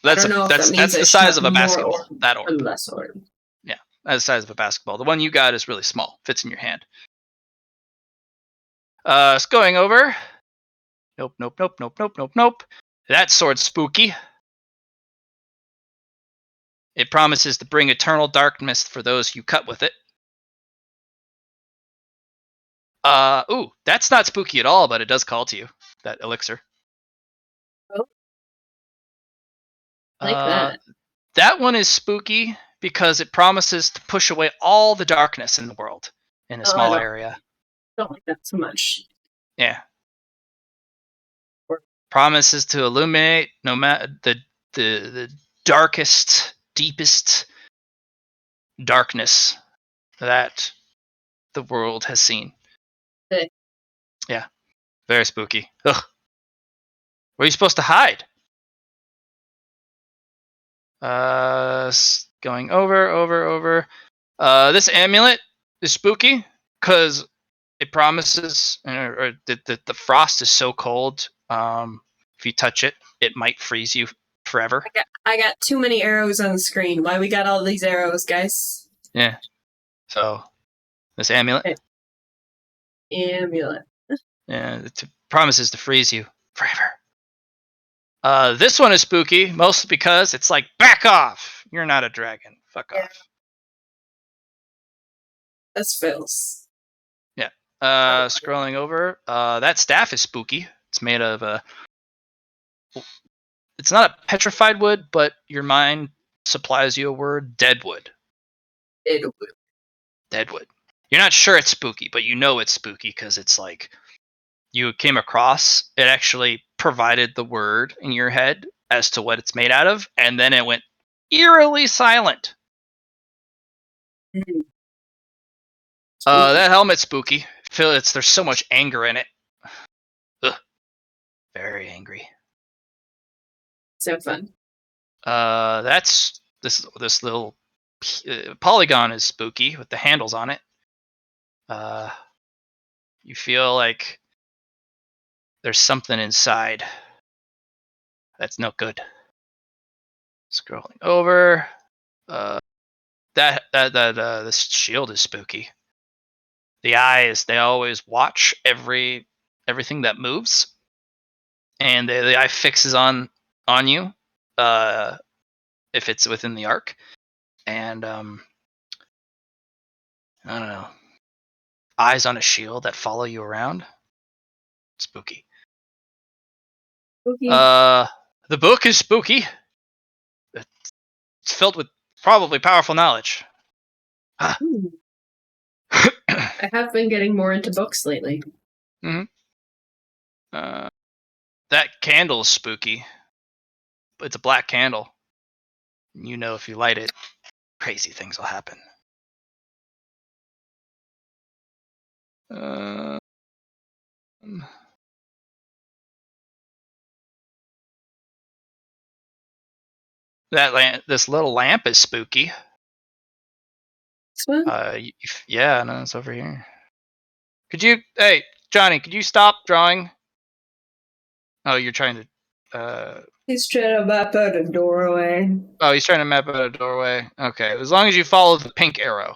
That's I don't know if that means that's I the should size have of a more basketball. orb That or orb. less orb. Yeah, that's the size of a basketball. The one you got is really small. Fits in your hand. It's going over. Nope, nope, nope, nope, nope, nope, nope. That sword's spooky. It promises to bring eternal darkness for those who cut with it. Ooh, that's not spooky at all, but it does call to you, that elixir. Oh. Like that. That one is spooky because it promises to push away all the darkness in the world in a small area. Don't like that so much. Yeah. Promises to illuminate no matter the darkest, deepest darkness that the world has seen. Okay. Yeah. Very spooky. Ugh. Where are you supposed to hide? Going over. This amulet is spooky because it promises, or the frost is so cold. If you touch it, it might freeze you forever. I got too many arrows on the screen. Why we got all these arrows, guys? Yeah. So this amulet. Okay. Amulet. Yeah, it promises to freeze you forever. This one is spooky, mostly because it's like, back off! You're not a dragon. Fuck off. That's Phil's. Yeah. Scrolling over. That staff is spooky. It's made of it's not a petrified wood, but your mind supplies you a word, deadwood. Deadwood. You're not sure it's spooky, but you know it's spooky because it's like you came across, it actually provided the word in your head as to what it's made out of, and then it went eerily silent. That helmet's spooky. There's so much anger in it. Ugh. Very angry. So fun. That's this little polygon is spooky with the handles on it. You feel like there's something inside that's no good. Scrolling over. This shield is spooky. The eyes, they always watch everything that moves, and the eye fixes on you if it's within the arc, and I don't know, eyes on a shield that follow you around. Spooky. The book is spooky. It's filled with probably powerful knowledge. I have been getting more into books lately. Mm-hmm. That candle is spooky. It's a black candle. You know, if you light it, crazy things will happen. This little lamp is spooky. This one? Yeah, no, it's over here. Hey, Johnny, could you stop drawing? Oh, you're trying to. He's trying to map out a doorway. Oh, he's trying to map out a doorway. Okay, as long as you follow the pink arrow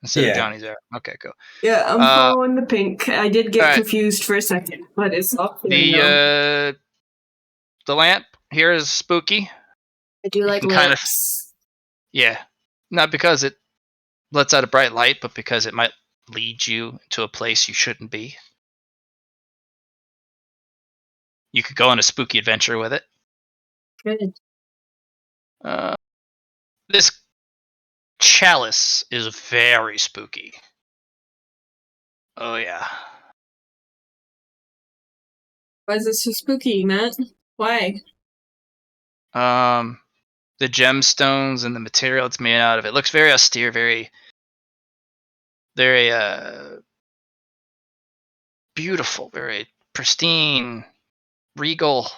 instead of Johnny's arrow. Okay, cool. Yeah, I'm following the pink. I did get confused for a second, but it's all clear now. The lamp here is spooky. I do like lamps. Yeah, not because it lets out a bright light, but because it might lead you to a place you shouldn't be. You could go on a spooky adventure with it. Good. This chalice is very spooky. Oh yeah. Why is it so spooky, Matt? Why? The gemstones and the material it's made out of. It looks very austere, very beautiful, very pristine, regal.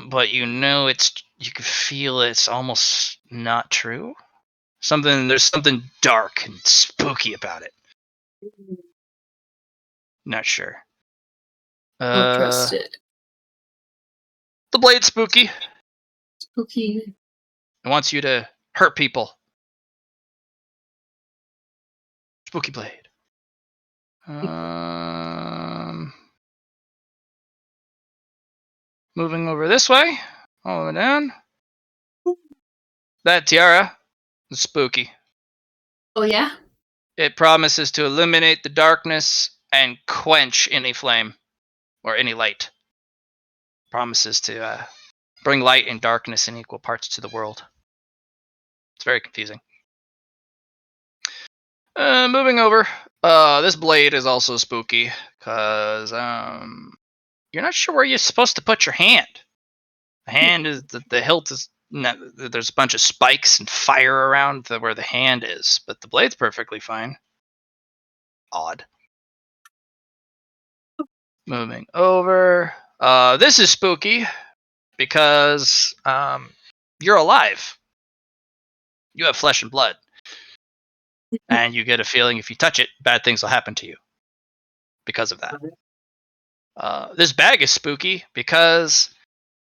But you know you can feel it's almost not true. There's something dark and spooky about it. Not sure. Don't trust it. The blade's spooky. Spooky. It wants you to hurt people. Spooky blade. moving over this way, all the way down. That tiara is spooky. Oh, yeah? It promises to illuminate the darkness and quench any flame or any light. Promises to bring light and darkness in equal parts to the world. It's very confusing. Moving over. This blade is also spooky because you're not sure where you're supposed to put your hand. The hand is the hilt is. There's a bunch of spikes and fire around where the hand is, but the blade's perfectly fine. Odd. Moving over. This is spooky because you're alive. You have flesh and blood. And you get a feeling if you touch it, bad things will happen to you because of that. This bag is spooky because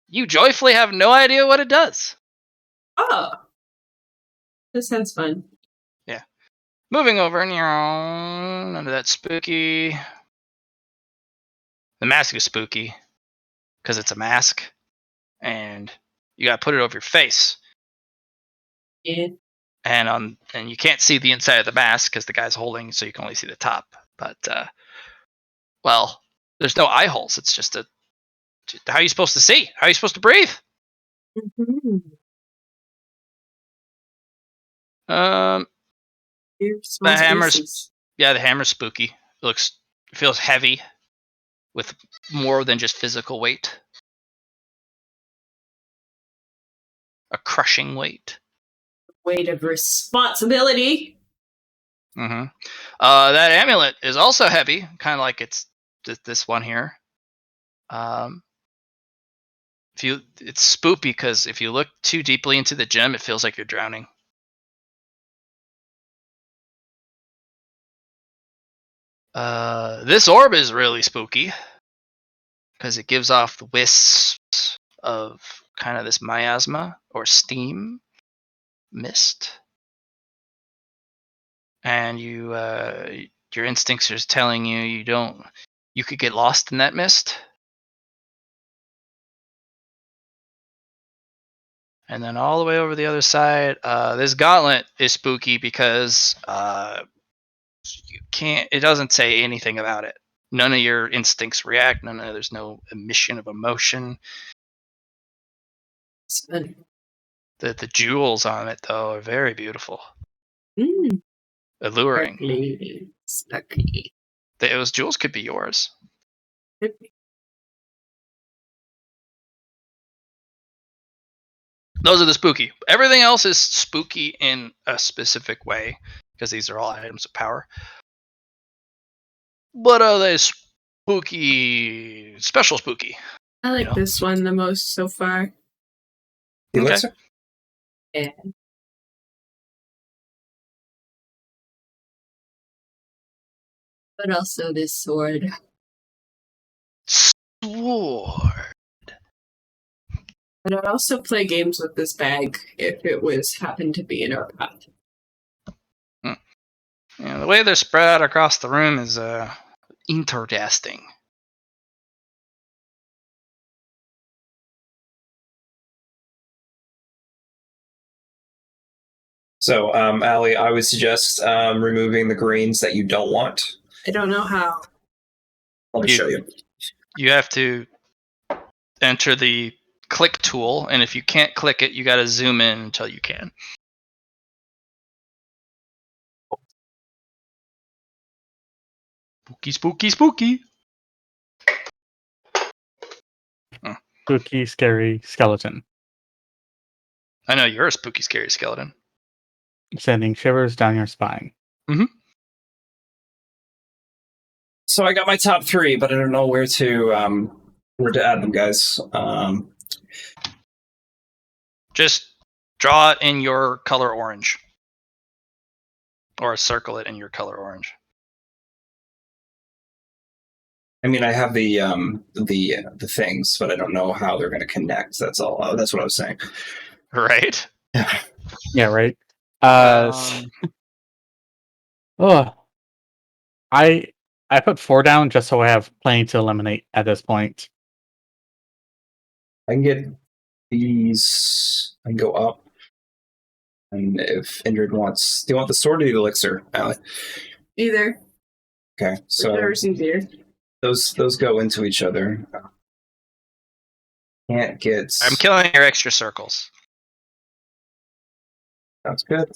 you joyfully have no idea what it does. Oh. This sounds fun. Yeah. Moving over, none of that spooky. The mask is spooky because it's a mask, and you gotta put it over your face. Yeah. And you can't see the inside of the mask because the guy's holding, so you can only see the top. But well, there's no eye holes. It's just how are you supposed to see? How are you supposed to breathe? Mm-hmm. The hammer's the hammer's spooky. It feels heavy with more than just physical weight. A crushing weight. Weight of responsibility. Mm-hmm. That amulet is also heavy, kind of like it's this one here. It's spooky because if you look too deeply into the gem, it feels like you're drowning. This orb is really spooky because it gives off the wisps of kind of this miasma or steam mist, and your instincts are telling you you could get lost in that mist. And then all the way over the other side, this gauntlet is spooky because it doesn't say anything about it. None of your instincts react. There's no emission of emotion. The jewels on it though are very beautiful. Alluring. Sparkly. Those jewels could be yours. Those are the spooky. Everything else is spooky in a specific way because these are all items of power. But are they spooky? Special spooky. I like this one the most so far. Okay. Yeah. But also this sword. Sword. But I'd also play games with this bag if it happened to be in our path. Yeah, the way they're spread out across the room is interesting. So, Allie, I would suggest removing the greens that you don't want. I don't know how. Let me show you. You have to enter the click tool, and if you can't click it, you got to zoom in until you can. Spooky, spooky, spooky. Spooky, scary skeleton. I know you're a spooky, scary skeleton. Sending shivers down your spine. Mm-hmm. So I got my top three, but I don't know where to add them, guys. Just draw it in your color orange, or circle it in your color orange. I mean, I have the things, but I don't know how they're going to connect. That's all. That's what I was saying. Right. Yeah. Right. I put 4 down just so I have plenty to eliminate at this point. I can get these. I can go up. And if Indrid wants, do you want the sword or the elixir, Allie? Either. Okay, so Whichever's easier. those go into each other. Can't get. I'm killing your extra circles. Sounds good.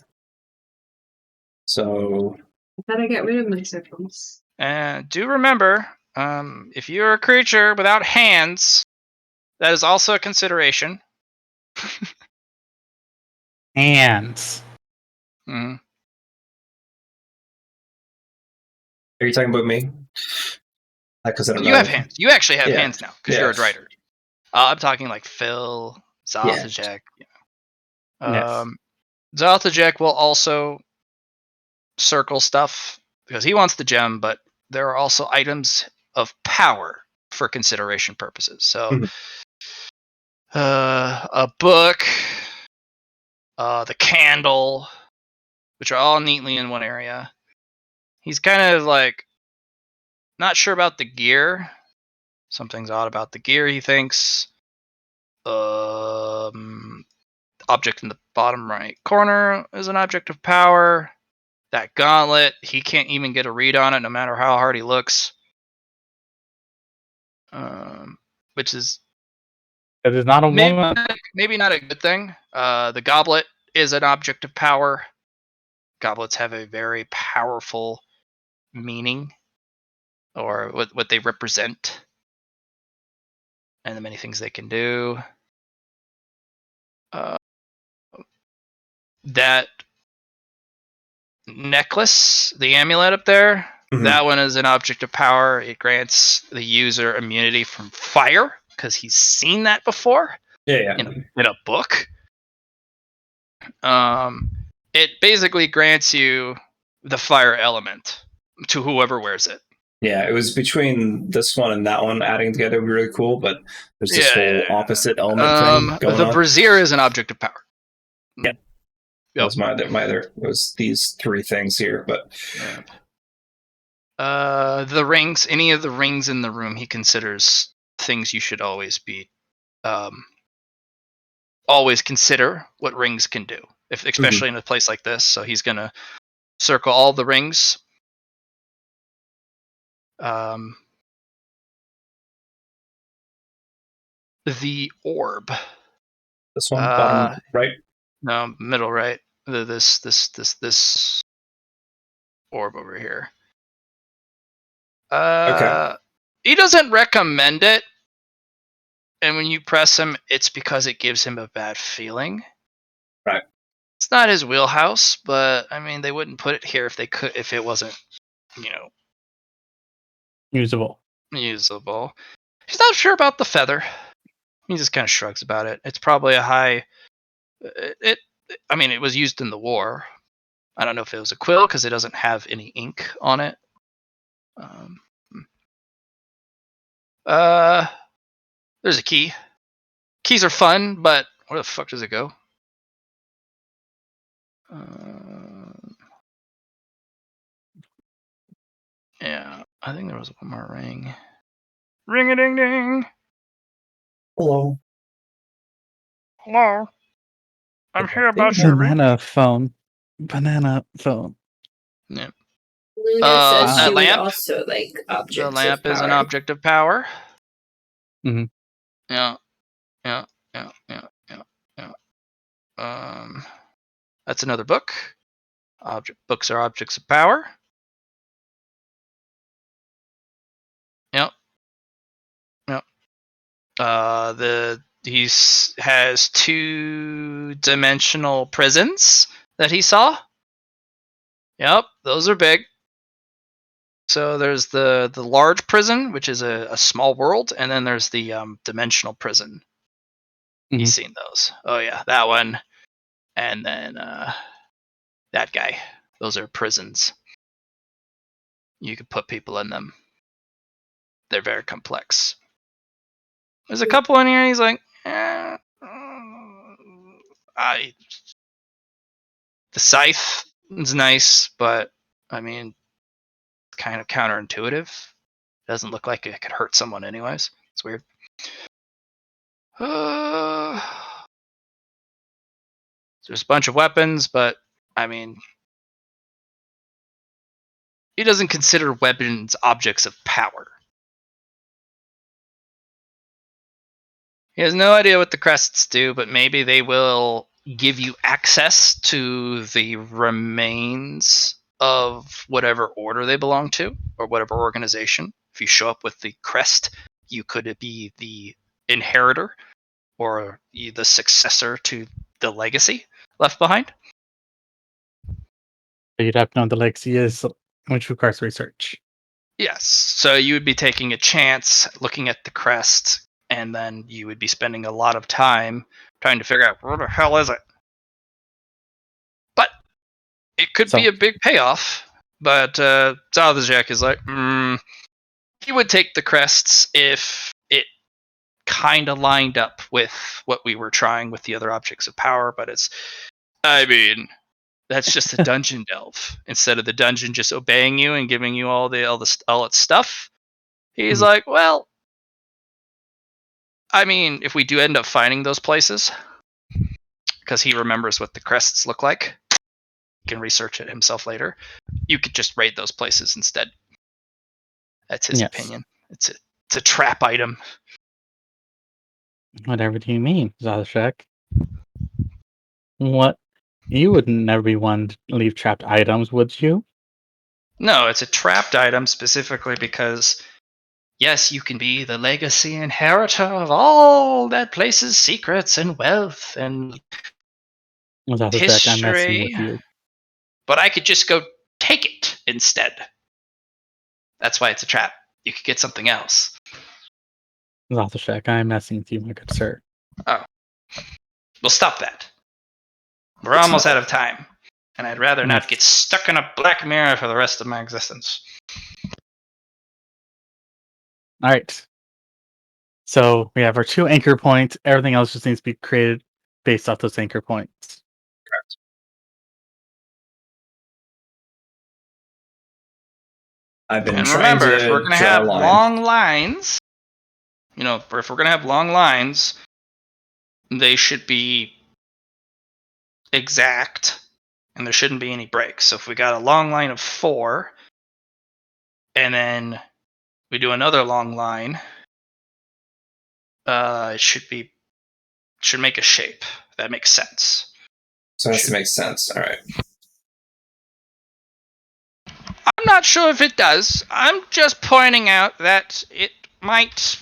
So I thought I got rid of my circles. And do remember, if you're a creature without hands, that is also a consideration. Hands. Mm-hmm. are you talking about me? Because I don't You know. have hands. You actually have Yeah. hands now because Yeah. you're a Drider. I'm talking like Phil, Zalthajek. Yes. Zalthajek will also circle stuff because he wants the gem, but there are also items of power for consideration purposes. So, Mhm. a book, the candle, which are all neatly in one area. He's kind of like not sure about the gear. Something's odd about the gear, he thinks. Object in the bottom right corner is an object of power. That gauntlet, he can't even get a read on it no matter how hard he looks. Which is It is not a woman. maybe not a good thing. The goblet is an object of power. Goblets have a very powerful meaning, or what they represent, and the many things they can do. That necklace, the amulet up there, that one is an object of power. It grants the user immunity from fire because he's seen that before in a book. It basically grants you the fire element to whoever wears it. Yeah, it was between this one and that one adding together would be really cool, but there's this whole opposite element thing going the on. brazier is an object of power. Yeah. That was my other. It was these three things here, but the rings, any of the rings in the room, he considers things you should always be, always consider what rings can do, if especially in a place like this. So he's gonna circle all the rings. The orb. This one, bottom right. No, middle right. This orb over here. Okay. He doesn't recommend it, and when you press him, it's because it gives him a bad feeling. Right. It's not his wheelhouse, but I mean, they wouldn't put it here if they could, if it wasn't, Usable. usable. He's not sure about the feather. He just kind of shrugs about it. It's probably a high. I mean, it was used in the war. I don't know if it was a quill because it doesn't have any ink on it. There's a key. Keys are fun, but where the fuck does it go? Yeah, I think there was one more ring. Ring a ding ding. Hello. Hello. I'm here about your ring. Banana phone. Banana phone. Yeah. Luna says she would lamp. also like objects. The lamp of is an power. object of power. Mm-hmm. Yeah. That's another book. Books are objects of power. Yep. He has 2-dimensional prisons that he saw. Yep, those are big. So there's the large prison, which is a small world, and then there's the dimensional prison. Mm-hmm. He's seen those. Oh yeah, that one, and then that guy. Those are prisons. You could put people in them. They're very complex. There's a couple in here. He's like, the scythe is nice, but I mean, it's kind of counterintuitive. It doesn't look like it could hurt someone anyways. It's weird. There's a bunch of weapons, but I mean, he doesn't consider weapons objects of power. He has no idea what the crests do, but maybe they will give you access to the remains of whatever order they belong to, or whatever organization. If you show up with the crest, you could be the inheritor or the successor to the legacy left behind. But you'd have to know what the legacy is, which requires research. Yes. So you would be taking a chance looking at the crest, and then you would be spending a lot of time trying to figure out where the hell is it. But it could be a big payoff. But Zalazek is like, he would take the crests if it kind of lined up with what we were trying with the other objects of power. But I mean, that's just a dungeon delve. Instead of the dungeon just obeying you and giving you all its stuff, he's like, well, I mean, if we do end up finding those places, because he remembers what the crests look like, he can research it himself later. You could just raid those places instead. That's his opinion. It's a trap item. Whatever do you mean, Zalashek? What? You would never be one to leave trapped items, would you? No, it's a trapped item specifically because, yes, you can be the legacy inheritor of all that place's secrets and wealth and Zalashek, I'm messing with history, you. but I could just go take it instead. That's why it's a trap. You could get something else. Zalashek, I'm messing with you, my good sir. Oh. Well, stop that. We're almost out of time, and I'd rather not get stuck in a black mirror for the rest of my existence. All right. So we have our 2 anchor points. Everything else just needs to be created based off those anchor points. Correct. I've been And trying remember, to if we're going to draw have a line. long lines, if we're going to have long lines, they should be exact, and there shouldn't be any breaks. So if we got a long line of 4, and then we do another long line, it should make a shape. That makes sense. So it has to make sense. All right. I'm not sure if it does. I'm just pointing out that it might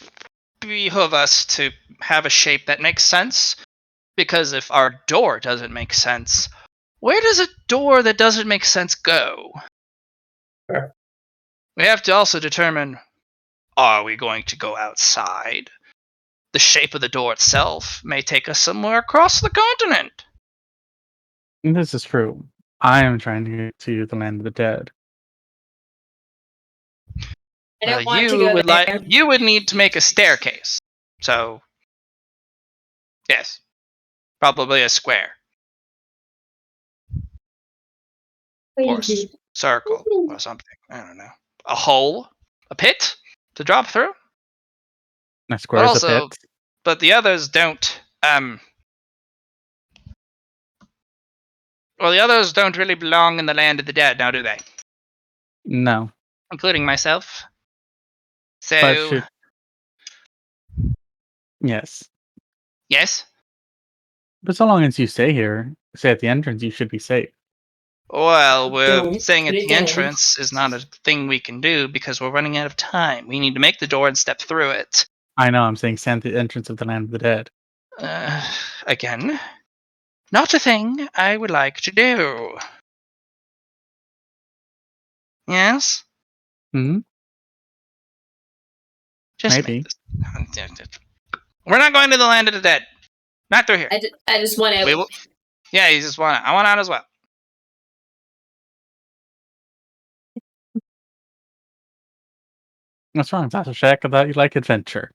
behoove us to have a shape that makes sense. Because if our door doesn't make sense, where does a door that doesn't make sense go? Fair. We have to also determine, are we going to go outside? The shape of the door itself may take us somewhere across the continent. This is true. I am trying to get to the land of the dead. I don't want to go there. You would need to make a staircase. So, yes, probably a square. Or circle or something. I don't know. A hole? A pit to drop through? My square is a pit. But the others don't. Well, the others don't really belong in the land of the dead, now do they? No. Including myself. So. Yes. Yes? But so long as you stay here, stay at the entrance, you should be safe. Well, we're saying at the entrance is not a thing we can do because we're running out of time. We need to make the door and step through it. I know, I'm saying stand at the entrance of the land of the dead. Again, not a thing I would like to do. Yes? Hmm? Just maybe. We're not going to the land of the dead. Not through here. I just want out. Yeah, you just want out. I want out as well. What's wrong, Zalashek? I thought you like adventure.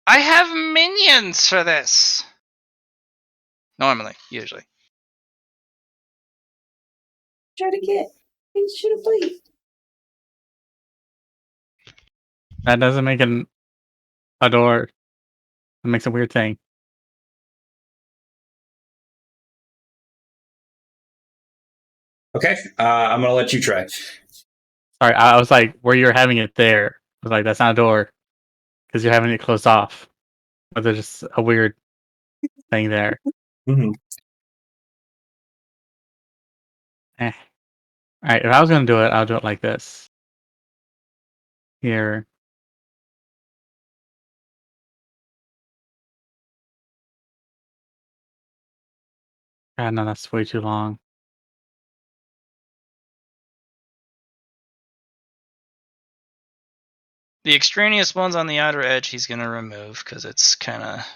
I have minions for this. Normally, usually. Try to get. He should have played. That doesn't make a door It makes a weird thing. Okay, I'm gonna let you try. Sorry, I was like, where you're having it there. I was like, that's not a door because you're having it closed off. But there's just a weird thing there. Mm-hmm. Eh. All right, if I was gonna do it, I'll do it like this. Here. God, no, that's way too long. The extraneous ones on the outer edge he's going to remove because it's kind of...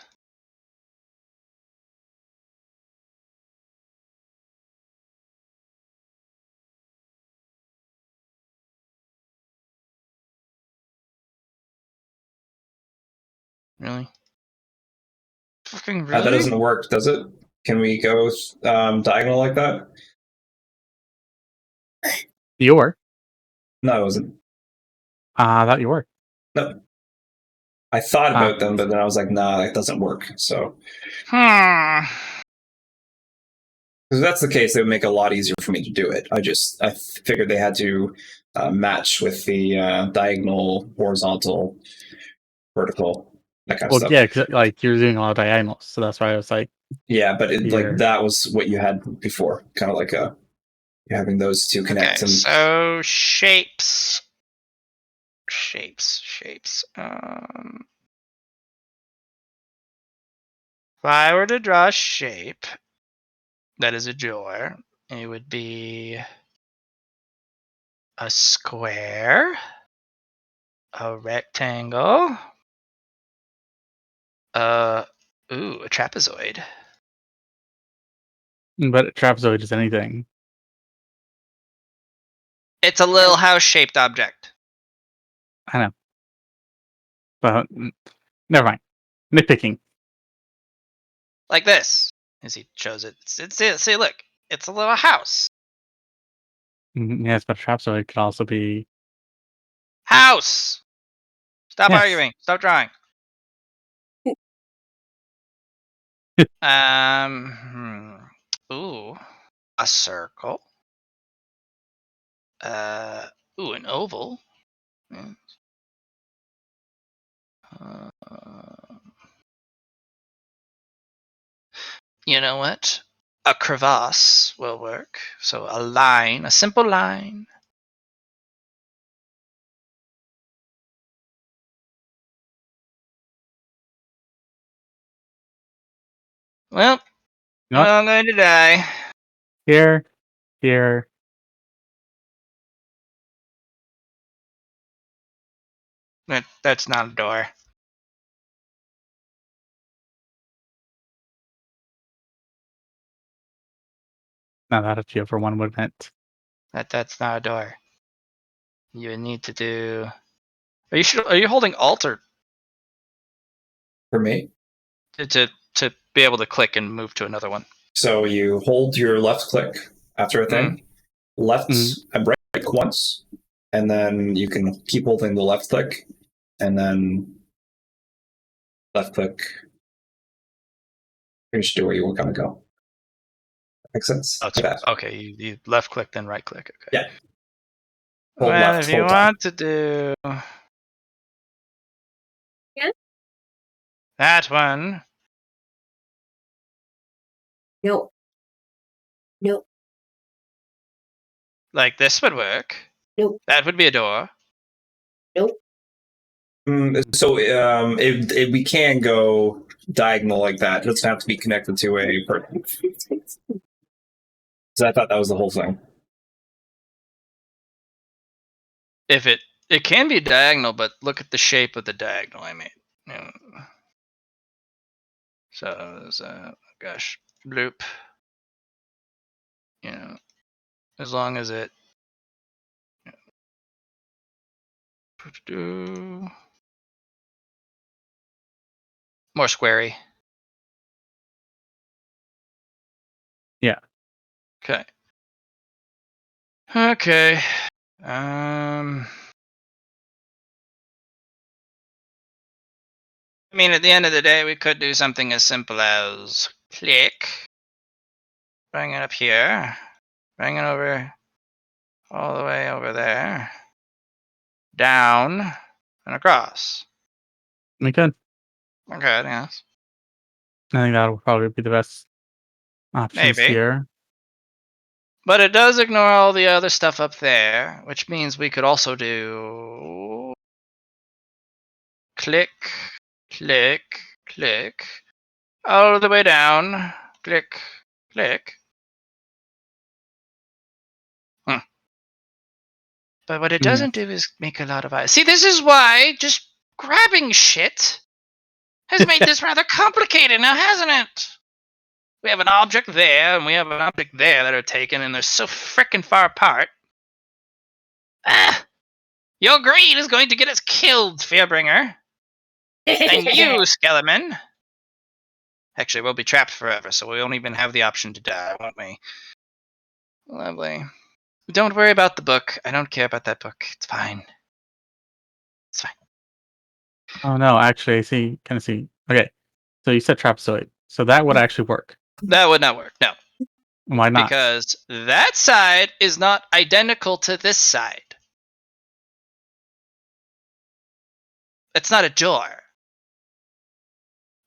Really? Fucking really? That doesn't work, does it? Can we go diagonal like that? You were. No, it wasn't. I thought you were. No. I thought about them, but then I was like, nah, that doesn't work. So, Hmm. if that's the case, it would make it a lot easier for me to do it. I figured they had to match with the diagonal, horizontal, vertical, that kind of Well, stuff. yeah, because like you're doing a lot of diagonals, so that's why I was like, Yeah, but here. that was what you had before, kind of like you're having those two connect. Okay, And so shapes. If I were to draw a shape that is a door, it would be a square, a rectangle, a trapezoid. But a trapezoid is anything. It's a little house-shaped object. I know. But never mind. Nitpicking. Like this, as he shows it. See, look, it's a little house. Yes, but a trapezoid could also be. House! Stop Yes. arguing. Stop drawing. Ooh, a circle. An oval. You know what? A crevasse will work. So a line, a simple line. Well, You know what? I'm going to die. Here. That's not a door. Now that a geo for one would meant. That's not a door. You would need to do. Are you holding Alt or for me, to be able to click and move to another one? so you hold your left click after a thing, left Mm. and right click once, and then you can keep holding the left click, and then left click. You should do where you were gonna go. Makes sense. Oh, Like that. okay. You left click then right click. Okay. Yeah. Hold Well, left if you whole time. want to do Yeah. that one, No. No. like this would work. Nope. That would be a door. Nope. So we can go diagonal like that. It doesn't have to be connected to a person. So I thought that was the whole thing. If it can be diagonal, but look at the shape of the diagonal I made. So there's gosh, loop. As long as it more squarey. Yeah. Okay. Okay. Um. I mean, at the end of the day, we could do something as simple as click, bring it up here, bring it over, all the way over there, down, and across. We could. Okay, yes. I think that would probably be the best options Maybe. here. But it does ignore all the other stuff up there, which means we could also do click, click, click, all the way down, click, click. But what it doesn't do is make a lot of eyes. See, this is why just grabbing shit has made this rather complicated now, hasn't it? We have an object there, and we have an object there that are taken, and they're so frickin' far apart. Ah! Your greed is going to get us killed, Fearbringer. And you, Skeleman. Actually, we'll be trapped forever, so we won't even have the option to die, won't we? Lovely. Don't worry about the book. I don't care about that book. It's fine. It's fine. Oh no, actually, I see. Kind of see. Okay, so you said trapezoid, so that would actually work. That would not work. No. Why not? Because that side is not identical to this side. It's not a door.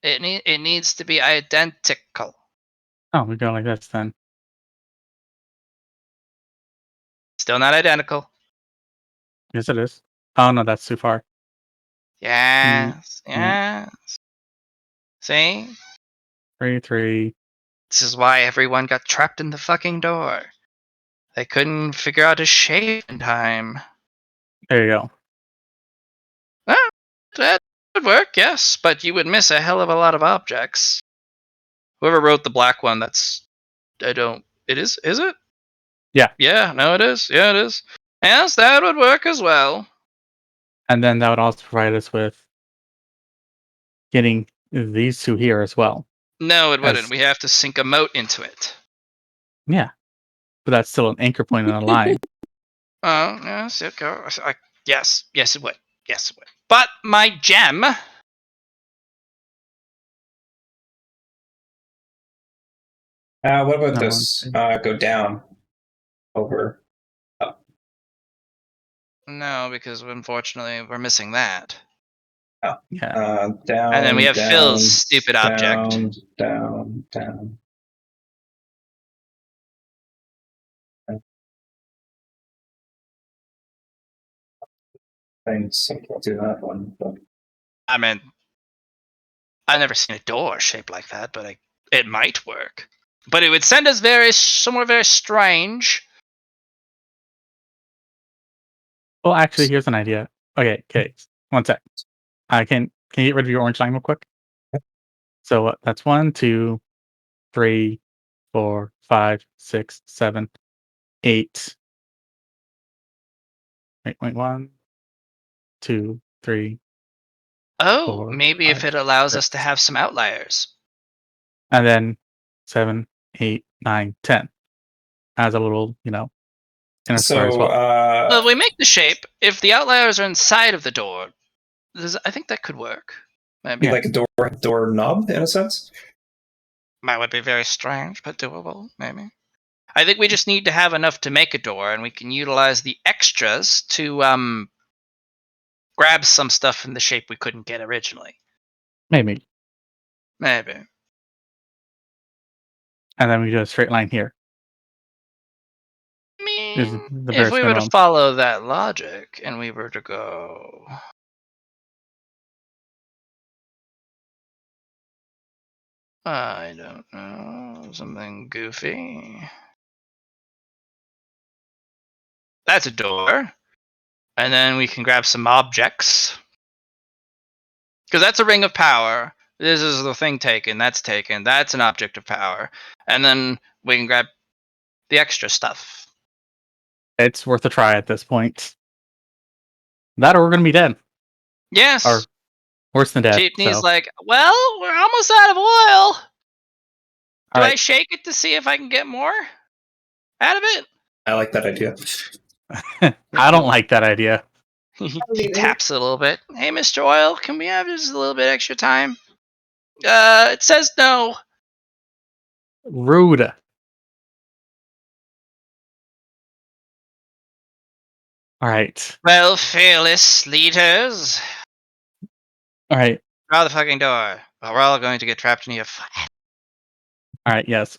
It needs to be identical. Oh, we go like this then. Still not identical. Yes, it is. Oh no, that's too far. Yes. Yes. See? 3, 3. This is why everyone got trapped in the fucking door. They couldn't figure out a shape in time. There you go. Well, that would work, yes, but you would miss a hell of a lot of objects. Whoever wrote the black one, it is it? Yeah. Yeah, no, it is. Yeah, it is. Yes, that would work as well. And then that would also provide us with getting these two here as well. No, it wouldn't. As- We have to sink a moat into it. Yeah, but that's still an anchor point on a line. Oh, yes, it goes. Yes, it would. Yes, it would. But my gem. What about No, this? Go down, over, up. No, because unfortunately we're missing that. Yeah. Down. And then we have down, Phil's stupid object. Down. Things I can't do that one. But... I mean, I've never seen a door shaped like that, but it might work. But it would send us somewhere very strange. Well, actually, here's an idea. Okay. 1 sec. Can you get rid of your orange line real quick? So that's 1, 2, 3, 4, 5, 6, 7, 8. Wait, 1, 2, 3, Oh, 4, maybe 5, if it allows 6. us to have some outliers. And then 7, 8, 9, 10 as a little, inner square as well. Well, if we make the shape, if the outliers are inside of the door, I think that could work. Maybe. Like a door knob, in a sense? That would be very strange, but doable, maybe. I think we just need to have enough to make a door, and we can utilize the extras to grab some stuff in the shape we couldn't get originally. Maybe. Maybe. And then we do a straight line here. I mean, Is the if bare we were to minimum. follow that logic, and we were to go... I don't know, something goofy. That's a door. And then we can grab some objects. Because that's a ring of power. This is the thing taken. That's taken. That's an object of power. And then we can grab the extra stuff. It's worth a try at this point. That or we're going to be dead. Yes. Or worse than dead. Jeepney's So. like, well, we're almost out of oil. Do Right. I shake it to see if I can get more out of it? I like that idea. I don't like that idea. He taps it a little bit. Hey, Mr. Oil, can we have just a little bit extra time? It says no. Rude. All right. Well, fearless leaders, All right. draw the fucking door. Or we're all going to get trapped in here. All right. Yes.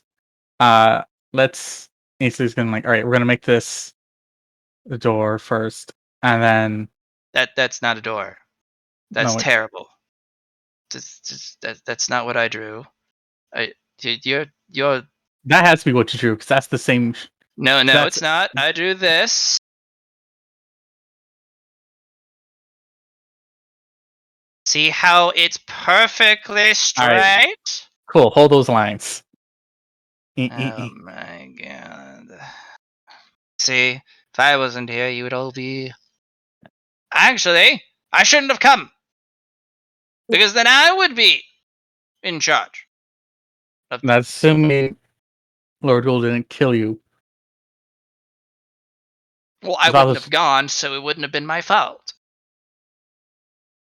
Let's. He's gonna like. All right. We're gonna make this the door first, and then That's not a door. That's no. terrible. That's not what I drew. You're That has to be what you drew because that's the same. no, That's it's not. I drew this. See how it's perfectly straight? cool. Hold those lines. Oh my god. See, if I wasn't here, you would all be. Actually, I shouldn't have come. Because then I would be in charge. That's assuming Lord Gold didn't kill you. Well, I If I wouldn't was- have gone, so it wouldn't have been my fault.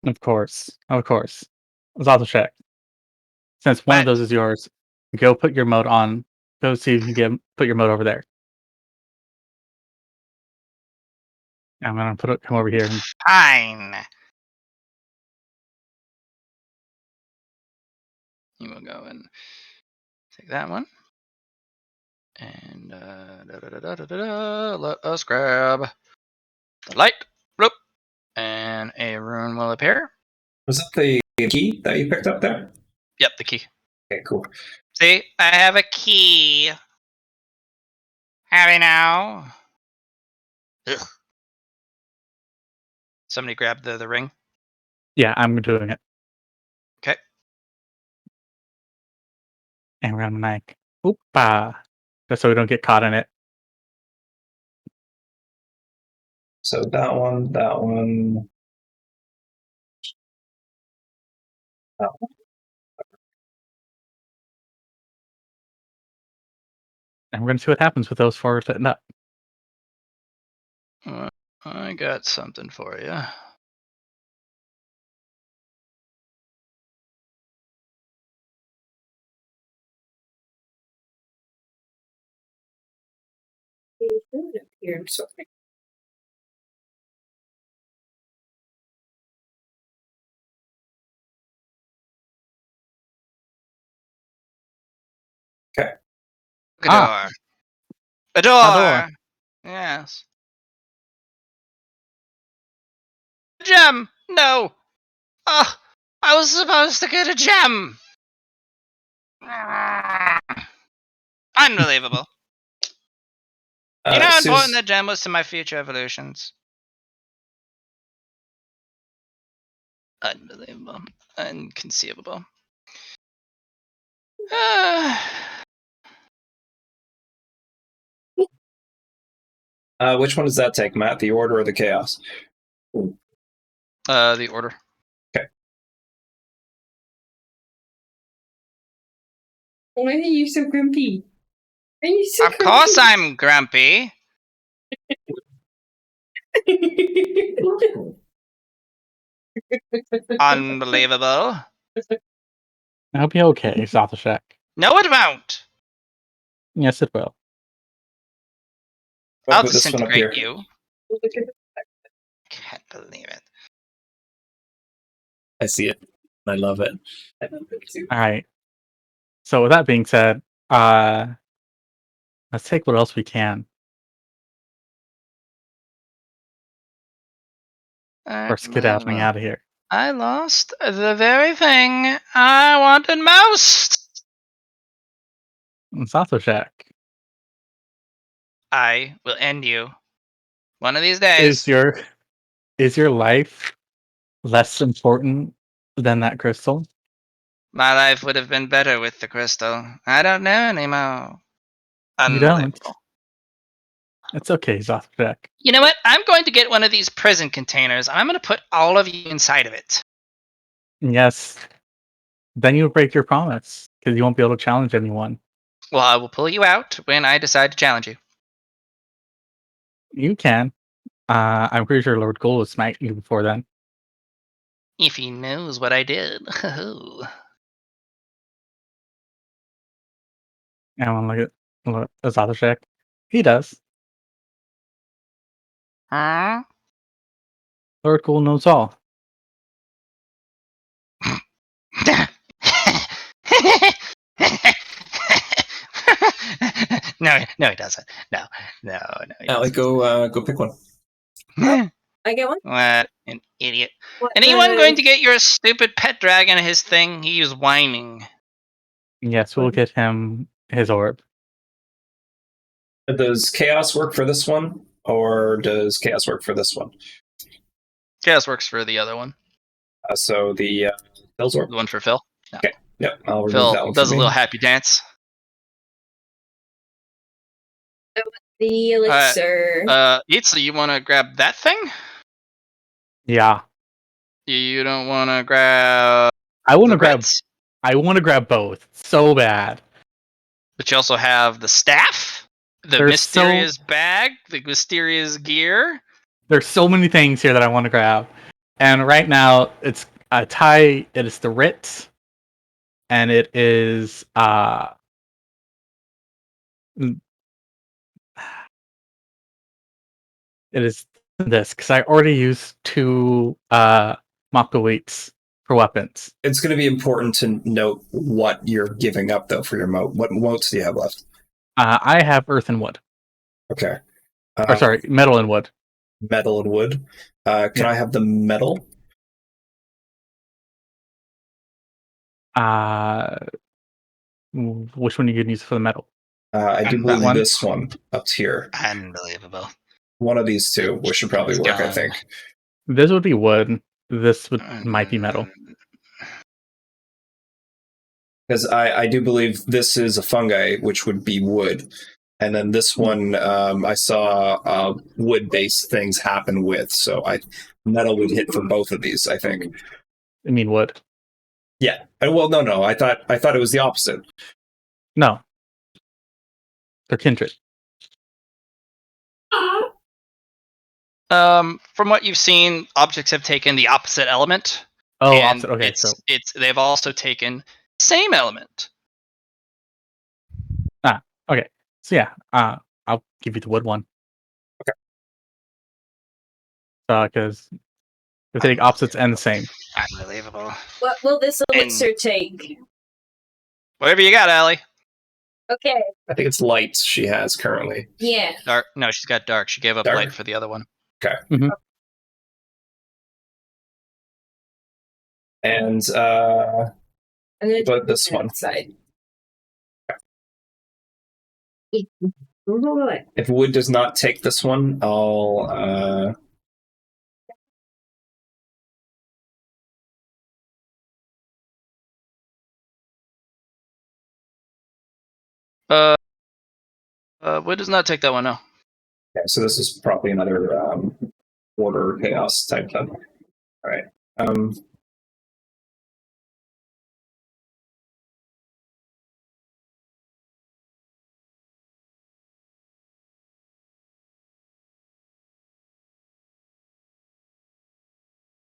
Of course. Let's also check. Since one of But those is yours, go put your mode on. Go see if you can put your mode over there. I'm gonna come over here. And, fine. You will go and take that one. And let us grab the light. Bloop. And a rune will appear. Was that the key that you picked up there? Yep, the key. Okay, cool. See, I have a key. Howdy now. Ugh. Somebody grab the ring. yeah, I'm doing it. Okay. And we're on the mic. Oopa. Just so we don't get caught in it. So that one, that one. That one. And we're gonna see what happens with those four sitting up. I got something for you. Here, I'm sorry. A door. A door. A door. Yes. A gem. No. Oh, I was supposed to get a gem. Unbelievable. You know how important that gem was to my future evolutions? Unbelievable. Inconceivable. Which one does that take, Matt? The order or the chaos? The order. Okay. Why are you so grumpy? Why are you so Of course I'm grumpy. Unbelievable. It'll be okay, Satoshek. No, it won't. Yes, it will. I'll I'll put this one up here. disintegrate you. Can't believe it. I see it. I love it. All right. So with that being said, let's take what else we can. Or skedaddling out of here. I lost the very thing I wanted most. Satoshek. I will end you one of these days. Is your life less important than that crystal? My life would have been better with the crystal. I don't know anymore. You don't. It's okay, Satoshek. You know what? I'm going to get one of these prison containers. I'm going to put all of you inside of it. Yes. Then you'll break your promise because you won't be able to challenge anyone. Well, I will pull you out when I decide to challenge you. You can. I'm pretty sure Lord Gold was smacking you before then. If he knows what I did. And I want to look at his auto check. He does. Huh? Lord Gold knows all. No, he doesn't. No, he Allie, doesn't. go pick one. I get one. What an idiot. What Anyone the- going to get your stupid pet dragon his thing? He was whining. Yes, we'll get him his orb. Does chaos work for this one, or does chaos work for this one? Chaos works for the other one. So the Phil's orb. The one for Phil. No. Okay. Yep, I'll remove Phil that one. does for a me. little happy dance. The elixir. Itza, you want to grab that thing? Yeah, You don't want to grab I want the to grab. Ritz? I want to grab both so bad. But you also have the staff, the There's mysterious bag, the mysterious gear. There's so many things here that I want to grab, and right now it's a tie. It is the Ritz, and it is it is this because I already used 2 Mokka for weapons. It's going to be important to note what you're giving up, though, for your moat. What moats do you have left? I have earth and wood. Okay. Or sorry, metal and wood. Metal and wood. Can I have the metal? Which one are you going to use for the metal? I do That believe one? this one up here. Unbelievable. One of these two, which should probably work, I think. This would be wood. This might be metal. Because I do believe this is a fungi, which would be wood. And then this one, I saw wood-based things happen with. So metal would hit for both of these, I think. I mean wood. Yeah. Well, no. I thought it was the opposite. No. They're kindred. From what you've seen, objects have taken the opposite element. Oh, and opposite. Okay, so they've also taken same element. okay. So yeah, I'll give you the wood one. Okay. Because they take opposites and the same. Unbelievable. What will this elixir take? Whatever you got, Allie. Okay. I think it's lights she has currently. Yeah. Dark. No, she's got dark. She gave up Dark? light for the other one. Okay. Mhm. And I'm gonna but this take one. that side. If wood does not take this one, I'll Wood does not take that one. No. okay, so this is probably another order chaos type thing. All right.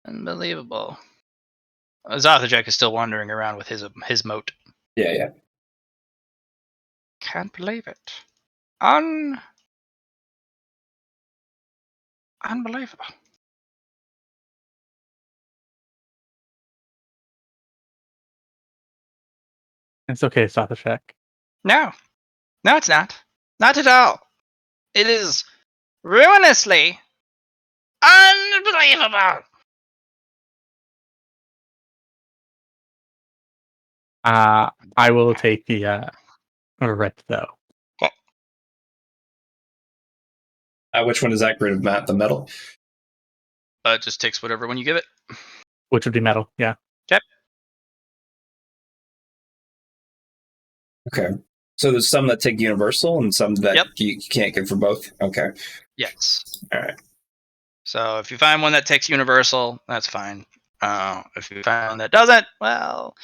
Unbelievable. Zathajek is still wandering around with his moat. Yeah. Can't believe it. Unbelievable. It's okay, it's not the check. No, it's not. Not at all. It is ruinously unbelievable. I will take the red though. Which one is that grid of Matt? The metal? It just takes whatever one you give it. Which would be metal, yeah. Okay. So there's some that take universal and some that you can't give for both. Okay. Yes. All right. So if you find one that takes universal, that's fine. If you find one that doesn't, well,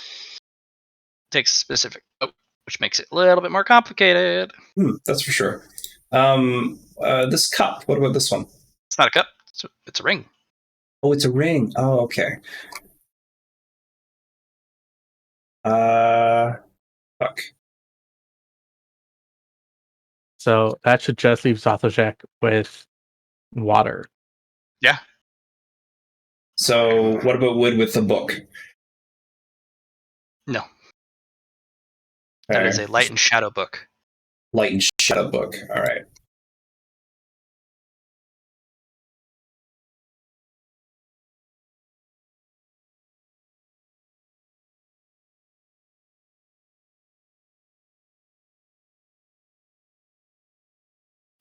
takes specific, which makes it a little bit more complicated. That's for sure. This cup. What about this one? It's not a cup. It's a ring. Oh, it's a ring. Oh, okay. Fuck. So that should just leave Zathojek with water. Yeah. So what about Wood with the book? No. That is a light and shadow book. Light and shadow book. All right.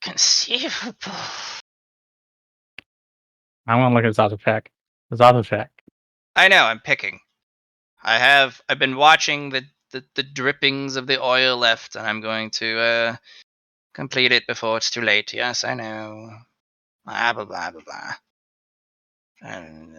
Conceivable. I want to look at Zathojek. Zathojek. I know. I'm picking. I've been watching the drippings of the oil left, and I'm going to complete it before it's too late. Yes, I know. Blah blah blah blah blah. And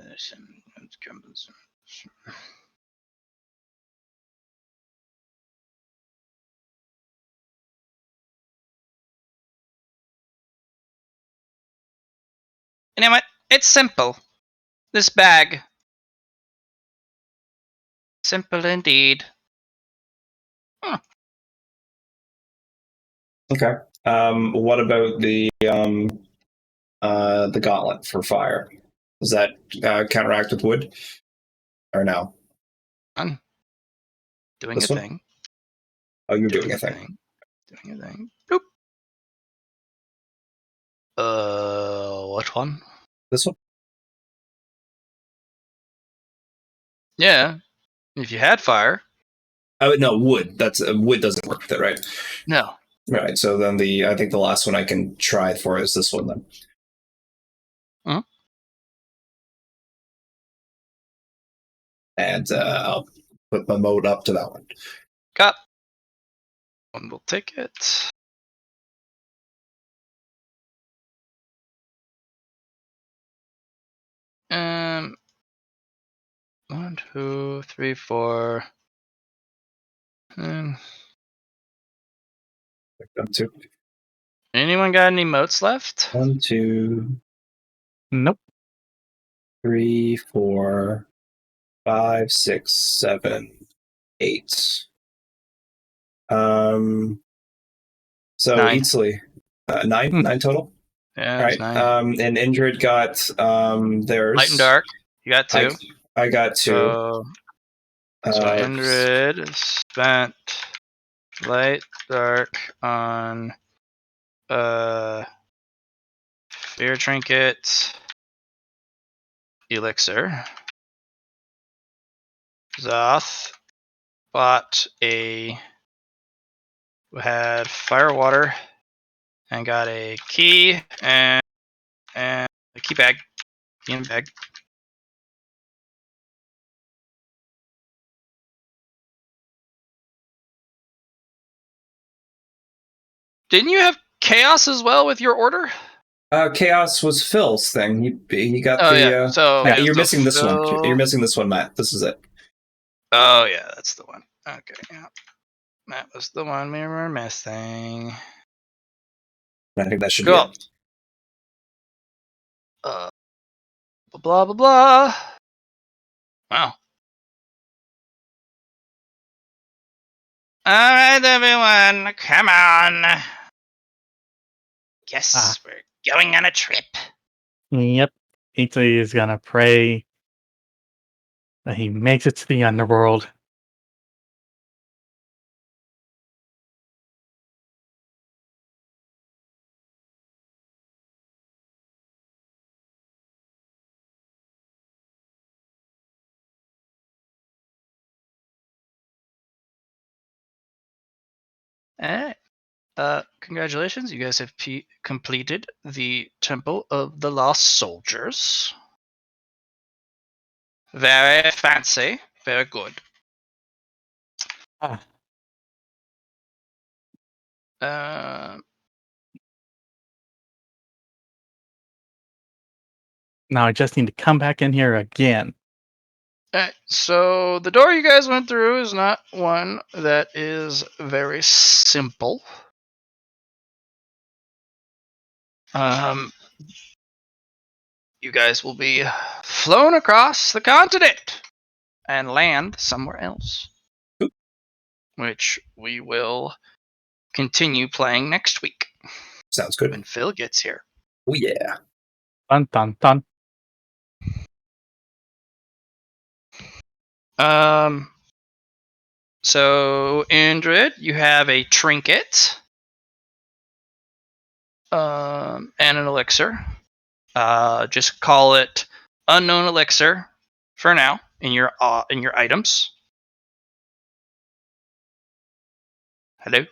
you know what? It's simple. This bag. Simple indeed. Okay. What about the gauntlet for fire? Does that counteract with wood, or no? Fun. Doing This a one? thing. Oh, you're doing a thing. Doing a thing. Boop. What one? This one? Yeah. If you had fire. Oh no, wood. That's wood doesn't work with it, right? No. Right. So then I think the last one I can try for is this one then. Hmm? And I'll put my mode up to that one. Got. One will take it. Um. 1, 2, 3, 4. Done two. Anyone got any motes left? 1, 2, Nope. 3, 4, 5, 6, 7, 8. So 9. Eatsley, 9 total. Yeah, All there's right. 9. And Indrid got theirs. Light and dark. You got 2. I got 2. So Indrid spent light dark on fear trinket elixir. Zoth had fire water and got a key and a key bag. Key and bag. Didn't you have chaos as well with your order? Chaos was Phil's thing. He got yeah. So yeah, you're missing this one. You're missing this one, Matt. This is it. Oh yeah, that's the one. Okay, yeah. That was the one we were missing. I think that should Cool. be it. Blah blah blah. Wow. All right, everyone, come on. Yes, we're going on a trip. Yep. Eatsley is gonna pray that he makes it to the underworld. All right. Congratulations, you guys have completed the Temple of the Lost Soldiers. Very fancy. Very good. Ah. Now I just need to come back in here again. Alright, so the door you guys went through is not one that is very simple. you guys will be flown across the continent and land somewhere else, which we will continue playing next week Sounds good. when Phil gets here. Oh yeah. Dun dun dun. So Indrid, you have a trinket, and an elixir. Just call it unknown elixir for now in your items. Hello.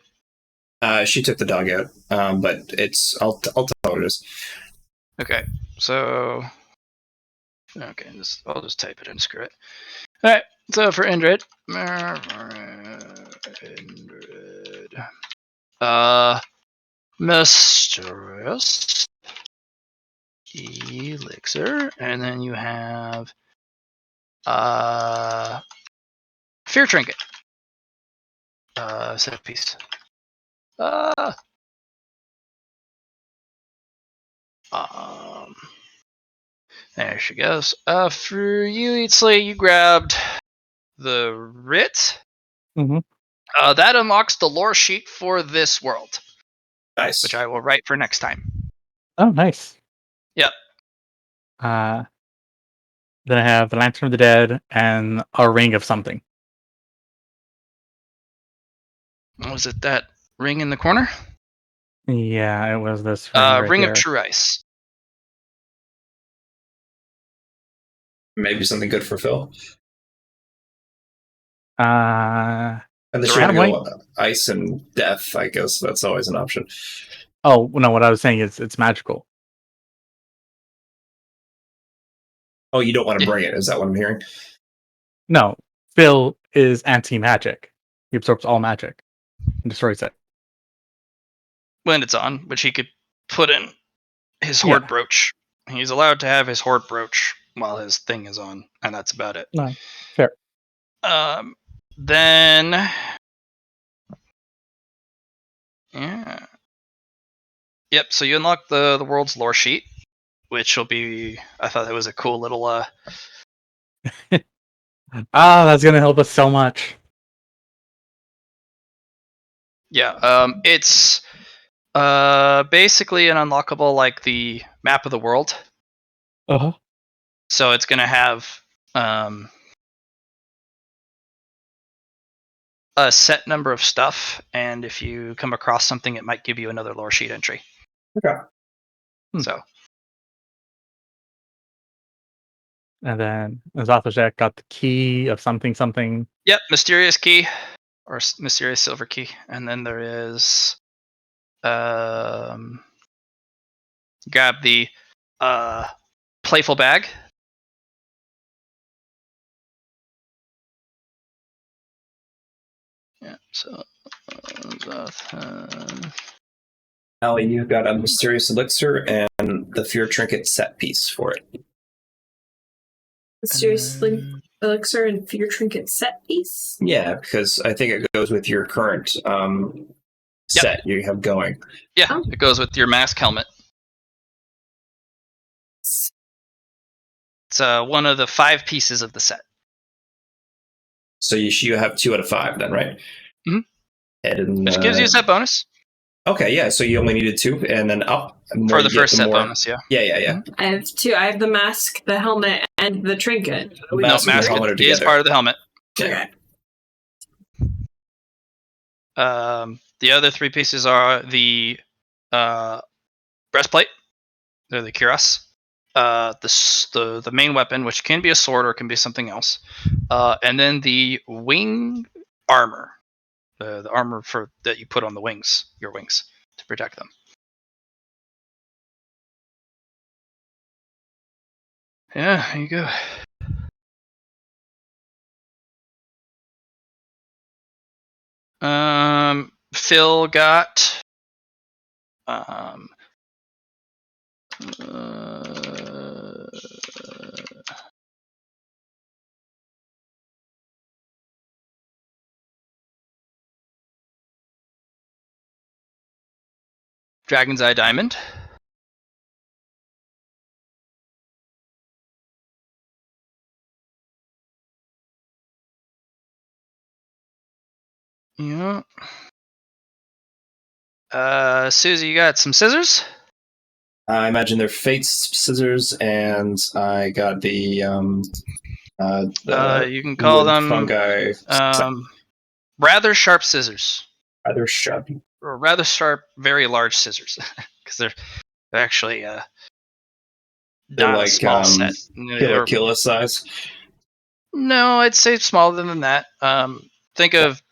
She took the dog out, but it's. I'll tell her what it is. Okay. So. Okay. I'll just type it in. Screw it. All right. So for Indrid. Mistress elixir, and then you have fear trinket. Set piece. There she goes. For you, Eatsley, you grabbed the writ. Mm-hmm. That unlocks the lore sheet for this world, Nice. which I will write for next time. Oh, nice. Yep. Then I have the Lantern of the Dead and a ring of something. Was it that ring in the corner? Yeah, it was this ring right Ring here. of True Ice. Maybe something good for Phil. And Unless you want to go ice and death, I guess that's always an option. Oh no, what I was saying is it's magical. Oh, you don't want to bring it? Is that what I'm hearing? No, Phil is anti-magic. He absorbs all magic and destroys it. When it's on, which he could put in his horde brooch. He's allowed to have his horde brooch while his thing is on, and that's about it. No, fair. Then, yeah, yep. So you unlock the world's lore sheet, which will be. I thought it was a cool little. That's gonna help us so much. Yeah. It's basically an unlockable like the map of the world. Uh-huh. So it's gonna have a set number of stuff, and if you come across something, it might give you another lore sheet entry. Okay. So. And then Azathoshek got the key of something something. Yep, mysterious key or mysterious silver key, and then there is grab the playful bag. Yeah, so Allie, you've got a mysterious elixir and the fear trinket set piece for it. Seriously, elixir and fear trinket set piece? Yeah, because I think it goes with your current set you have going. Yeah, it goes with your mask helmet. It's one of the 5 pieces of the set. So you have 2 out of 5 then, right? Mm-hmm. And, which gives you a set bonus. Okay, yeah. So you only needed 2, and then up for the first set bonus. Yeah. Yeah. I have 2. I have the mask, the helmet, and the trinket. No, mask is part of the helmet. Okay. The other 3 pieces are the breastplate. They're the cuirass. The main weapon, which can be a sword or it can be something else, and then the wing armor, the armor for that you put on the wings, your wings, to protect them. Yeah, there you go. Phil got Dragon's Eye Diamond. Yeah. Susie, you got some scissors? I imagine they're Fate's scissors, and I got the You can call wood them fungi rather sharp scissors, rather sharp. or rather sharp, very large scissors, because they're actually They're not a like small set. killer size. No, I'd say smaller than that. Think of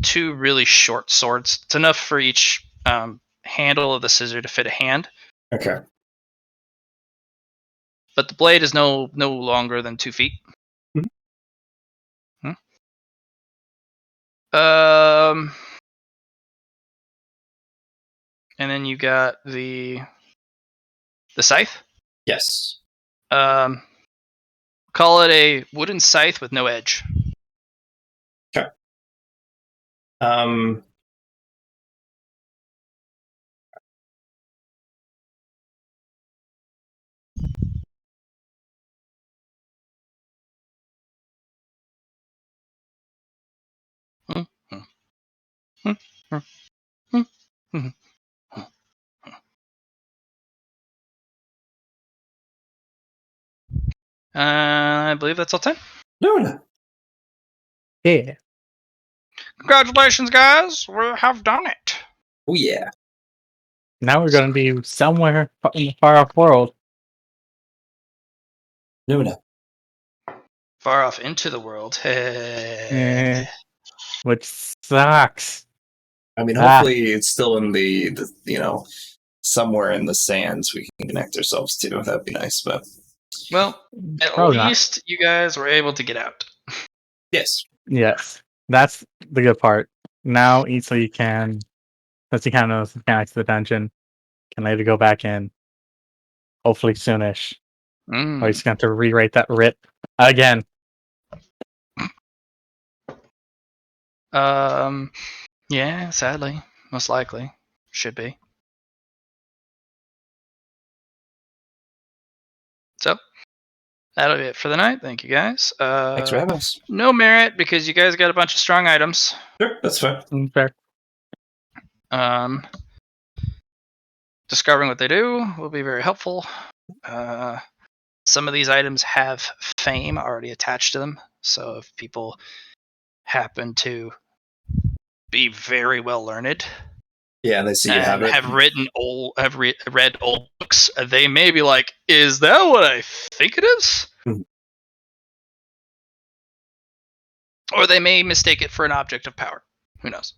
2 really short swords. It's enough for each handle of the scissor to fit a hand. Okay. But the blade is no longer than 2 feet. Mm-hmm. And then you got the scythe. Yes. Call it a wooden scythe with no edge. Okay. I believe that's all 10. No. Yeah. Congratulations, guys! We have done it. Oh yeah. Now we're going to be somewhere in the far off world. No. Far off into the world. Which sucks. I mean, hopefully it's still in the somewhere in the sands we can connect ourselves to. That'd be nice, but Well, at Probably not. least you guys were able to get out. yes. Yes. That's the good part. Now Easley can, since he kind of knows the mechanics of the dungeon, can later go back in. Hopefully soonish. Or he's going to have to rewrite that writ again. Yeah, sadly. Most likely. Should be. So, that'll be it for the night. Thank you, guys. Thanks for having us. No merit, because you guys got a bunch of strong items. Sure, that's fine. Fair. Discovering what they do will be very helpful. Some of these items have fame already attached to them, so if people happen to be very well learned, Yeah, they see you have and it. read old books, they may be like, "Is that what I think it is?" Or they may mistake it for an object of power. Who knows?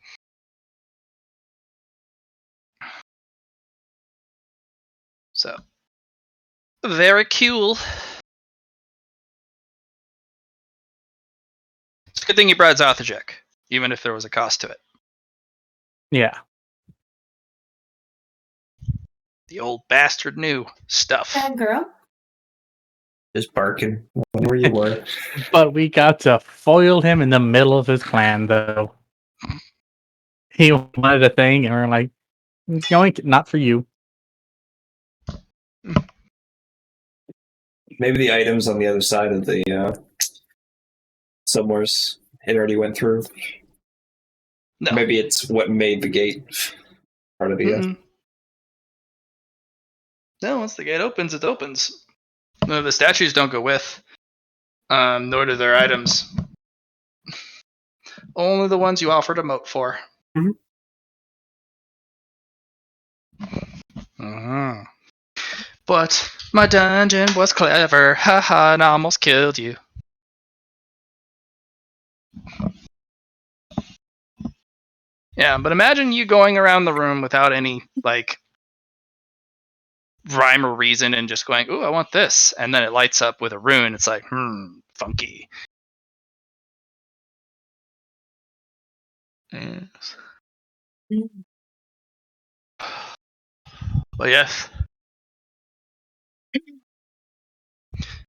So, very cool. It's a good thing you brought Zothajek, even if there was a cost to it. Yeah. The old bastard knew stuff. Bad girl. Just barking. Where you were. But we got to foil him in the middle of his plan, though. He wanted a thing, and we're like, yoink, not for you. Maybe the items on the other side of the somewheres it already went through. No. Maybe it's what made the gate part of the No, once the gate opens, it opens. No, the statues don't go with, nor do their items. Only the ones you offered a moat for. But my dungeon was clever, haha, and I almost killed you. Yeah, but imagine you going around the room without any, rhyme or reason and just going, ooh, I want this. And then it lights up with a rune. It's like, funky. Yes. Well, yes.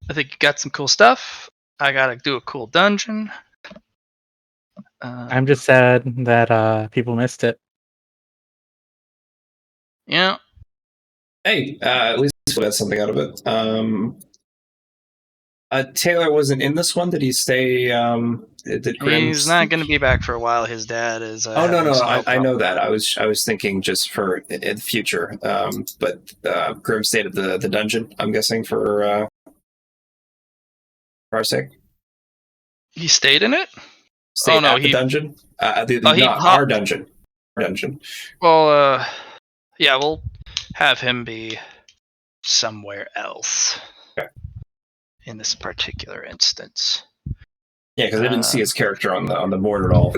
I think you got some cool stuff. I gotta do a cool dungeon. I'm just sad that people missed it. Yeah. Hey, at least we got something out of it. Taylor wasn't in this one. Did he stay Did Grimm? He's not going to be back for a while. His dad is. Oh no, having some health I know problems. that. I was thinking just for in the future. But Grimm stayed at the dungeon. I'm guessing for our sake. He stayed in it. Stayed no, at the he- dungeon. Oh, he Not popped- our dungeon. Our dungeon. Well, yeah, we'll have him be somewhere else. Okay. In this particular instance. Yeah, because I didn't see his character on the board at all.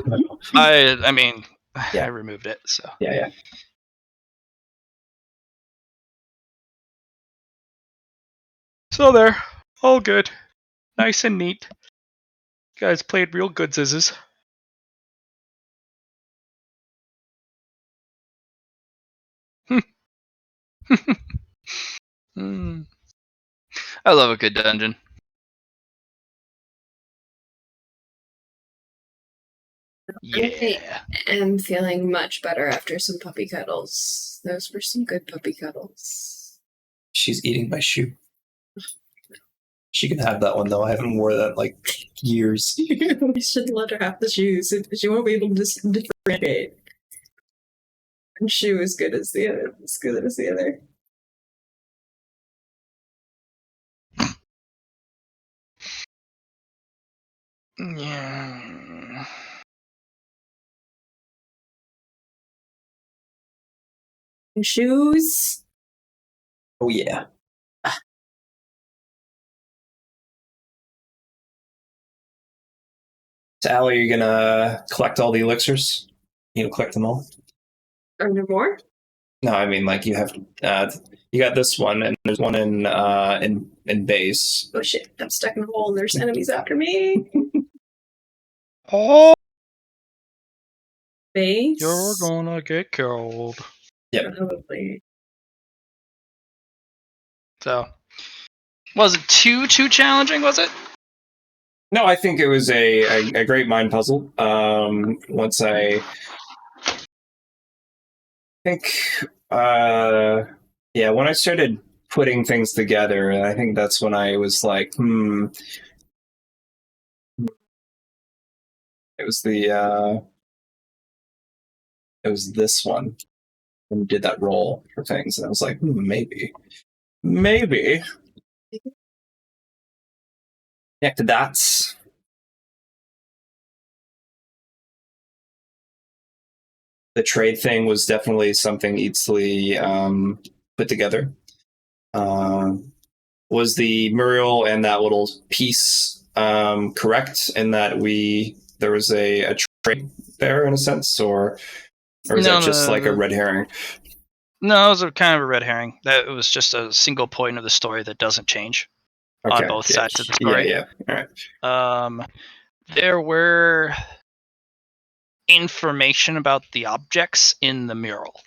I mean, Yeah. I removed it. So Yeah. So there, all good, nice and neat. You guys played real good, Zizzes. I love a good dungeon. Yeah. I'm feeling much better after some puppy cuddles. Those were some good puppy cuddles. She's eating my shoe. She can have that one though. I haven't worn that in like years. We should let her have the shoes. She won't be able to differentiate. One shoe as good as the other. As good as the other. Yeah. Shoes. Oh yeah. Sally, are you gonna collect all the elixirs? You collect them all? Are there more? No, I mean like you have. You got this one, and there's one in base. Oh shit! I'm stuck in a hole, and there's enemies after me. Oh, Base. you're gonna get killed. Yeah. Probably. So, was it too challenging? Was it? No, I think it was a great mind puzzle. Once I think, yeah, when I started putting things together, I think that's when I was like, It was it was this one when we did that roll for things, and I was like, maybe. Connect the dots. The trade thing was definitely something easily put together. Was the Muriel and that little piece correct in that there was a trade there in a sense, or is that just like a red herring? No, it was kind of a red herring. That it was just a single point of the story that doesn't change on both sides of the story. Yeah. All right. There were information about the objects in the mural.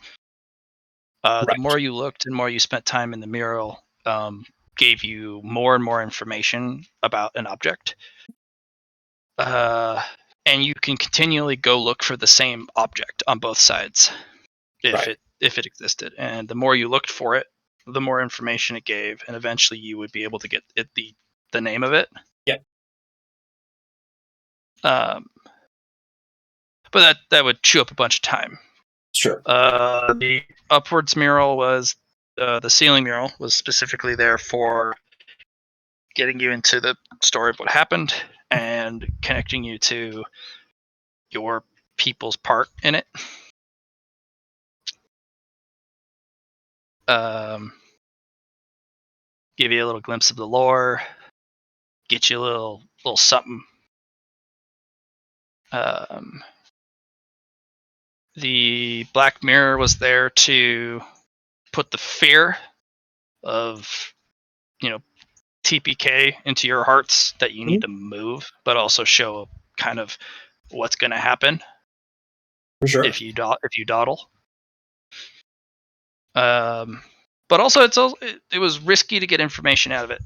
The more you looked and more you spent time in the mural, gave you more and more information about an object. And you can continually go look for the same object on both sides if it existed. And the more you looked for it, the more information it gave, and eventually you would be able to get the name of it. Yeah. But that would chew up a bunch of time. Sure. The upwards mural was the ceiling mural was specifically there for getting you into the story of what happened and connecting you to your people's part in it. Give you a little glimpse of the lore, get you a little something. The Black Mirror was there to put the fear of, TPK into your hearts that you need to move, but also show kind of what's going to happen for sure if you dawdle. But also it was risky to get information out of it.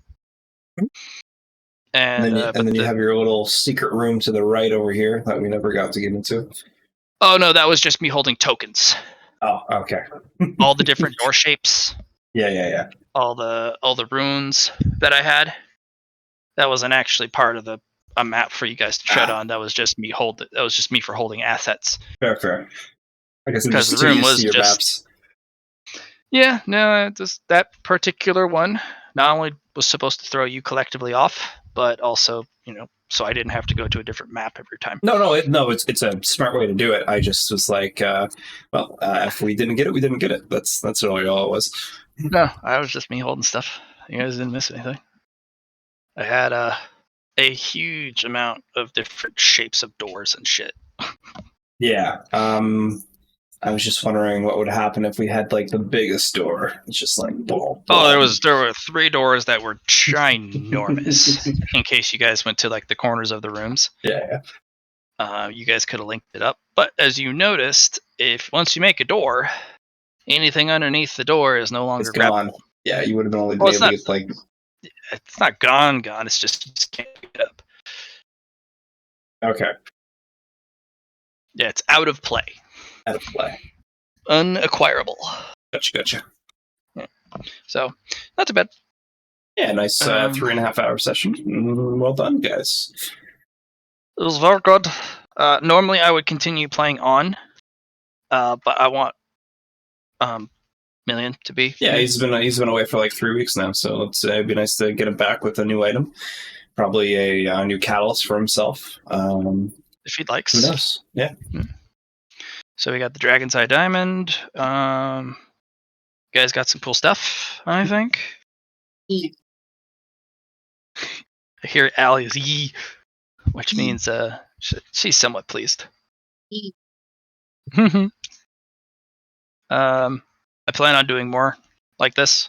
And then you have your little secret room to the right over here that we never got to get into. Oh no, that was just me holding tokens. Oh, okay. All the different door shapes. Yeah. All the runes that I had. That wasn't actually part of the a map for you guys to tread on. That was just me for holding assets. Fair. I guess I'm Because just the too room used was to your just maps. Yeah, no, just that particular one not only was supposed to throw you collectively off, but also, so I didn't have to go to a different map every time. No, it's a smart way to do it. I just was like, if we didn't get it, we didn't get it. That's really all it was. No, I was just me holding stuff. You guys didn't miss anything. I had a huge amount of different shapes of doors and shit. Yeah. I was just wondering what would happen if we had like the biggest door. It's just like boom. Oh, there were 3 doors that were ginormous. In case you guys went to like the corners of the rooms. Yeah. You guys could have linked it up. But as you noticed, once you make a door, anything underneath the door is no longer grabbable. Yeah, you would have only been able to get like. It's not gone. It's just you just can't pick it up. Okay. Yeah, it's out of play. Out of play. Unacquirable. Gotcha. Yeah. So, not too bad. Yeah, nice 3.5 hour session. Well done, guys. It was very good. Normally, I would continue playing on, but I want Million to be. Yeah, he's been away for like 3 weeks now, so it'd be nice to get him back with a new item, probably a new catalyst for himself. If he likes. Who knows? Yeah. So we got the Dragon's Eye Diamond. You guys got some cool stuff, I think. E. I hear Allie is yee, which means she's somewhat pleased. E. I plan on doing more like this.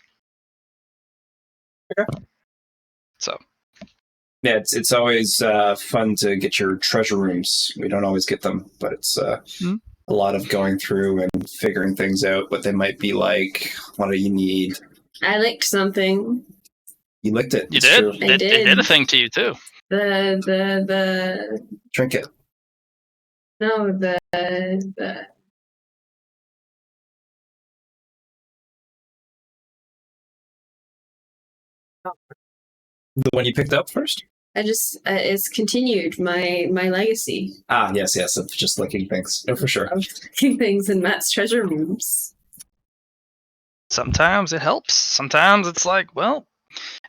Okay. So. Yeah, it's always fun to get your treasure rooms. We don't always get them, but it's a lot of going through and figuring things out. What they might be like. What do you need? I licked something. You licked it. You did? True. I did. It did a thing to you too. The Trinket. no the The one you picked up first? I just it's continued my legacy Ah, yes, of just licking things. No, for sure. of licking things in Matt's treasure rooms. Sometimes it helps. Sometimes it's like, well,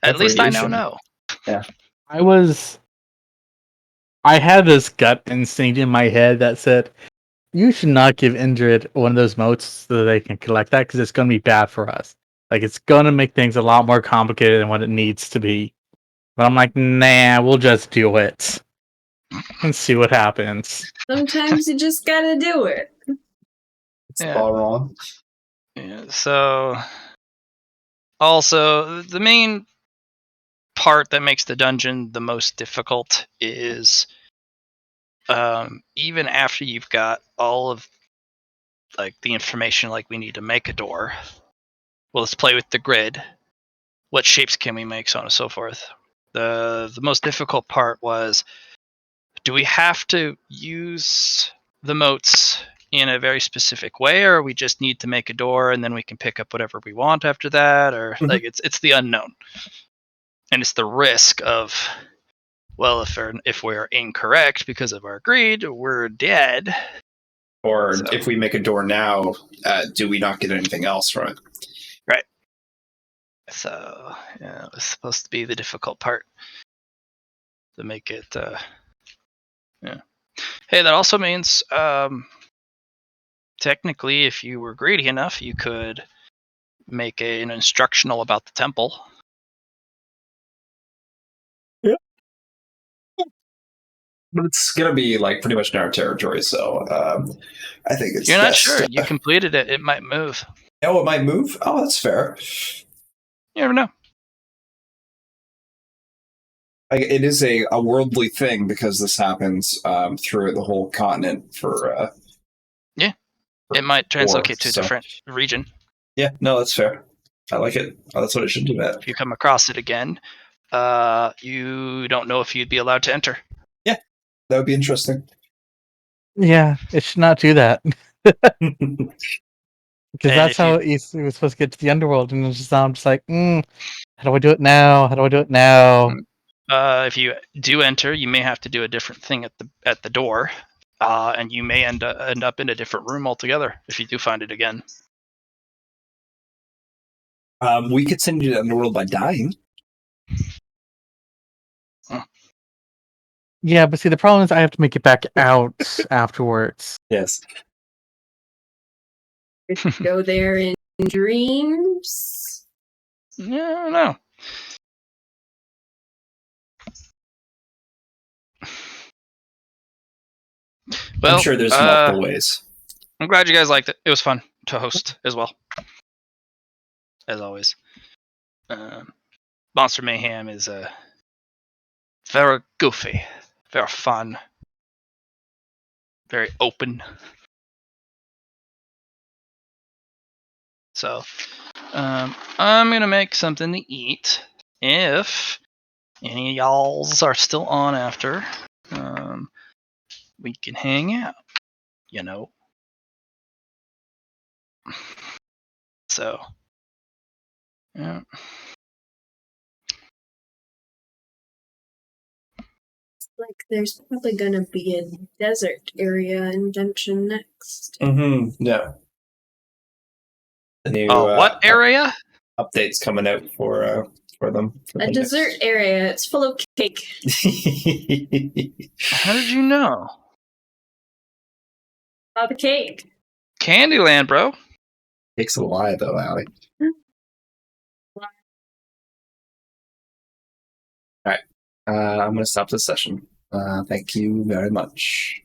at least I now know. Yeah. I had this gut instinct in my head that said, you should not give Indrid one of those motes so that they can collect that, because it's going to be bad for us. Like, it's going to make things a lot more complicated than what it needs to be. But I'm like, nah, we'll just do it. And see what happens. Sometimes you just gotta do it. It's all wrong. Yeah, so also the main part that makes the dungeon the most difficult is even after you've got all of like the information like we need to make a door. Well, let's play with the grid. What shapes can we make, so on and so forth. The most difficult part was, do we have to use the motes in a very specific way, or we just need to make a door and then we can pick up whatever we want after that, or like it's the unknown, and it's the risk of, well, if we're incorrect because of our greed, we're dead. Or if we make a door now, do we not get anything else from it? Right. So yeah, it was supposed to be the difficult part to make it. Yeah. Hey, that also means technically, if you were greedy enough, you could make an instructional about the temple. Yeah. But it's gonna be like pretty much in our territory, so I think it's. You're not sure. You completed it. It might move. Oh, it might move. Oh, that's fair. You never know. It is a worldly thing because this happens through the whole continent for. Yeah, it might translocate to a different region. Yeah, no, that's fair. I like it. Oh, that's what it should do. That if you come across it again, you don't know if you'd be allowed to enter. Yeah, that would be interesting. Yeah, it should not do that. Because that's how he was supposed to get to the underworld, and I'm just like, how do I do it now? How do I do it now? If you do enter, you may have to do a different thing at the door, and you may end up in a different room altogether if you do find it again. We could send you to the underworld by dying. Yeah, but see, the problem is I have to make it back out afterwards. Yes. Go there in dreams. Yeah, no. Well, I'm sure there's multiple ways. I'm glad you guys liked it. It was fun to host as well, as always. Monster Mayhem is very goofy, very fun, very open. So, I'm gonna make something to eat. If any of y'alls are still on after, we can hang out. You know. So, yeah. Like, there's probably gonna be a desert area in Junction next. Mm-hmm. Yeah. The new What area? updates coming out for them. A desert area. It's full of cake. How did you know? All the cake. Candyland, bro. Takes a lie though, Allie. All right. I'm going to stop this session. Thank you very much.